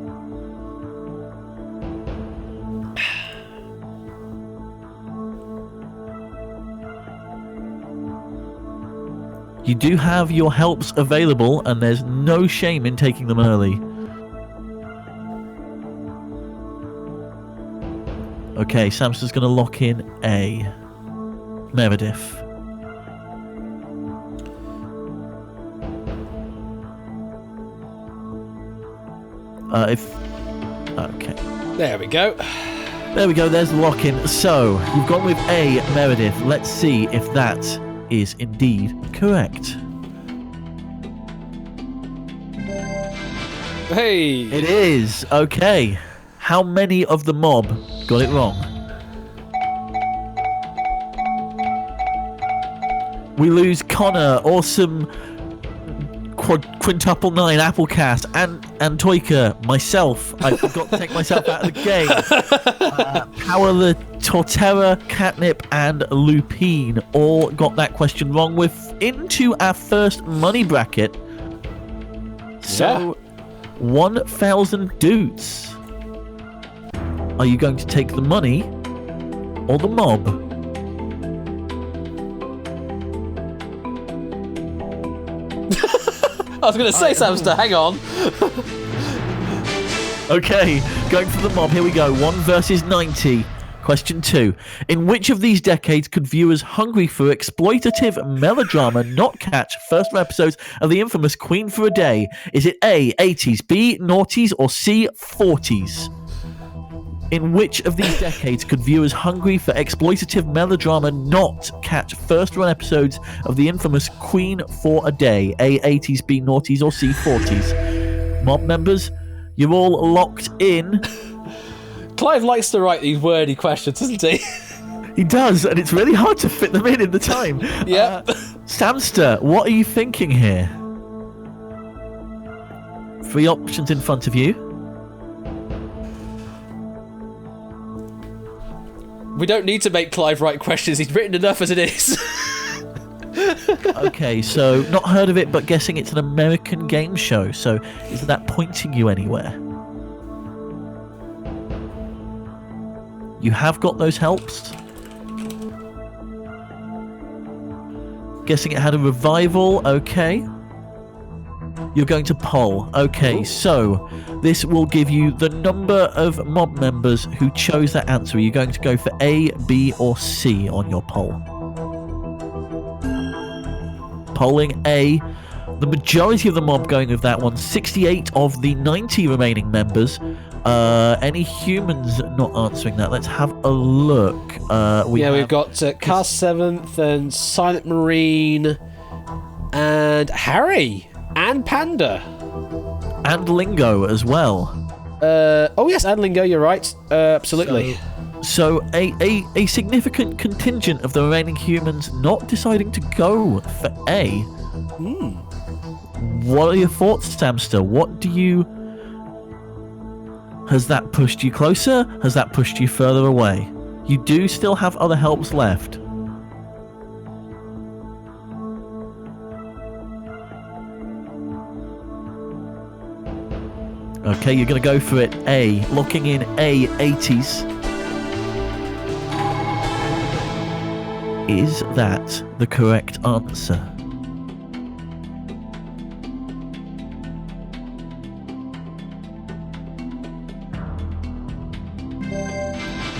You do have your helps available, and there's no shame in taking them early. Okay, Samster's going to lock in A. Meredith. Okay. There we go. There we go, there's the lock-in. So, you've gone with A, Meredith. Let's see if that is indeed correct. Hey! It is. Okay. How many of the mob got it wrong? We lose Connor, Awesome, Quintuple 9, Applecast, and Toika, myself. I forgot to take myself out of the game. Power the Torterra, Catnip, and Lupine all got that question wrong. We're into our first money bracket. So, 1,000 dudes. Are you going to take the money or the mob? I was going to say, Samster, hang on. Okay, going for the mob. Here we go. 1 versus 90. Question 2. In which of these decades could viewers hungry for exploitative melodrama not catch first episodes of the infamous Queen for a Day? Is it A, 80s, B, noughties, or C, 40s? In which of these decades could viewers hungry for exploitative melodrama not catch first-run episodes of the infamous Queen for a Day? A, 80s, B, noughties, or C, 40s? Mob members, you're all locked in. Clive likes to write these wordy questions, doesn't he? He does, and it's really hard to fit them in the time. Yep. Samster, what are you thinking here? 3 options in front of you. We don't need to make Clive write questions. He's written enough as it is. Okay, so not heard of it, but guessing it's an American game show. So isn't that pointing you anywhere? You have got those helps. Guessing it had a revival. Okay. You're going to poll. Okay, so this will give you the number of mob members who chose that answer. Are you going to go for A, B, or C on your poll? Polling A. The majority of the mob going with that one. 68 of the 90 remaining members. Any humans not answering that? Let's have a look. We've got Cast 7th and Silent Marine and Harry and Panda. And Lingo as well. Oh yes, and Lingo, you're right. Absolutely. So a significant contingent of the remaining humans not deciding to go for A. What are your thoughts, Samster? What do you... Has that pushed you closer? Has that pushed you further away? You do still have other helps left. Okay, you're going to go for it. A. Locking in A, 80s. Is that the correct answer?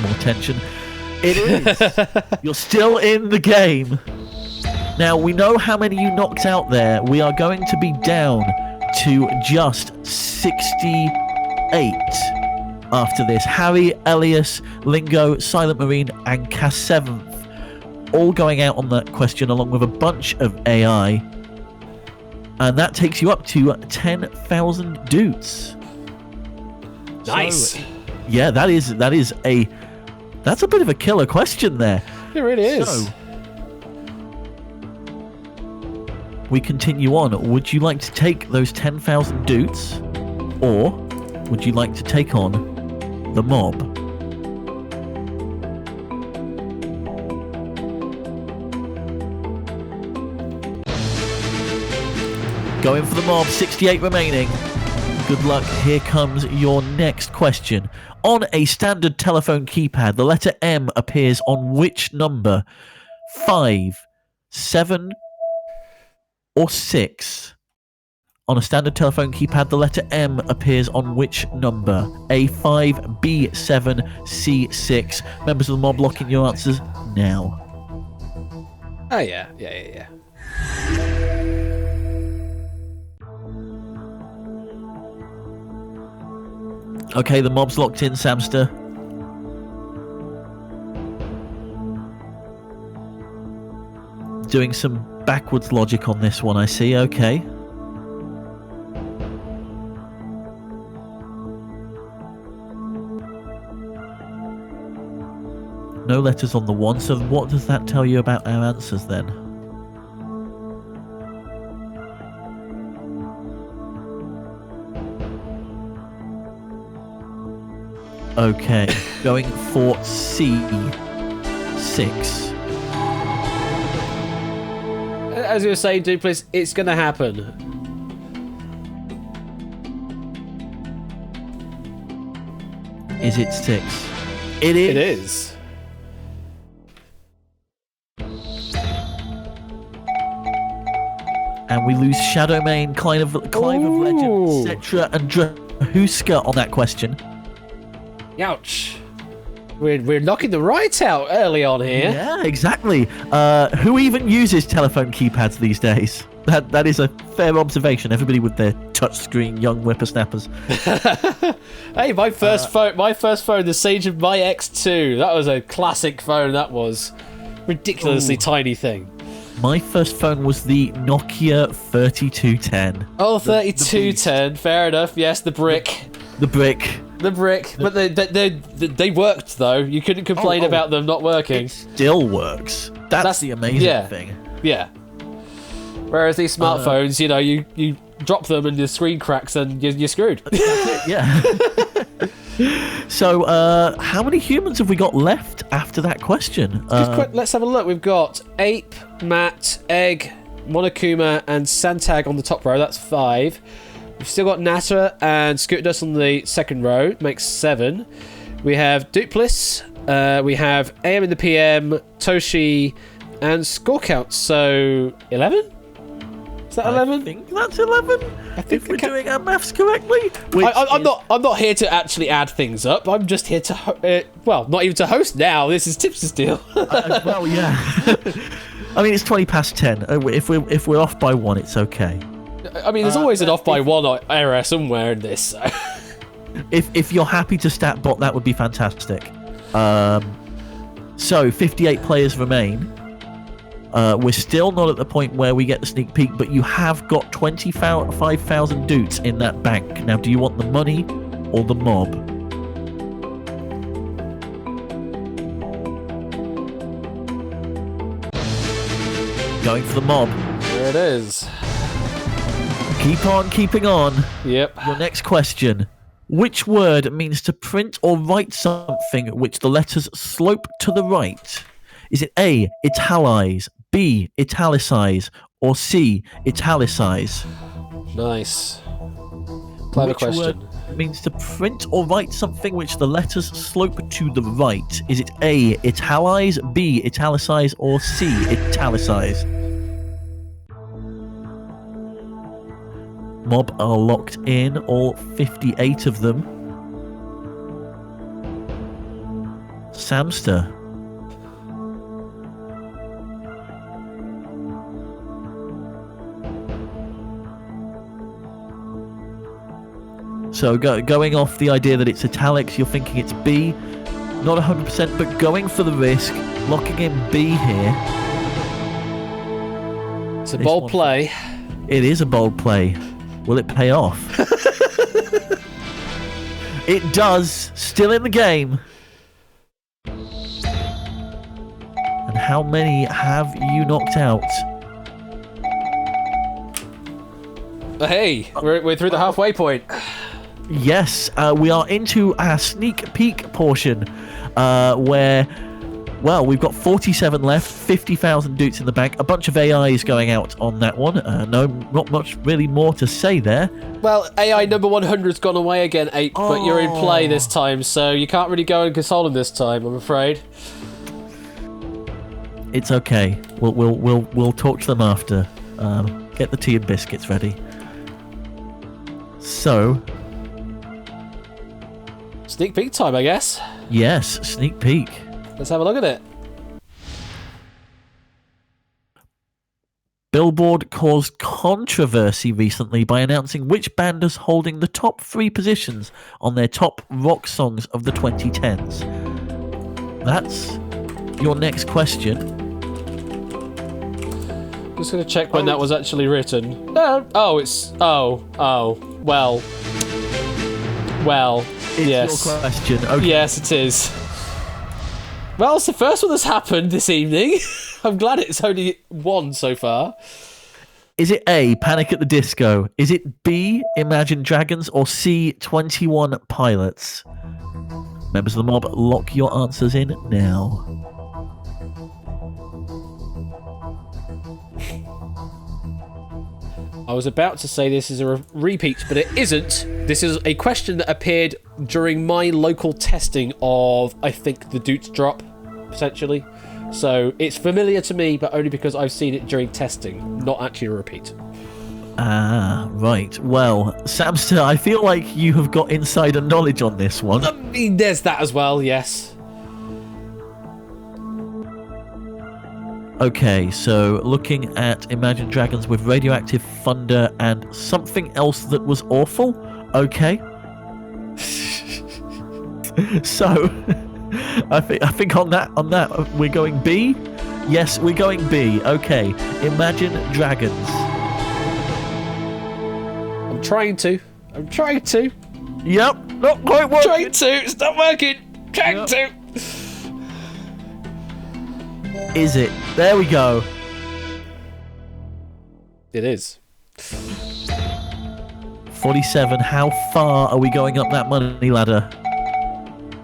More tension. It is. You're still in the game. Now, we know how many you knocked out there. We are going to be down to just 68 after this. Harry, Elias, Lingo, Silent Marine, and Cass 7th all going out on that question along with a bunch of AI. And that takes you up to 10,000 doots. Nice. So, yeah, that's a bit of a killer question there. It really is. So, we continue on. Would you like to take those 10,000 doots, or would you like to take on the mob? Going for the mob, 68 remaining. Good luck. Here comes your next question. On a standard telephone keypad, the letter M appears on which number? 5, 7, or 6? On a standard telephone keypad, the letter M appears on which number? A5, B7, C6. Members of the mob, lock in your answers now. Oh, yeah. Okay, the mob's locked in, Samster. Doing some backwards logic on this one, I see. Okay. No letters on the one, so what does that tell you about our answers then? Okay, going for C6. As you were saying, Duplis, it's going to happen. Is it 6? It is. It is. And we lose Shadowmane, Clive of Legend, etc. and Drahuska on that question. Ouch. We're knocking the right out early on here. Yeah, exactly. Who even uses telephone keypads these days? That is a fair observation. Everybody with their touchscreen, young whippersnappers. Hey, my first phone, the Sage of My X2. That was a classic phone. That was ridiculously tiny thing. My first phone was the Nokia 3210. Oh, 3210. Fair enough. Yes, the brick. The brick. But they worked though. You couldn't complain about them not working. It still works. That's the amazing thing. Yeah. Whereas these smartphones, you drop them and the screen cracks and you're screwed. That's it, yeah. So, how many humans have we got left after that question? Let's have a look. We've got Ape, Matt, Egg, Monokuma, and Santag on the top row. That's 5. We've still got Natter and Scooter Dust on the second row. Makes 7. We have Duplis. We have AM in the PM, Toshi, and Score Count. So 11. Is that 11? I think that's 11. I think if we're doing our maths correctly. I'm not here to actually add things up. I'm just here to not even to host now. This is Tips' deal. Well, yeah. I mean, it's 20 past 10. If we're off by 1, it's okay. I mean, there's always an off by 1 error somewhere in this. So. If you're happy to stat bot, that would be fantastic. So 58 players remain. We're still not at the point where we get the sneak peek, but you have got 25,000 doots in that bank. Now, do you want the money or the mob? Going for the mob. There it is. Keep on keeping on. Yep. Your next question. Which word means to print or write something which the letters slope to the right? Is it A, italise, B, italicize, or C, italicize? Nice. Clever Which question. word means to print or write something which the letters slope to the right? Is it A, italise, B, italicise, or C, italicise? Mob are locked in, all 58 of them. Samster. So going off the idea that it's italics, you're thinking it's B. Not 100%, but going for the risk, locking in B here. It's a This bold one- play. It is a bold play. Will it pay off? It does. Still in the game. And how many have you knocked out? Hey, we're through the halfway point. Yes, we are into our sneak peek portion, where, well, we've got 47 left, 50,000 doots in the bank, a bunch of AIs going out on that one. No, not much really more to say there. Well, AI number 100's gone away again, Ape, but you're in play this time, so you can't really go and console him this time, I'm afraid. It's okay. We'll talk to them after. Get the tea and biscuits ready. So, Sneak peek time, I guess. yes, sneak peek. Let's have a look at it. Billboard caused controversy recently by announcing which band is holding the top 3 positions on their top rock songs of the 2010s. That's your next question. Just gonna check when that was actually written. No. Oh, it's. Oh. Well. It's Yes. your question. Okay. Yes, it is. Well, it's the first one that's happened this evening. I'm glad it's only one so far. Is it A, Panic at the Disco? Is it B, Imagine Dragons? Or C, 21 Pilots? Members of the mob, lock your answers in now. I was about to say this is a repeat, but it isn't. This is a question that appeared during my local testing of, I think, the Doots drop, potentially. So it's familiar to me, but only because I've seen it during testing, not actually a repeat. Ah, right. Well, Samster, I feel like you have got insider knowledge on this one. I mean, there's that as well, yes. Okay, so looking at Imagine Dragons with Radioactive Thunder and something else that was awful. Okay. So, I think on that we're going B. Yes, we're going B. Okay, Imagine Dragons. I'm trying to. Yep, not quite working. Trying to. It's not working. Trying to. Is it? There we go. It is. 47. How far are we going up that money ladder?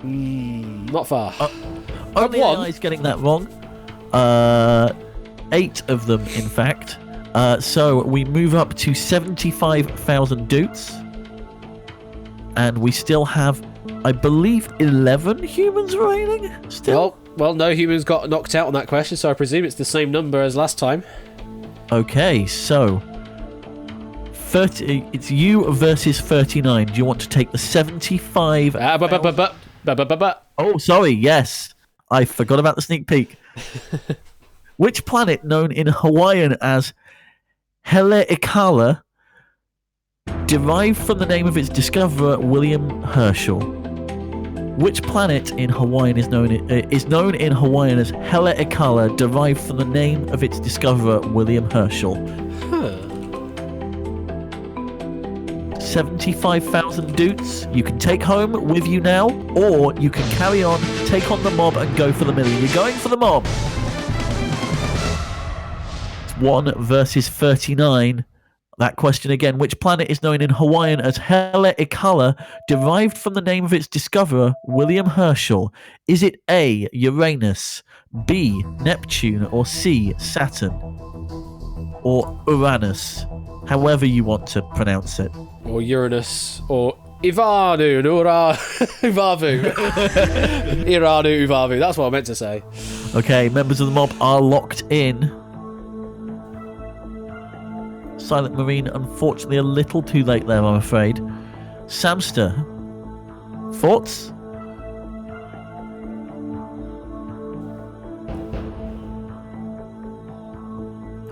Not far. Only one. AI's getting that wrong. 8 of them, in fact. So we move up to 75,000 doots. And we still have, I believe, 11 humans remaining? Still? Well, no humans got knocked out on that question, so I presume it's the same number as last time. Okay, so 30. It's you versus 39. Do you want to take the 75? Oh, sorry. Yes, I forgot about the sneak peek. Which planet, known in Hawaiian as Haleakala, derived from the name of its discoverer William Herschel? Which planet in Hawaiian is known in Hawaiian as Haleakala, derived from the name of its discoverer William Herschel? 75,000 doots you can take home with you now, or you can carry on, take on the mob, and go for the million. You're going for the mob. It's 1 versus 39. That question again. Which planet is known in Hawaiian as Haleakala, derived from the name of its discoverer, William Herschel? Is it A, Uranus, B, Neptune, or C, Saturn? Or Uranus? however you want to pronounce it. Or Uranus, or Ivanu, Nura, Uvavu. Iranu, Uvavu. That's what I meant to say. Okay, members of the mob are locked in. Silent Marine, unfortunately, a little too late there, I'm afraid. Samster, thoughts?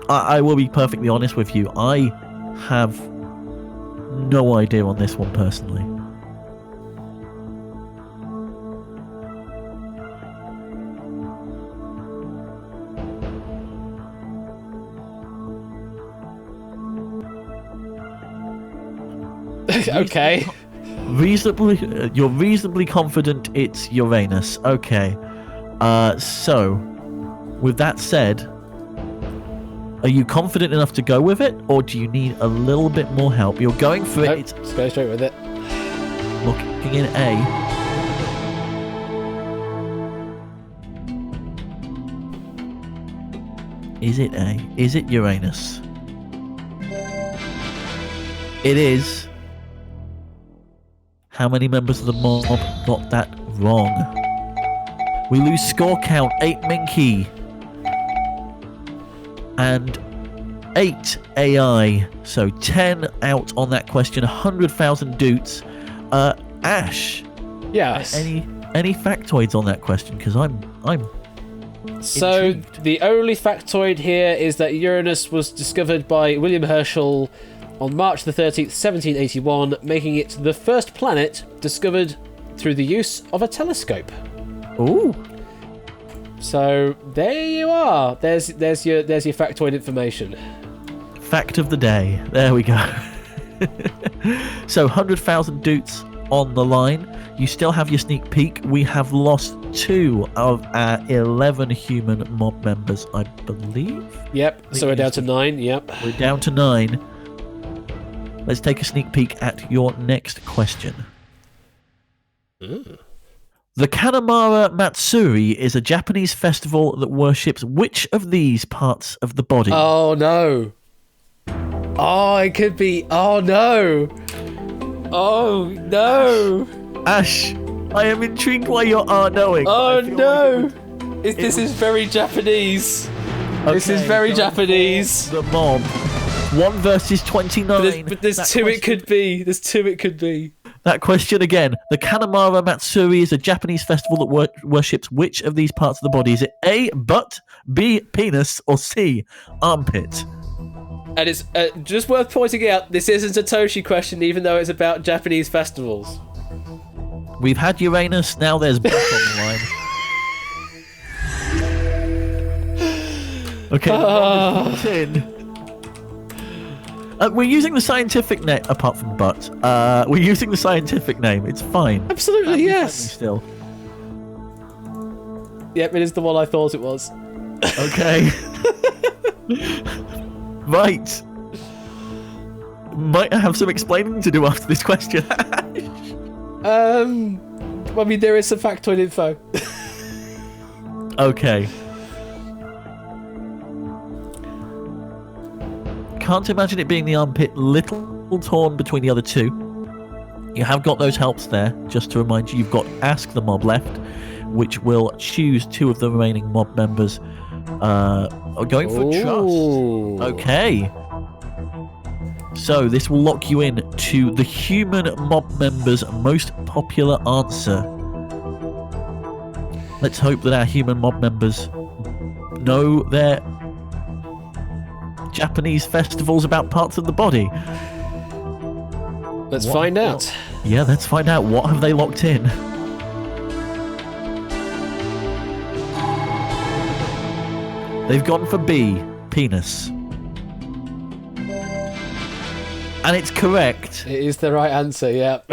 I will be perfectly honest with you. I have no idea on this one personally. Okay. You're reasonably confident it's Uranus. Okay. So, with that said, are you confident enough to go with it, or do you need a little bit more help? You're going for it. Nope, It's let's go straight with it. looking in A. Is it A? Is it Uranus? It is. How many members of the mob got that wrong? We lose score count. 8 Minky. And 8 AI. So 10 out on that question. 100,000 doots. Ash. Yes. Any factoids on that question? Because I'm So intrigued. the only factoid here is that Uranus was discovered by William Herschel on March the 13th, 1781, making it the first planet discovered through the use of a telescope. Ooh. So there you are. There's your factoid information. Fact of the day. There we go. So 100,000 doots on the line. You still have your sneak peek. We have lost 2 of our 11 human mob members, I believe. Yep. So we're down to 9. Yep. We're down to 9. Let's take a sneak peek at your next question. The Kanamara Matsuri is a Japanese festival that worships which of these parts of the body? Oh no. Oh, it could be. Oh no. Oh no. Ash, I am intrigued why you're knowing. Oh I feel no. like it This is very Japanese. would- This is Okay, very going Japanese. for The mob. 1 versus 29. But there's That 2 question- it could be. There's 2 it could be. That question again. The Kanamara Matsuri is a Japanese festival that worships which of these parts of the body? Is it A, butt, B, penis, or C, armpit? And it's just worth pointing out, this isn't a Toshi question, even though it's about Japanese festivals. We've had Uranus, now there's butt on the line. Okay, the mob is in. We're using the scientific name, apart from butt. We're using the scientific name. It's fine. Absolutely, yes. Still. Yep, it is the one I thought it was. Okay. Right. Might have some explaining to do after this question. I mean, there is some factoid info. Okay. Can't imagine it being the armpit. Little torn between the other 2. You have got those helps there. Just to remind you, you've got Ask the Mob left, which will choose 2 of the remaining mob members. Going for Ooh. trust. Okay. So this will lock you in to the human mob member's most popular answer. Let's hope that our human mob members know their Japanese festivals about parts of the body. Let's find out. Yeah, let's find out. What have they locked in? They've gone for B, penis. And it's correct. It is the right answer, yep.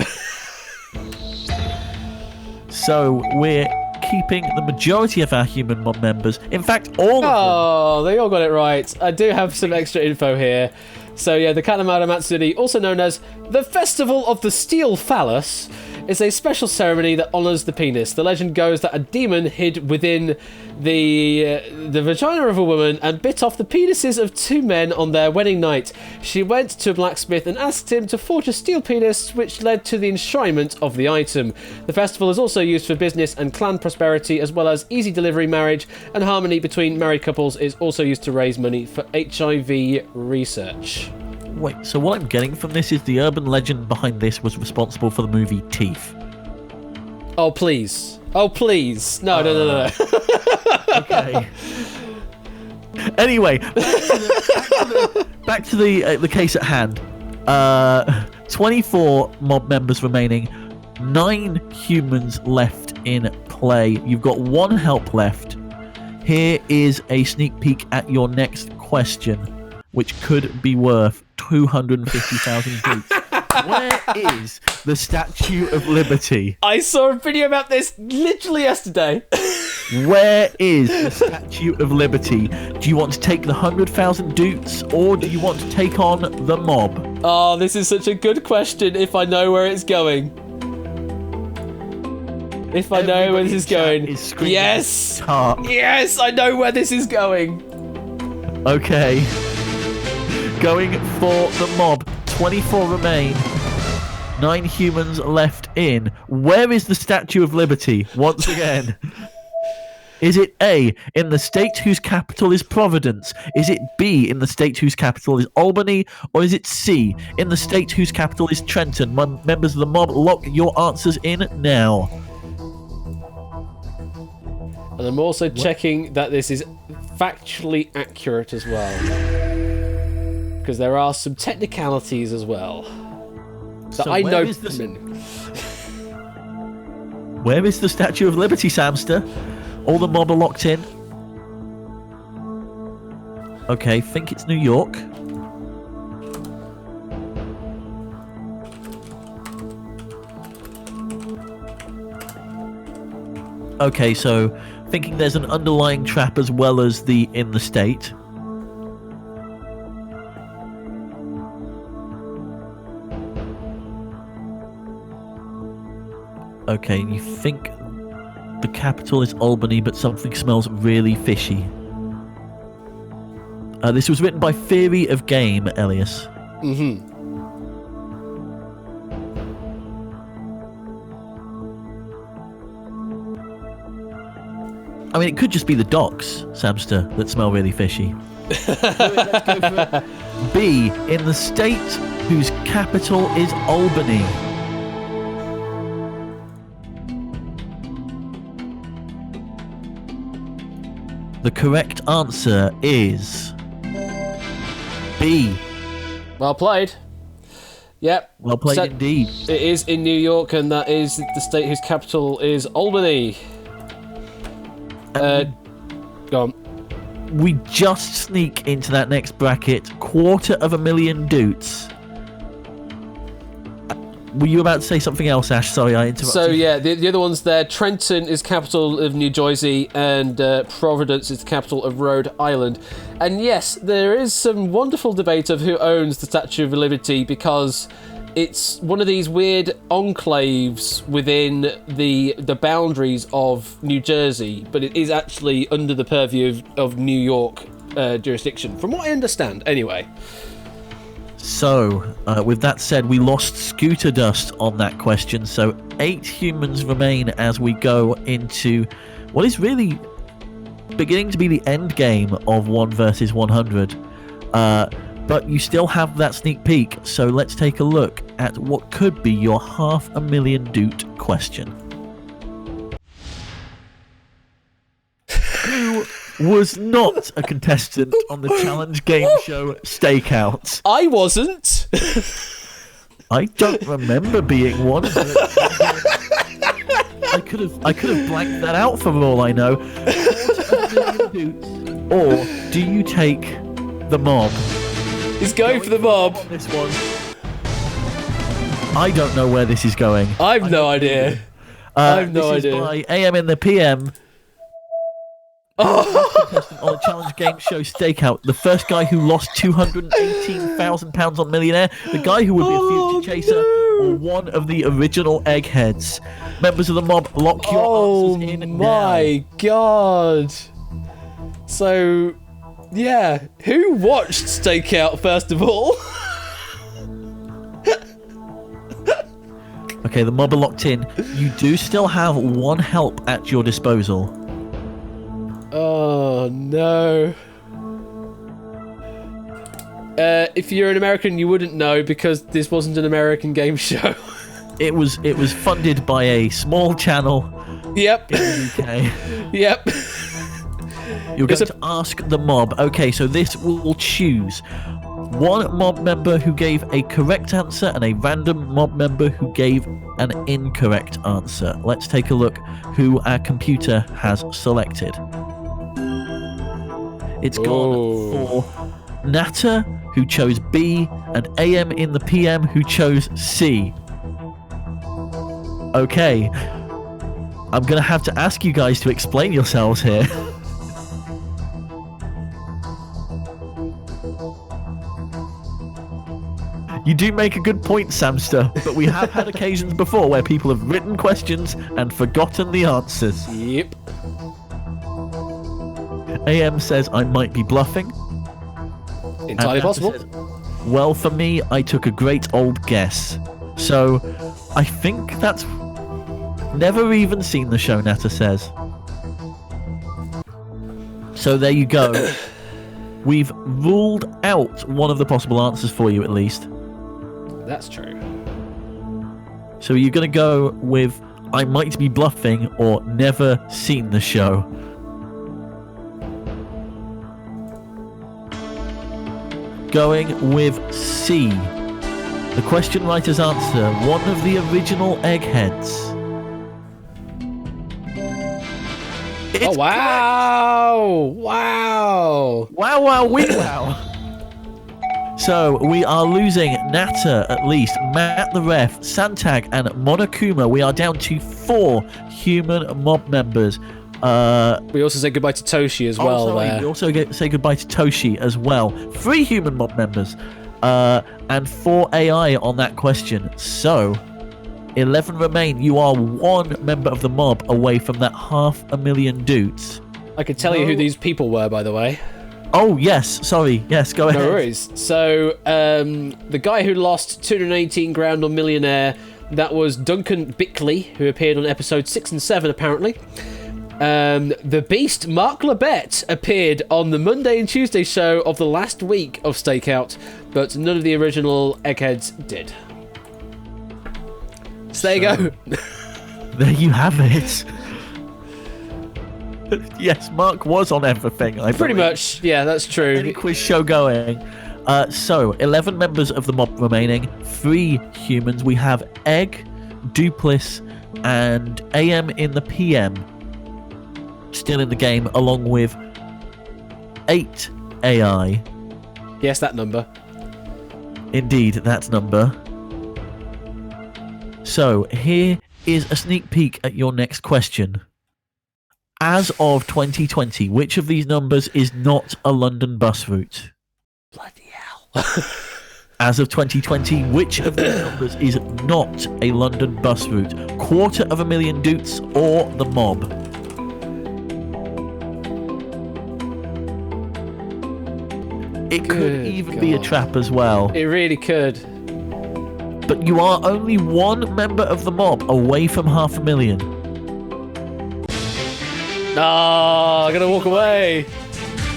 So we're keeping the majority of our human mob members. In fact, all of them. Oh, they all got it right. I do have some extra info here. So yeah, the Kanamara Matsuri, also known as the Festival of the Steel Phallus, is a special ceremony that honours the penis. The legend goes that a demon hid within the vagina of a woman and bit off the penises of two men on their wedding night. She went to a blacksmith and asked him to forge a steel penis, which led to the enshrinement of the item. The festival is also used for business and clan prosperity, as well as easy delivery marriage, and harmony between married couples is also used to raise money for HIV research. Wait, so what I'm getting from this is the urban legend behind this was responsible for the movie Teeth. Oh, please. Oh, please. No. Okay. Anyway, back to the case at hand. 24 mob members remaining. 9 humans left in play. You've got 1 help left. Here is a sneak peek at your next question, which could be worth 250,000 boots. Where is the Statue of Liberty? I saw a video about this literally yesterday. Where is the Statue of Liberty? Do you want to take the 100,000 doots, or do you want to take on the mob? Oh, this is such a good question if I know where it's going. If I know where this is going. Yes! Yes, I know where this is going. Okay. Going for the mob. 24 remain. 9 humans left in. Where is the Statue of Liberty? Once again. Is it A, in the state whose capital is Providence? Is it B, in the state whose capital is Albany? Or is it C, in the state whose capital is Trenton? Members of the mob, lock your answers in now. And I'm also checking that this is factually accurate as well. Because there are some technicalities as well. That I know. Where is the Statue of Liberty, Samster? All the mob are locked in. Okay, think it's New York. Okay, so thinking there's an underlying trap as well as the in the state. Okay, you think the capital is Albany, but something smells really fishy. This was written by Theory of Game, Elias. Mm-hmm. I mean, it could just be the docks, Samster, that smell really fishy. Let's go for B, in the state whose capital is Albany. The correct answer is B. Well played. Yep. Well played indeed. It is in New York, and that is the state whose capital is Albany. Go on. We just sneak into that next bracket. 250,000 doots. Were you about to say something else, Ash? Sorry, I interrupted. So, yeah, the other ones there. Trenton is capital of New Jersey, and Providence is the capital of Rhode Island. And yes, there is some wonderful debate of who owns the Statue of Liberty, because it's one of these weird enclaves within the boundaries of New Jersey, but it is actually under the purview of New York jurisdiction, from what I understand, anyway. So, with that said, we lost Scooter Dust on that question, so 8 humans remain as we go into what is really beginning to be the end game of 1 versus 100. But you still have that sneak peek, so let's take a look at what could be your 500,000 doot question. Who was not a contestant on the challenge game show Stakeout? I wasn't. I don't remember being one. But I could have blanked that out for all I know. Or do you take the mob? He's going for the mob. This one. I don't know where this is going. I've no idea. I've no this idea. Is by AM in the PM. Contestant on a challenge game show Stakeout, the first guy who lost £218,000 on Millionaire, the guy who would be a future chaser, or one of the original eggheads. Members of the mob, lock your answers in now. My god. So, yeah, who watched Stakeout first of all? Okay, the mob are locked in. You do still have one help at your disposal. Oh no. If you're an American, you wouldn't know because this wasn't an American game show. It was funded by a small channel Yep. in the UK. Yep. You're going to ask the mob. Okay, so this will choose one mob member who gave a correct answer and a random mob member who gave an incorrect answer. Let's take a look who our computer has selected. It's gone for Natter, who chose B, and AM in the PM, who chose C. Okay. I'm going to have to ask you guys to explain yourselves here. You do make a good point, Samster, but we have had occasions before where people have written questions and forgotten the answers. Yep. AM says I might be bluffing. Entirely And possible. Says, well, for me, I took a great old guess. So, I think that's... Never even seen the show, Natter says. So there you go. We've ruled out one of the possible answers for you, at least. That's true. So you're going to go with I might be bluffing or never seen the show. Going with C. The question writer's answer, one of the original eggheads. It's Oh, wow! Wow! Wow, wow, wee, wow. So, we are losing Natter, at least, Matt the Ref, Santag, and Monokuma. We are down to 4 human mob members. We also say goodbye to Toshi as well. Sorry, there. we also say goodbye to Toshi as well. 3 human mob members. And 4 AI on that question. So, 11 remain. You are 1 member of the mob away from that 500,000 dudes. I could tell you who these people were, by the way. Oh, yes. Sorry. Yes, go ahead. No worries. So, the guy who lost 218 grand on Millionaire, that was Duncan Bickley, who appeared on episode 6 and 7, apparently. The Beast, Mark Labette, appeared on the Monday and Tuesday show of the last week of Stakeout, but none of the original Eggheads did. So there you go. There you have it. Yes, Mark was on everything, I Pretty believe. much, yeah, that's true. Any quiz show going. So, 11 members of the mob remaining, 3 humans. We have Egg, Duplis, and AM in the PM still in the game, along with 8 AI. Yes, that number. Indeed, that number. So, here is a sneak peek at your next question. As of 2020, which of these numbers is not a London bus route? Bloody hell. As of 2020, which of these numbers is not a London bus route? 250,000 Doots or the mob? It could Good even be a God. trap as well. It really could. But you are only 1 member of the mob away from 500,000. No, I'm gonna walk away.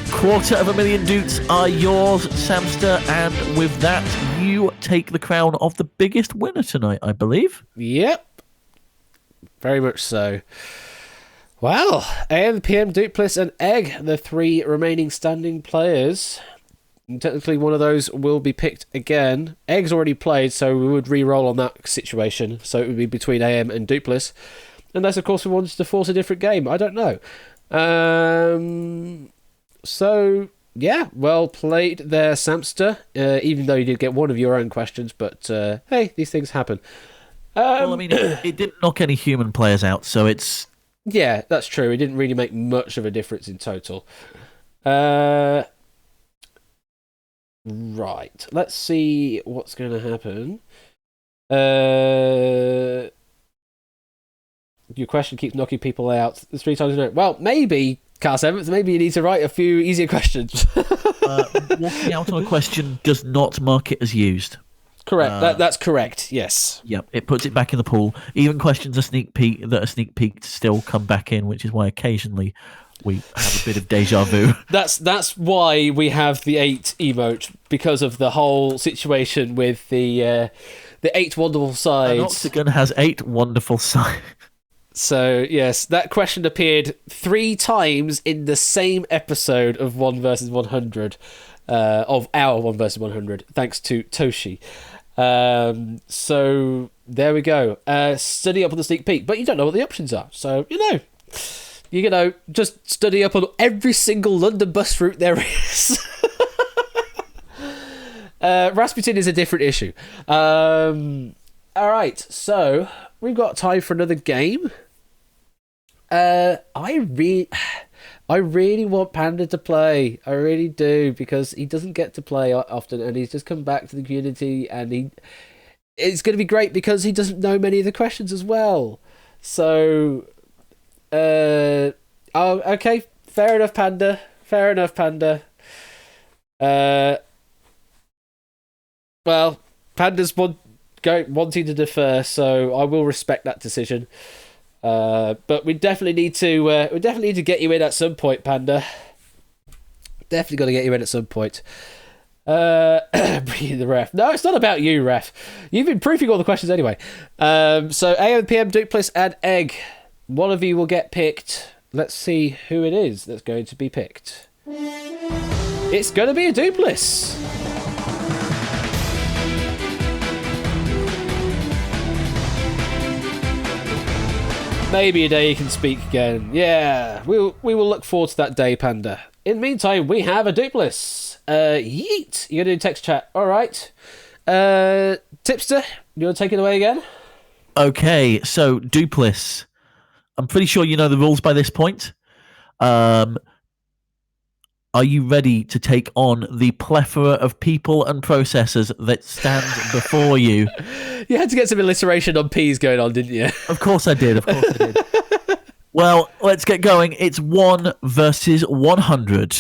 250,000 Doots are yours, Samster, and with that, you take the crown of the biggest winner tonight, I believe. Yep. Very much so. Well, AM, PM, Duplis, and Egg, the 3 remaining standing players. And technically, one of those will be picked again. Egg's already played, so we would re-roll on that situation. So it would be between AM and Duplis. Unless, of course, we wanted to force a different game. I don't know. So, yeah, well played there, Samster. Even though you did get one of your own questions. But, hey, these things happen. Well, I mean, it didn't knock any human players out, so it's Yeah, that's true. It didn't really make much of a difference in total. Right. Let's see what's going to happen. Your question keeps knocking people out 3 times in a row. Well, maybe, Car 7th, maybe you need to write a few easier questions. Walking out on a question does not mark it as used. Correct. That's correct, yes. Yep, it puts it back in the pool. Even questions are sneak peeked still come back in, which is why occasionally we have a bit of deja vu. That's why we have the 8 emote, because of the whole situation with the 8 wonderful sides. An octagon has 8 wonderful sides. So, yes, that question appeared 3 times in the same episode of 1 versus 100, of our 1 versus 100, thanks to Toshi. So, there we go. Study up on the sneak peek, but you don't know what the options are. So, just study up on every single London bus route there is. Rasputin is a different issue. Alright, so we've got time for another game. I really want Panda to play. I really do, because he doesn't get to play often, and he's just come back to the community, and it's going to be great because he doesn't know many of the questions as well. So, okay, fair enough, Panda. Well, Panda's wanting to defer, so I will respect that decision. But we definitely need to get you in at some point, Panda. Definitely got to get you in at some point. Bringing the ref. No, it's not about you, ref. You've been proofing all the questions anyway. So AM, PM, Dupliss, and Egg. One of you will get picked. Let's see who it is that's going to be picked. It's going to be a Dupliss. Maybe a day you can speak again. Yeah, we will look forward to that day, Panda. In the meantime, we have a Dupliss. Yeet. You're going to do text chat. All right. Tipster, you want to take it away again? Okay, so Dupliss. I'm pretty sure you know the rules by this point. Are you ready to take on the plethora of people and processes that stand before you? You had to get some alliteration on P's going on, didn't you? Of course I did. Well, let's get going. It's 1 versus 100.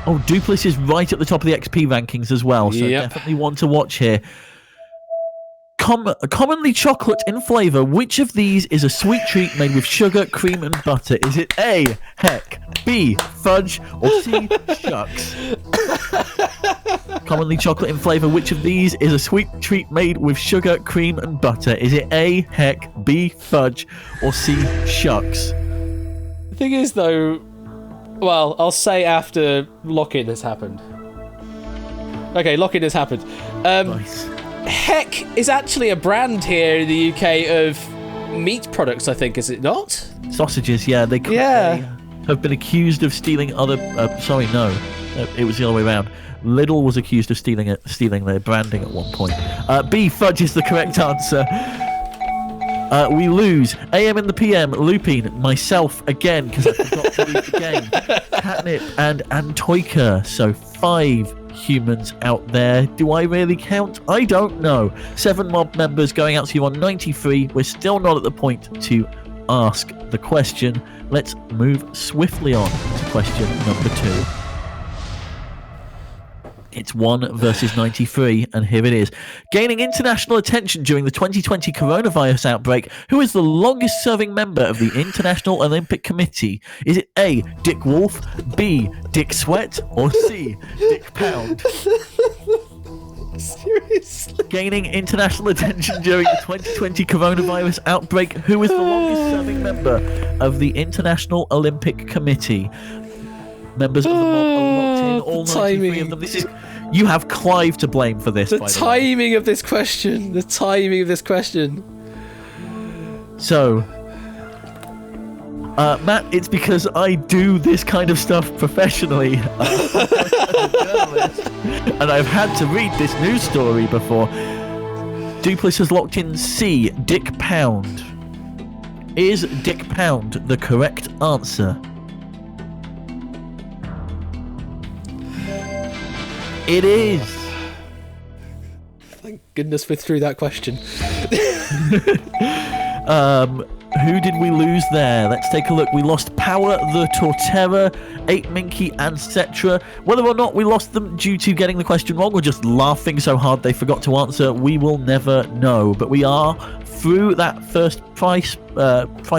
Oh, Dupliss is right at the top of the XP rankings as well, so definitely one to watch here. Commonly chocolate in flavour, which of these is a sweet treat made with sugar, cream and butter? Is it A, heck, B, fudge, or C, shucks? Commonly chocolate in flavour, which of these is a sweet treat made with sugar, cream and butter? Is it A, heck, B, fudge, or C, shucks? The thing is, though, well, I'll say after lock-in has happened. Okay, lock-in has happened. Nice. Heck is actually a brand here in the UK of meat products, I think, is it not? Sausages, yeah. They have been accused of stealing other... it was the other way around. Lidl was accused of stealing their branding at one point. B, fudge is the correct answer. We lose. AM and the PM, looping myself again, because I forgot to leave the game. Catnip and Antoika. So 5 humans out there. Do I really count? I don't know. 7 mob members going out to you on 93. We're still not at the point to ask the question. Let's move swiftly on to question number 2. It's 1 versus 93, and here it is. Gaining international attention during the 2020 coronavirus outbreak, who is the longest-serving member of the International Olympic Committee? Is it A, Dick Wolf, B, Dick Sweat, or C, Dick Pound? Seriously? Gaining international attention during the 2020 coronavirus outbreak, who is the longest-serving member of the International Olympic Committee? Members of the mob are locked in, all 93 of them. You have Clive to blame for this. The timing of this question. So, Matt, it's because I do this kind of stuff professionally. I'm a journalist, and I've had to read this news story before. Dupliss has locked in C, Dick Pound. Is Dick Pound the correct answer? It is. Thank goodness we threw that question. Who did we lose there? Let's take a look. We lost Power the Torterra, 8Minky, and Cetra. Whether or not we lost them due to getting the question wrong or just laughing so hard they forgot to answer, we will never know. But we are through that first price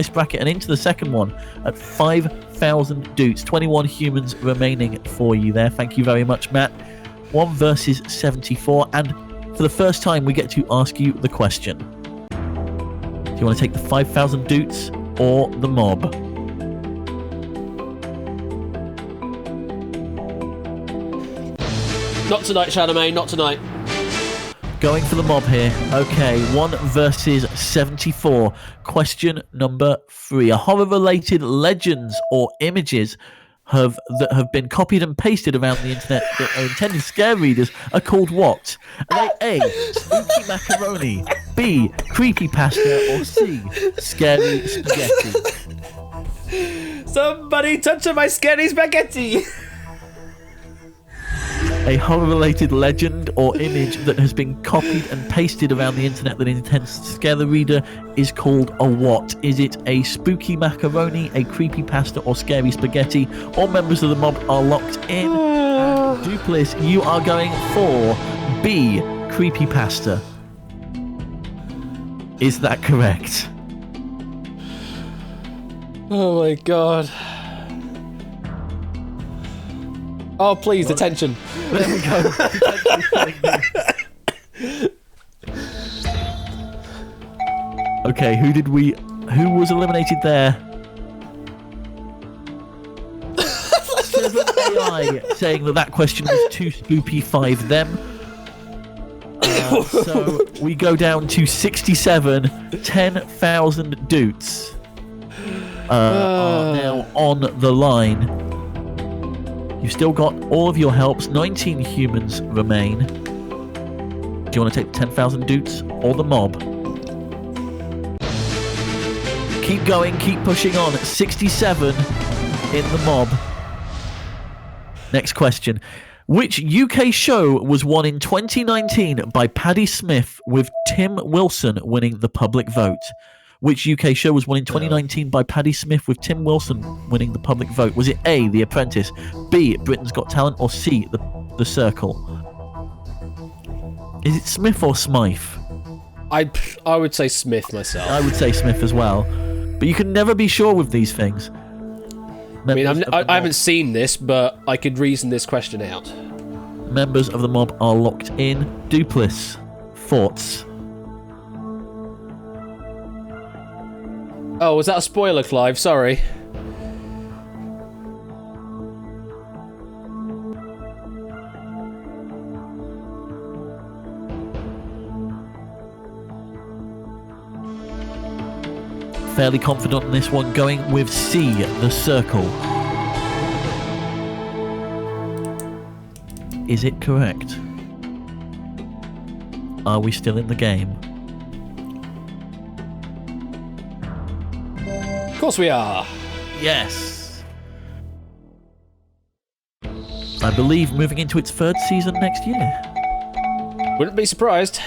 bracket and into the second one at 5,000 doots. 21 humans remaining for you there. Thank you very much, Matt. 1 versus 74, and for the first time we get to ask you the question. Do you want to take the 5,000 doots or the mob? Not tonight, Shadowmane, not tonight. Going for the mob here. Okay, 1 versus 74. Question number 3. A horror-related legends or images that have been copied and pasted around the internet that are intended to scare readers are called what? Are they A, spooky macaroni, B, creepypasta, or C, scary spaghetti? Somebody touch my scary spaghetti! A horror-related legend or image that has been copied and pasted around the internet that intends to scare the reader is called a what? Is it a spooky macaroni, a creepypasta, or scary spaghetti? All members of the mob are locked in. Duplis, you are going for B, creepypasta. Is that correct? Oh my god. Oh, please, attention. There we go. Okay, who was eliminated there? 7 AI saying that question was too spoopy, 5 them. So we go down to 67, 10,000 doots are now on the line. You've still got all of your helps. 19 humans remain. Do you want to take the 10,000 doots or the mob? Keep going, keep pushing on. 67 in the mob. Next question. Which UK show was won in 2019 by Paddy Smith with Tim Wilson winning the public vote? Which UK show was won in 2019 by Paddy Smith with Tim Wilson winning the public vote? Was it A, The Apprentice, B, Britain's Got Talent, or C, The Circle? Is it Smith or Smythe? I would say Smith myself. I would say Smith as well. But you can never be sure with these things. I mean, I haven't seen this, but I could reason this question out. Members of the mob are locked in. Duplis, thoughts? Oh, was that a spoiler, Clive? Sorry. Fairly confident on this one, going with C, The Circle. Is it correct? Are we still in the game? Of course we are. Yes. I believe moving into its 3rd season next year. Wouldn't be surprised.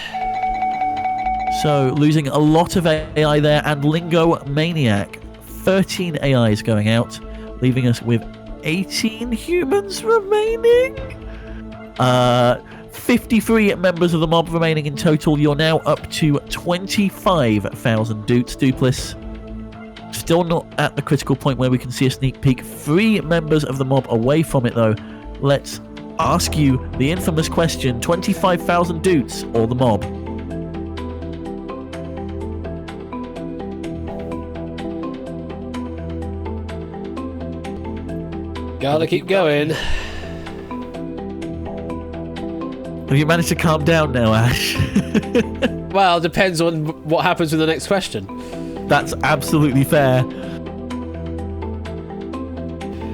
So losing a lot of AI there, and Lingo Maniac. 13 AIs going out, leaving us with 18 humans remaining. 53 members of the mob remaining in total. You're now up to 25,000 doots. Duplis. Still not at the critical point where we can see a sneak peek. 3 members of the mob away from it though. Let's ask you the infamous question. 25,000 doots or the mob? Gotta keep going. Have you managed to calm down now, Ash? Well, depends on what happens with the next question. That's absolutely fair.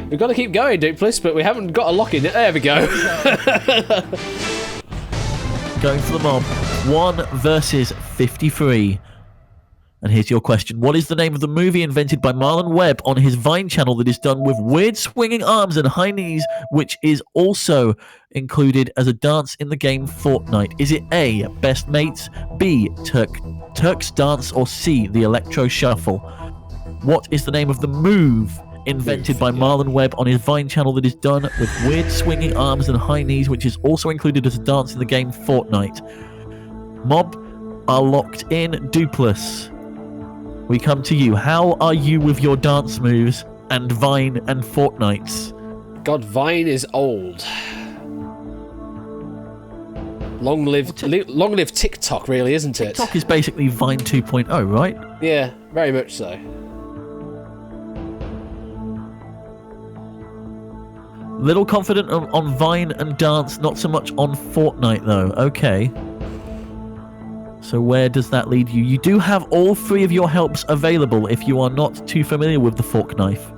We've got to keep going, Duplis, but we haven't got a lock in it. There we go. Going for the mob. 1 versus 53. And here's your question. What is the name of the movie invented by Marlon Webb on his Vine channel that is done with weird swinging arms and high knees, which is also included as a dance in the game Fortnite? Is it A, Best Mates, B, Turk's Dance, or C, the Electro Shuffle? What is the name of the move invented by Marlon Webb on his Vine channel that is done with weird swinging arms and high knees, which is also included as a dance in the game Fortnite? Mob are locked in. Dupless, we come to you. How are you with your dance moves and Vine and Fortnites? God, Vine is old. Long live TikTok, really, isn't it? TikTok is basically Vine 2.0, right? Yeah, very much so. Little confident on Vine and dance, not so much on Fortnite, though. Okay. So where does that lead you? You do have all three of your helps available if you are not too familiar with the fork knife.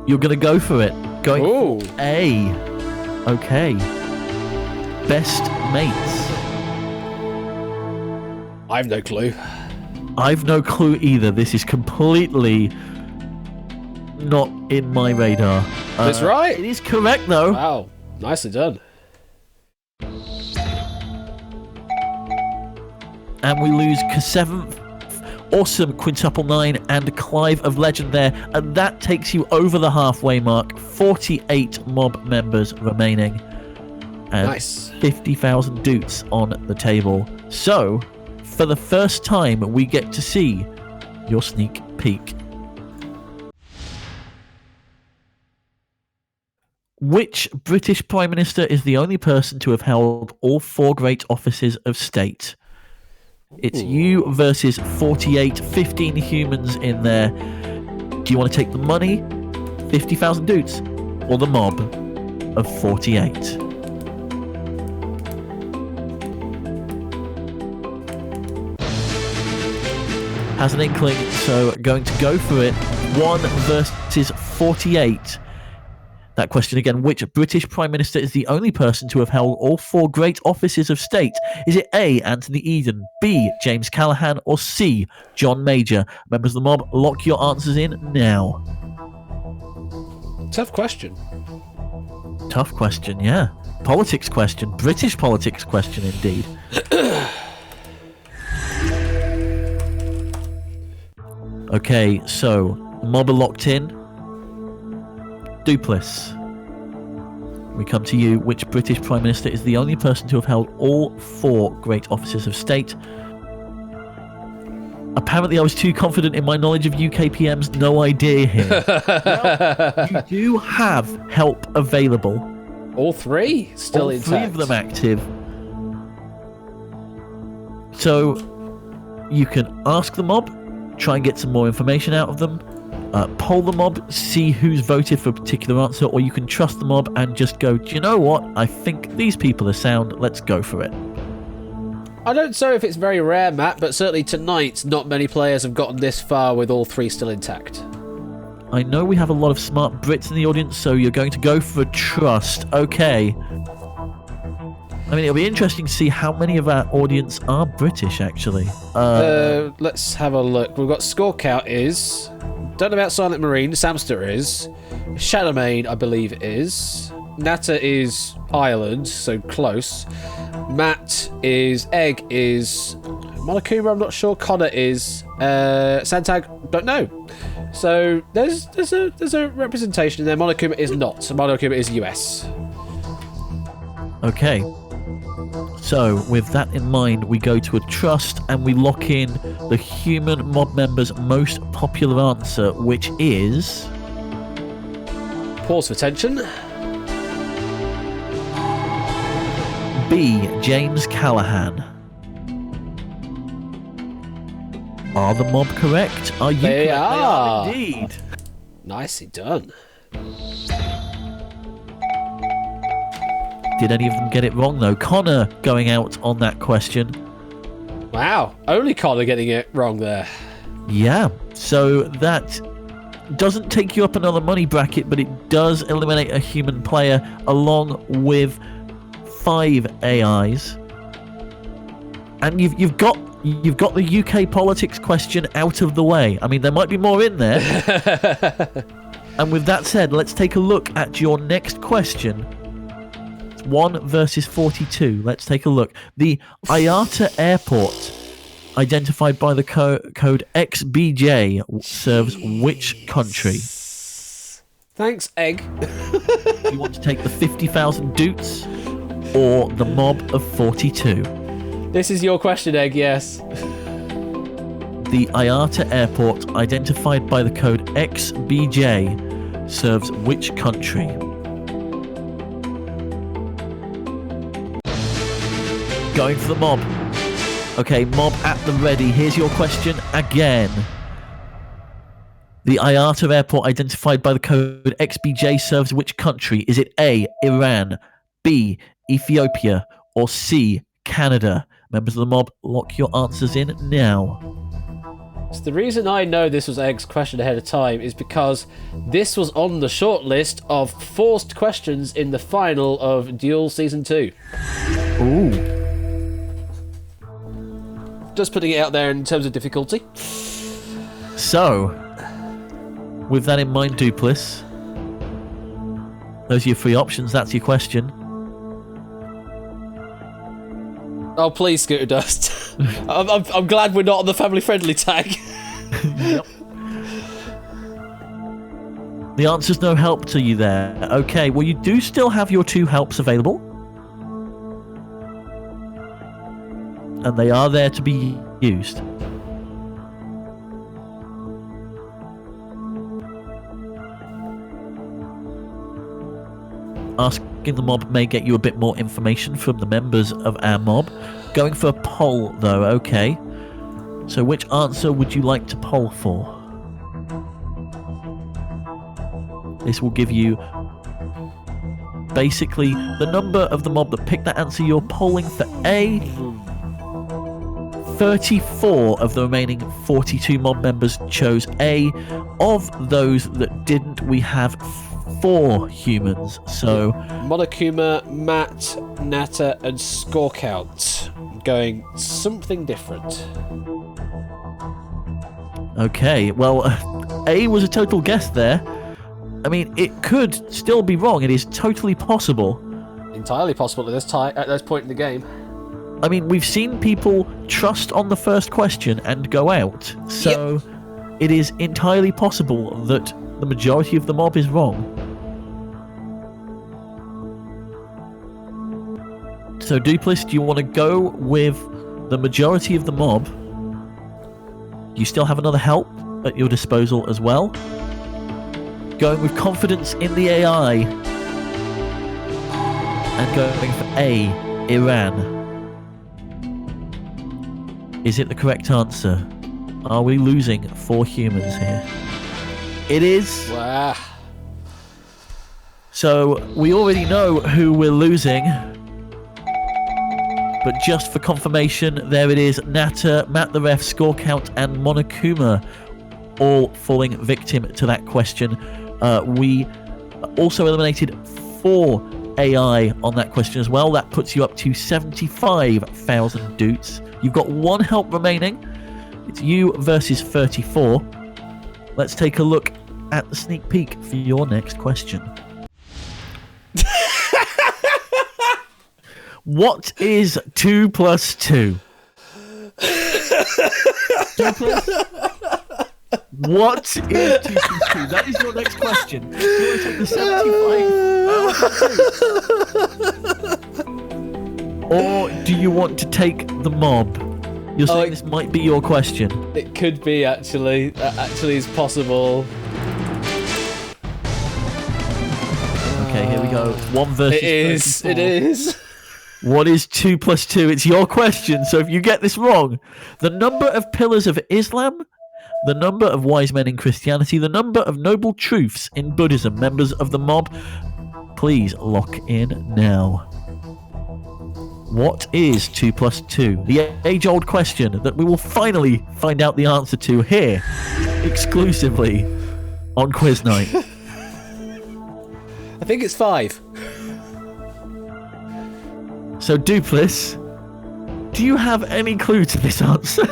You're gonna go for it. Going Ooh. for A. Okay. Best Mates. I have no clue. I've no clue either. This is completely not in my radar. That's right. It is correct, though. Wow, nicely done. And we lose K7th, awesome quintuple 9, and Clive of Legend there. And that takes you over the halfway mark. 48 mob members remaining. And Nice. 50,000 doots on the table. So, for the first time, we get to see your sneak peek. Which British Prime Minister is the only person to have held all four great offices of state? It's you versus 48, 15 humans in there. Do you want to take the money, 50,000 doots, or the mob of 48? Has an inkling, so going to go for it. 1 versus 48. That question again, which British Prime Minister is the only person to have held all four great offices of state? Is it A, Anthony Eden, B, James Callaghan, or C, John Major? Members of the mob, lock your answers in now. Tough question. Tough question, yeah. Politics question. British politics question, indeed. Okay, so mob are locked in. Dupless, we come to you. Which British Prime Minister is the only person to have held all four great offices of state? Apparently I was too confident in my knowledge of UK PMs. No idea here. Well, you do have help available. All three still all intact. Three of them active. So you can ask the mob, try and get some more information out of them, poll the mob, see who's voted for a particular answer, or you can trust the mob and just go, do you know what? I think these people are sound. Let's go for it. I don't know if it's very rare, Matt, but certainly tonight, not many players have gotten this far with all three still intact. I know we have a lot of smart Brits in the audience, so you're going to go for trust. Okay. I mean, it'll be interesting to see how many of our audience are British, actually. Let's have a look. We've got score count is... Don't know about Silent Marine. Samster is. Shadowmane, I believe, is. Nata is Ireland, so close. Matt is. Egg is. Monokuma, I'm not sure. Connor is. Santag, don't know. So there's a representation in there. Monokuma is not. So Monokuma is US. Okay. So, with that in mind, we go to a trust and we lock in the human mob member's most popular answer, which is... Pause for tension. B, James Callaghan. Are the mob correct? Are you They correct? are. They are indeed. Nicely done. Did any of them get it wrong, though? Connor going out on that question. Wow. Only Connor getting it wrong there. Yeah, so that doesn't take you up another money bracket, but it does eliminate a human player along with 5 AIs. And you've got the UK politics question out of the way. I mean, there might be more in there. And with that said, let's take a look at your next question. It's 1 versus 42. Let's take a look. The IATA airport, identified by the code XBJ, serves which country? Thanks, Egg. You want to take the 50,000 doots or the mob of 42? This is your question, Egg, yes. The IATA airport, identified by the code XBJ, serves which country? Going for the mob. Okay, mob at the ready. Here's your question again. The IATA airport, identified by the code XBJ, serves which country? Is it A, Iran, B, Ethiopia, or C, Canada? Members of the mob, lock your answers in now. So the reason I know this was Egg's question ahead of time is because this was on the short list of forced questions in the final of Duel Season 2. Ooh. Just putting it out there in terms of difficulty. So, with that in mind, Duplis, those are your 3 options. That's your question. Oh, please, Scooter Dust. I'm glad we're not on the family-friendly tag. Yep. The answer's no help to you there. Okay, well, you do still have your 2 helps available. And they are there to be used. Asking the mob may get you a bit more information from the members of our mob. Going for a poll, though, okay. So which answer would you like to poll for? This will give you basically the number of the mob that picked that answer. You're polling for A. 34 of the remaining 42 mob members chose A. Of those that didn't, we have 4 humans. So Monokuma, Matt, Nata, and Score Count going something different. okay, well, A was a total guess there. I mean, it could still be wrong. It is totally possible. Entirely possible at this point in the game. I mean, we've seen people trust on the first question and go out. So it is entirely possible that the majority of the mob is wrong. So, Duplis, do you want to go with the majority of the mob? You still have another help at your disposal as well. Going with confidence in the AI. And going for A, Iran. Is it the correct answer? Are we losing 4 humans here? It is. Wow. So, we already know who we're losing. But just for confirmation, there it is. Nata, Matt the Ref, Score Count, and Monokuma all falling victim to that question. We also eliminated 4 AI on that question as well. That puts you up to 75,000 doots. You've got 1 help remaining. It's you versus 34. Let's take a look at the sneak peek for your next question. What is 2 plus 2? What is 2 plus 2? That is your next question. Do you want to take the 75? Or do you want to take the mob? You're saying this might be your question. It could be, actually. That actually is possible. Okay, here we go. 1 versus 34. It is. What is 2 plus 2? It's your question, so if you get this wrong, the number of pillars of Islam, the number of wise men in Christianity, the number of noble truths in Buddhism, members of the mob, please lock in now. What is 2 plus 2? The age-old question that we will finally find out the answer to here, exclusively on Quiz Night. I think it's 5. So, Dupless, do you have any clue to this answer?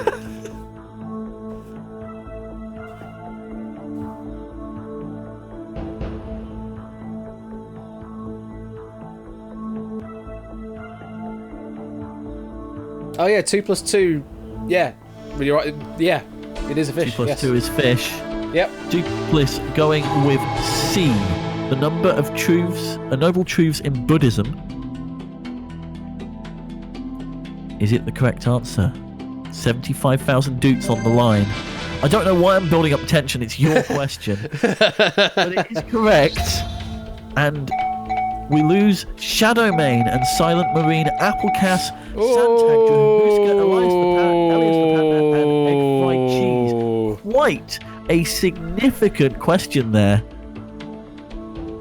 Oh yeah, 2 plus 2. Yeah, really right. Yeah, it is a fish. 2 plus yes. 2 is fish. Yep. Dupless going with C. The number of truths, noble truths in Buddhism. Is it the correct answer? 75,000 dutes on the line. I don't know why I'm building up tension. It's your question. But it is correct. And we lose Shadowmane and Silent Marine, Applecast, Santag, Jahuska, Elias the Pat, Elias the Pat, and Egg Fried Cheese. Quite a significant question there.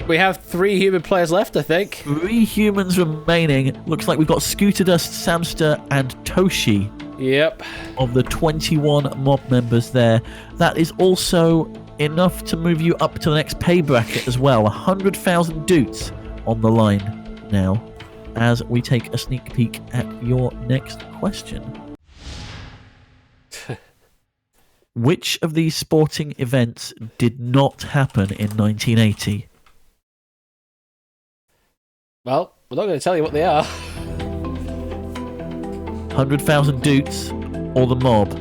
We have 3 human players left, I think. 3 humans remaining. Looks like we've got Scooter Dust, Samster, and Toshi. Yep. Of the 21 mob members there. That is also enough to move you up to the next pay bracket as well. 100,000 dutes on the line now, as we take a sneak peek at your next question. Which of these sporting events did not happen in 1980? Well, we're not going to tell you what they are. 100,000 dutes or the mob?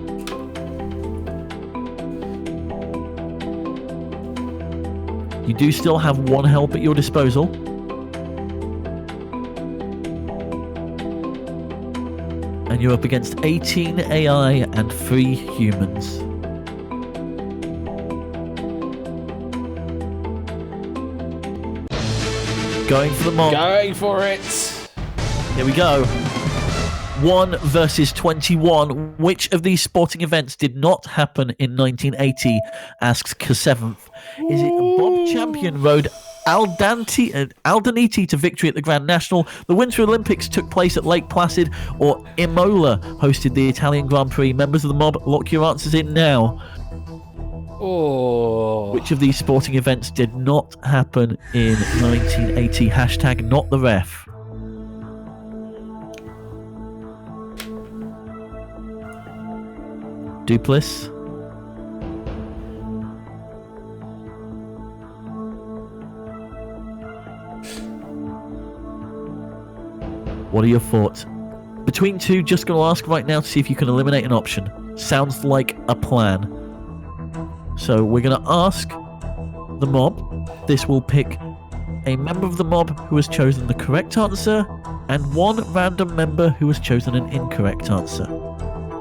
You do still have 1 help at your disposal. And you're up against 18 AI and 3 humans. Going for the mob. Going for it. Here we go. 1 versus 21. Which of these sporting events did not happen in 1980? Asks K7th. Is it Bob Champion rode Aldaniti to victory at the Grand National, the Winter Olympics took place at Lake Placid, or Imola hosted the Italian Grand Prix? Members of the mob, lock your answers in now. Oh. Which of these sporting events did not happen in 1980? Hashtag not the ref. Dupless. What are your thoughts? Between 2, just going to ask right now to see if you can eliminate an option. Sounds like a plan. So we're going to ask the mob. This will pick a member of the mob who has chosen the correct answer and 1 random member who has chosen an incorrect answer.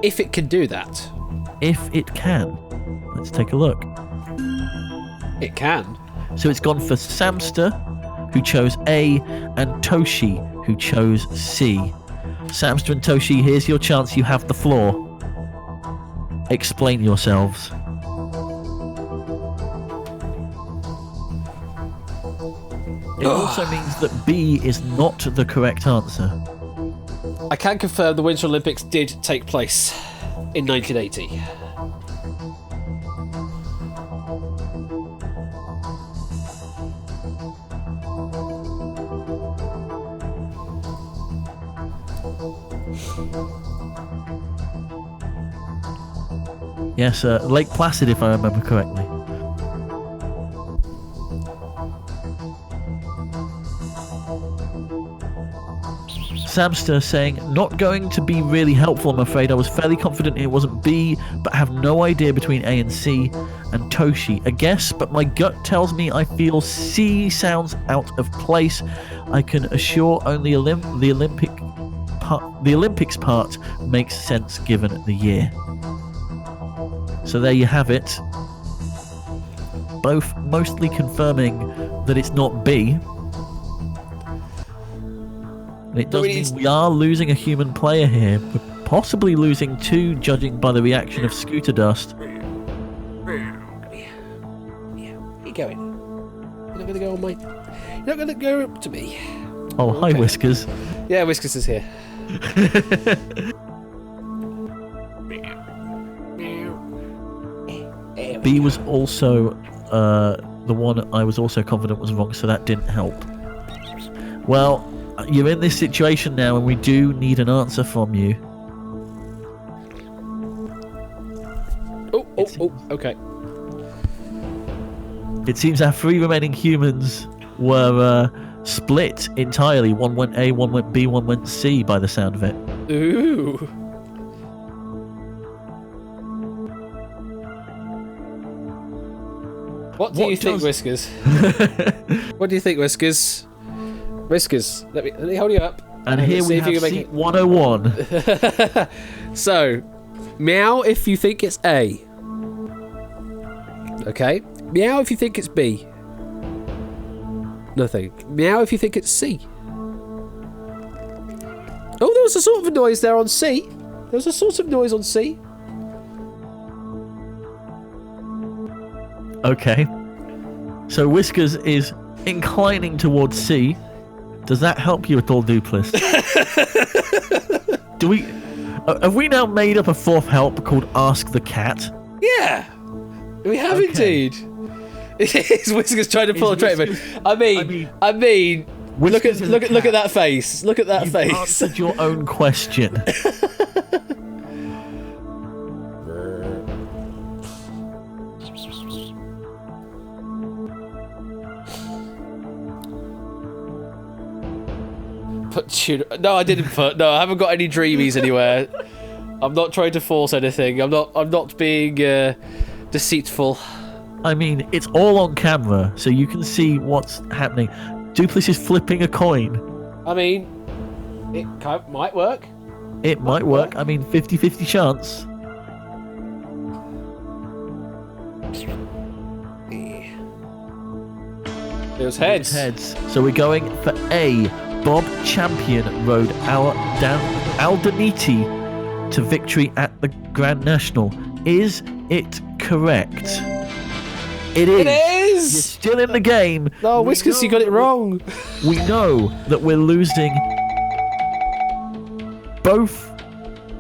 If it can do that. If it can. Let's take a look. It can. So it's gone for Samster, who chose A, and Toshi, who chose C. Samster and Toshi, here's your chance. You have the floor. Explain yourselves. It also means that B is not the correct answer. I can confirm the Winter Olympics did take place in 1980. Yes, Lake Placid, if I remember correctly. Samster saying, not going to be really helpful, I'm afraid. I was fairly confident it wasn't B, but have no idea between A and C. And Toshi, a guess, but my gut tells me I feel C sounds out of place. I can assure only the Olympics part makes sense given the year. So there you have it. Both mostly confirming that it's not B. And it does mean we are losing a human player here. We're possibly losing 2, judging by the reaction of Scooter Dust. Yeah, where you going? You're not going to go on my... You're not going to go up to me. Oh, hi, Okay. Whiskers. Yeah, Whiskers is here. B was also the one I was also confident was wrong, so that didn't help. Well, you're in this situation now, and we do need an answer from you. Okay. It seems our 3 remaining humans were split entirely. One went A, one went B, one went C by the sound of it. Ooh. What do you think, Whiskers? What do you think, Whiskers? Whiskers, let me hold you up. And here let's we see if you have can seat make 101. So, meow if you think it's A. Okay. Meow if you think it's B. Nothing. Meow if you think it's C. Oh, there was a sort of a noise there on C. There was a sort of noise on C. Okay. So Whiskers is inclining towards C. Does that help you at all, Dupless? Do we... have we now made up a 4th help called Ask the Cat? Yeah. We have Okay. indeed. Is Whiskers trying to pull a trick? I mean, look at that face. Look at that You've face. answered your own question. No, I didn't put. No, I haven't got any dreamies anywhere. I'm not trying to force anything. I'm not being deceitful. I mean, it's all on camera, so you can see what's happening. Dupless is flipping a coin. I mean, it might work. It might work. I mean, 50-50 chance. It was heads. Heads. So we're going for A. Bob Champion rode Aldaniti to victory at the Grand National. Is it correct? It is. It is. You're still in the game. No, Whiskers, you got it wrong. We know that we're losing both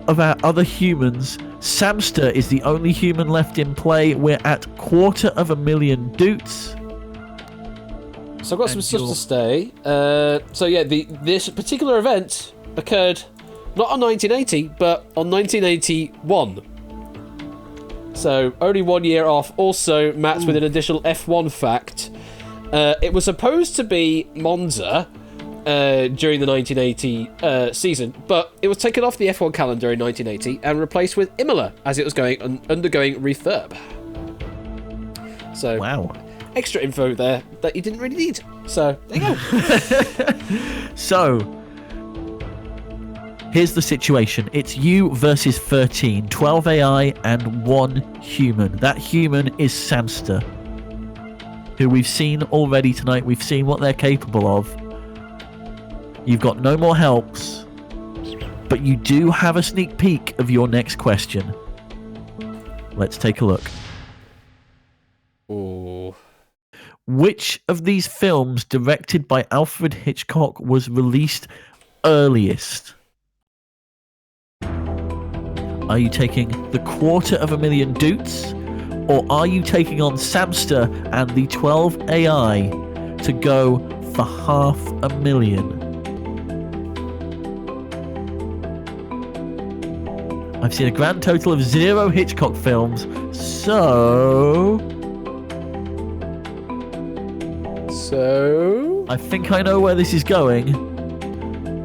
of our other humans. Samster is the only human left in play. We're at 250,000 doots. So I've got some stuff to stay. So yeah, this particular event occurred not on 1980, but on 1981. So only 1 year off. Also, Matt's with an additional F1 fact. It was supposed to be Monza during the 1980 season, but it was taken off the F1 calendar in 1980 and replaced with Imola as it was undergoing refurb. So Wow. Extra info there that you didn't really need. So there you go. So, here's the situation. It's you versus 13. 12 AI and 1 human. That human is Samster, who we've seen already tonight. We've seen what they're capable of. You've got no more helps, but you do have a sneak peek of your next question. Let's take a look. Ooh. Which of these films directed by Alfred Hitchcock was released earliest? Are you taking the 250,000 doots, or are you taking on Samster and the 12 AI to go for 500,000? I've seen a grand total of 0 Hitchcock films, so I think I know where this is going.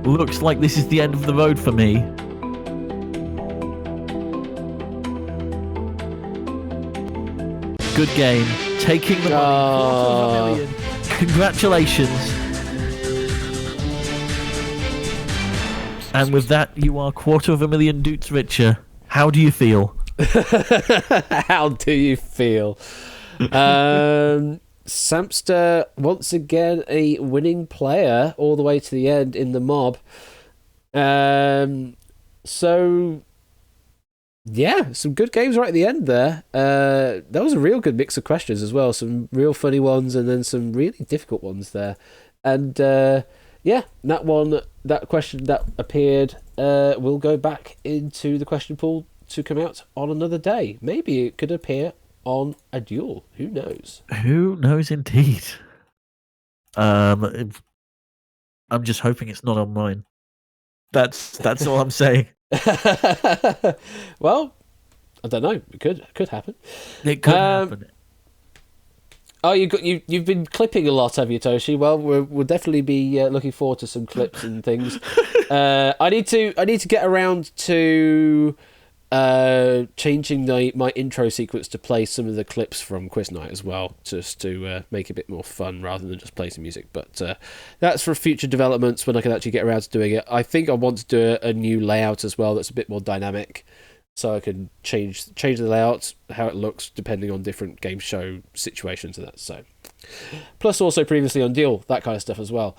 Looks like this is the end of the road for me. Good game. Taking the money. 250,000. Congratulations. And with that, you are 250,000 doots richer. How do you feel? How do you feel? Samster, once again, a winning player all the way to the end in the mob. So, yeah, some good games right at the end there. That was a real good mix of questions as well. Some real funny ones and then some really difficult ones there. And yeah, that question that appeared will go back into the question pool to come out on another day. Maybe it could appear on a duel. Who knows? Who knows indeed? I'm just hoping it's not on mine. That's all I'm saying. Well, I don't know. It could happen. It could happen. Oh, you've been clipping a lot, have you, Toshi? Well, we'll definitely be looking forward to some clips and things. I need to get around to changing my intro sequence to play some of the clips from Quiz Night as well, just to make it a bit more fun rather than just play some music. But that's for future developments when I can actually get around to doing it. I think I want to do a new layout as well that's a bit more dynamic, so I can change the layout, how it looks, depending on different game show situations and that. So, plus also previously on Deal, that kind of stuff as well.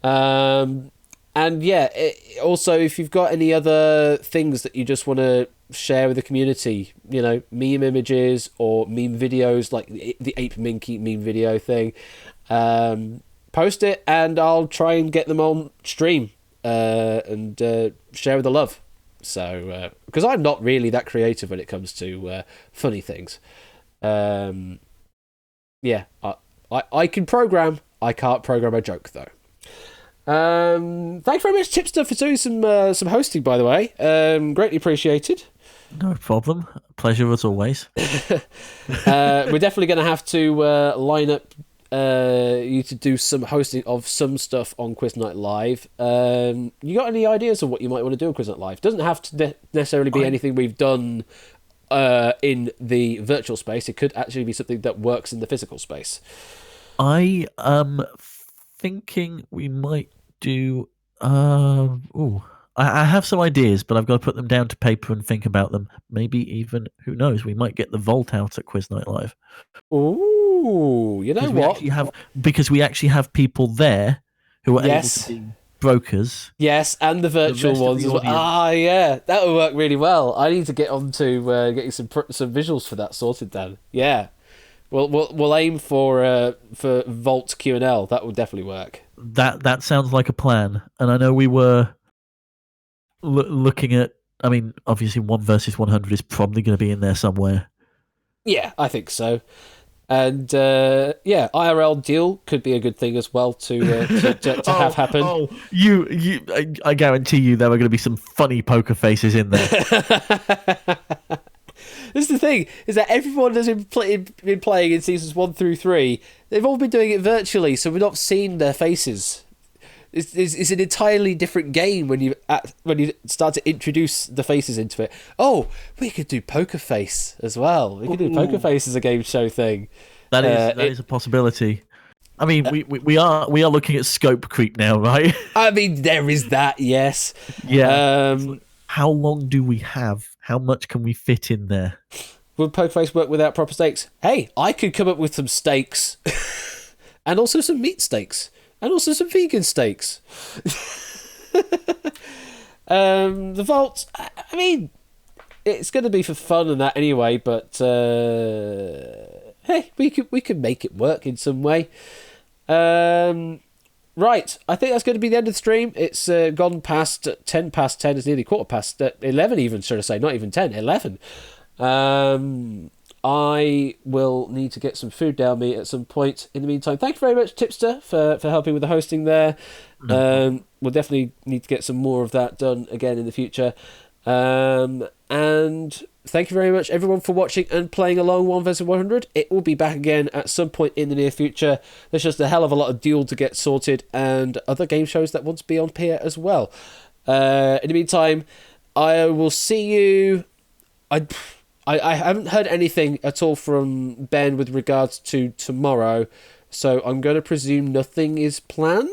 And yeah, also if you've got any other things that you just want to share with the community, meme images or meme videos, like the Ape Minky meme video thing, post it and I'll try and get them on stream and share with the love. So, because I'm not really that creative when it comes to funny things. Yeah, I can program. I can't program a joke though. Thanks very much, Tipster, for doing some hosting, by the way. Greatly appreciated. No problem. Pleasure as always. We're definitely going to have to line up you to do some hosting of some stuff on Quiz Night Live. You got any ideas of what you might want to do on Quiz Night Live? Doesn't have to necessarily be anything we've done in the virtual space. It could actually be something that works in the physical space. I am thinking we might do. I have some ideas, but I've got to put them down to paper and think about them. Maybe even, who knows, we might get the vault out at Quiz Night Live. Ooh, you know what? Because we actually have people there who are able to be brokers. Yes, and the virtual ones as well. Ah, yeah, that would work really well. I need to get on to getting some visuals for that sorted then. Yeah, we'll aim for Vault Q&L. That would definitely work. That sounds like a plan. And I know we were looking at. I mean, obviously, 1 versus 100 is probably going to be in there somewhere. Yeah, I think so. And yeah, IRL Deal could be a good thing as well to have happen. Oh, I guarantee you there are going to be some funny poker faces in there. This is the thing, is that everyone has been playing in seasons 1 through 3. They've all been doing it virtually, so we're not seeing their faces. It's an entirely different game when you start to introduce the faces into it. Oh, we could do Poker Face as well. We could do Poker Face as a game show thing. That is a possibility. I mean, we are looking at scope creep now, right? I mean, there is that, yes. Yeah. How long do we have? How much can we fit in there? Would Poker Face work without proper steaks? Hey, I could come up with some steaks, and also some meat steaks. And also some vegan steaks. The vault, I mean, it's going to be for fun and that anyway, but hey, we could make it work in some way. Right, I think that's going to be the end of the stream. It's gone past 10 past 10. It's nearly 11 even, should I say. Not even 10, 11. I will need to get some food down me at some point. In the meantime, thank you very much, Tipster, for helping with the hosting there. We'll definitely need to get some more of that done again in the future. And thank you very much, everyone, for watching and playing along 1 vs 100. It will be back again at some point in the near future. There's just a hell of a lot of Duel to get sorted and other game shows that want to be on here as well. In the meantime, I will see you... I haven't heard anything at all from Ben with regards to tomorrow, so I'm going to presume nothing is planned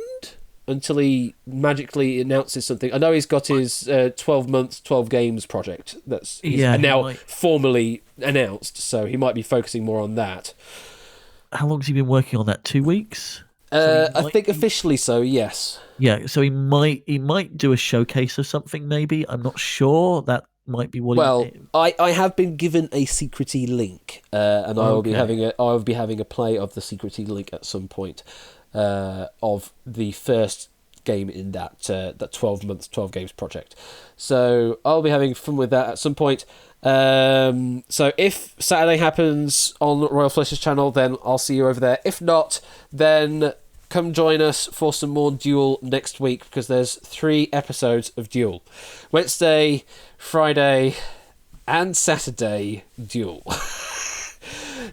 until he magically announces something. I know he's got his 12 months, 12 games project that's now formally announced, so he might be focusing more on that. How long has he been working on that? 2 weeks? I think officially so, yes. Yeah, so he might do a showcase or something, maybe. I'm not sure. That might be what. Well, I have been given a secrety link, and I will be having a play of the secrety link at some point of the first game in that 12 months, 12 games project. So I'll be having fun with that at some point. So if Saturday happens on Royal Flesh's channel, then I'll see you over there. If not, then come join us for some more Duel next week, because there's 3 episodes of Duel. Wednesday, Friday, and Saturday Duel.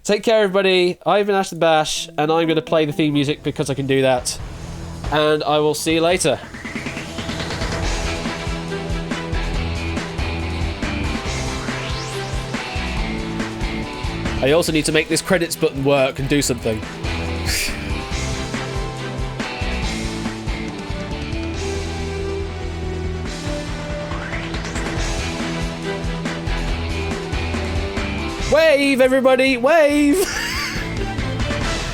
Take care, everybody. I've been Ash the Bash, and I'm going to play the theme music because I can do that. And I will see you later. I also need to make this credits button work and do something. Wave, everybody, wave!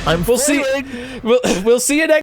I'm We'll see you next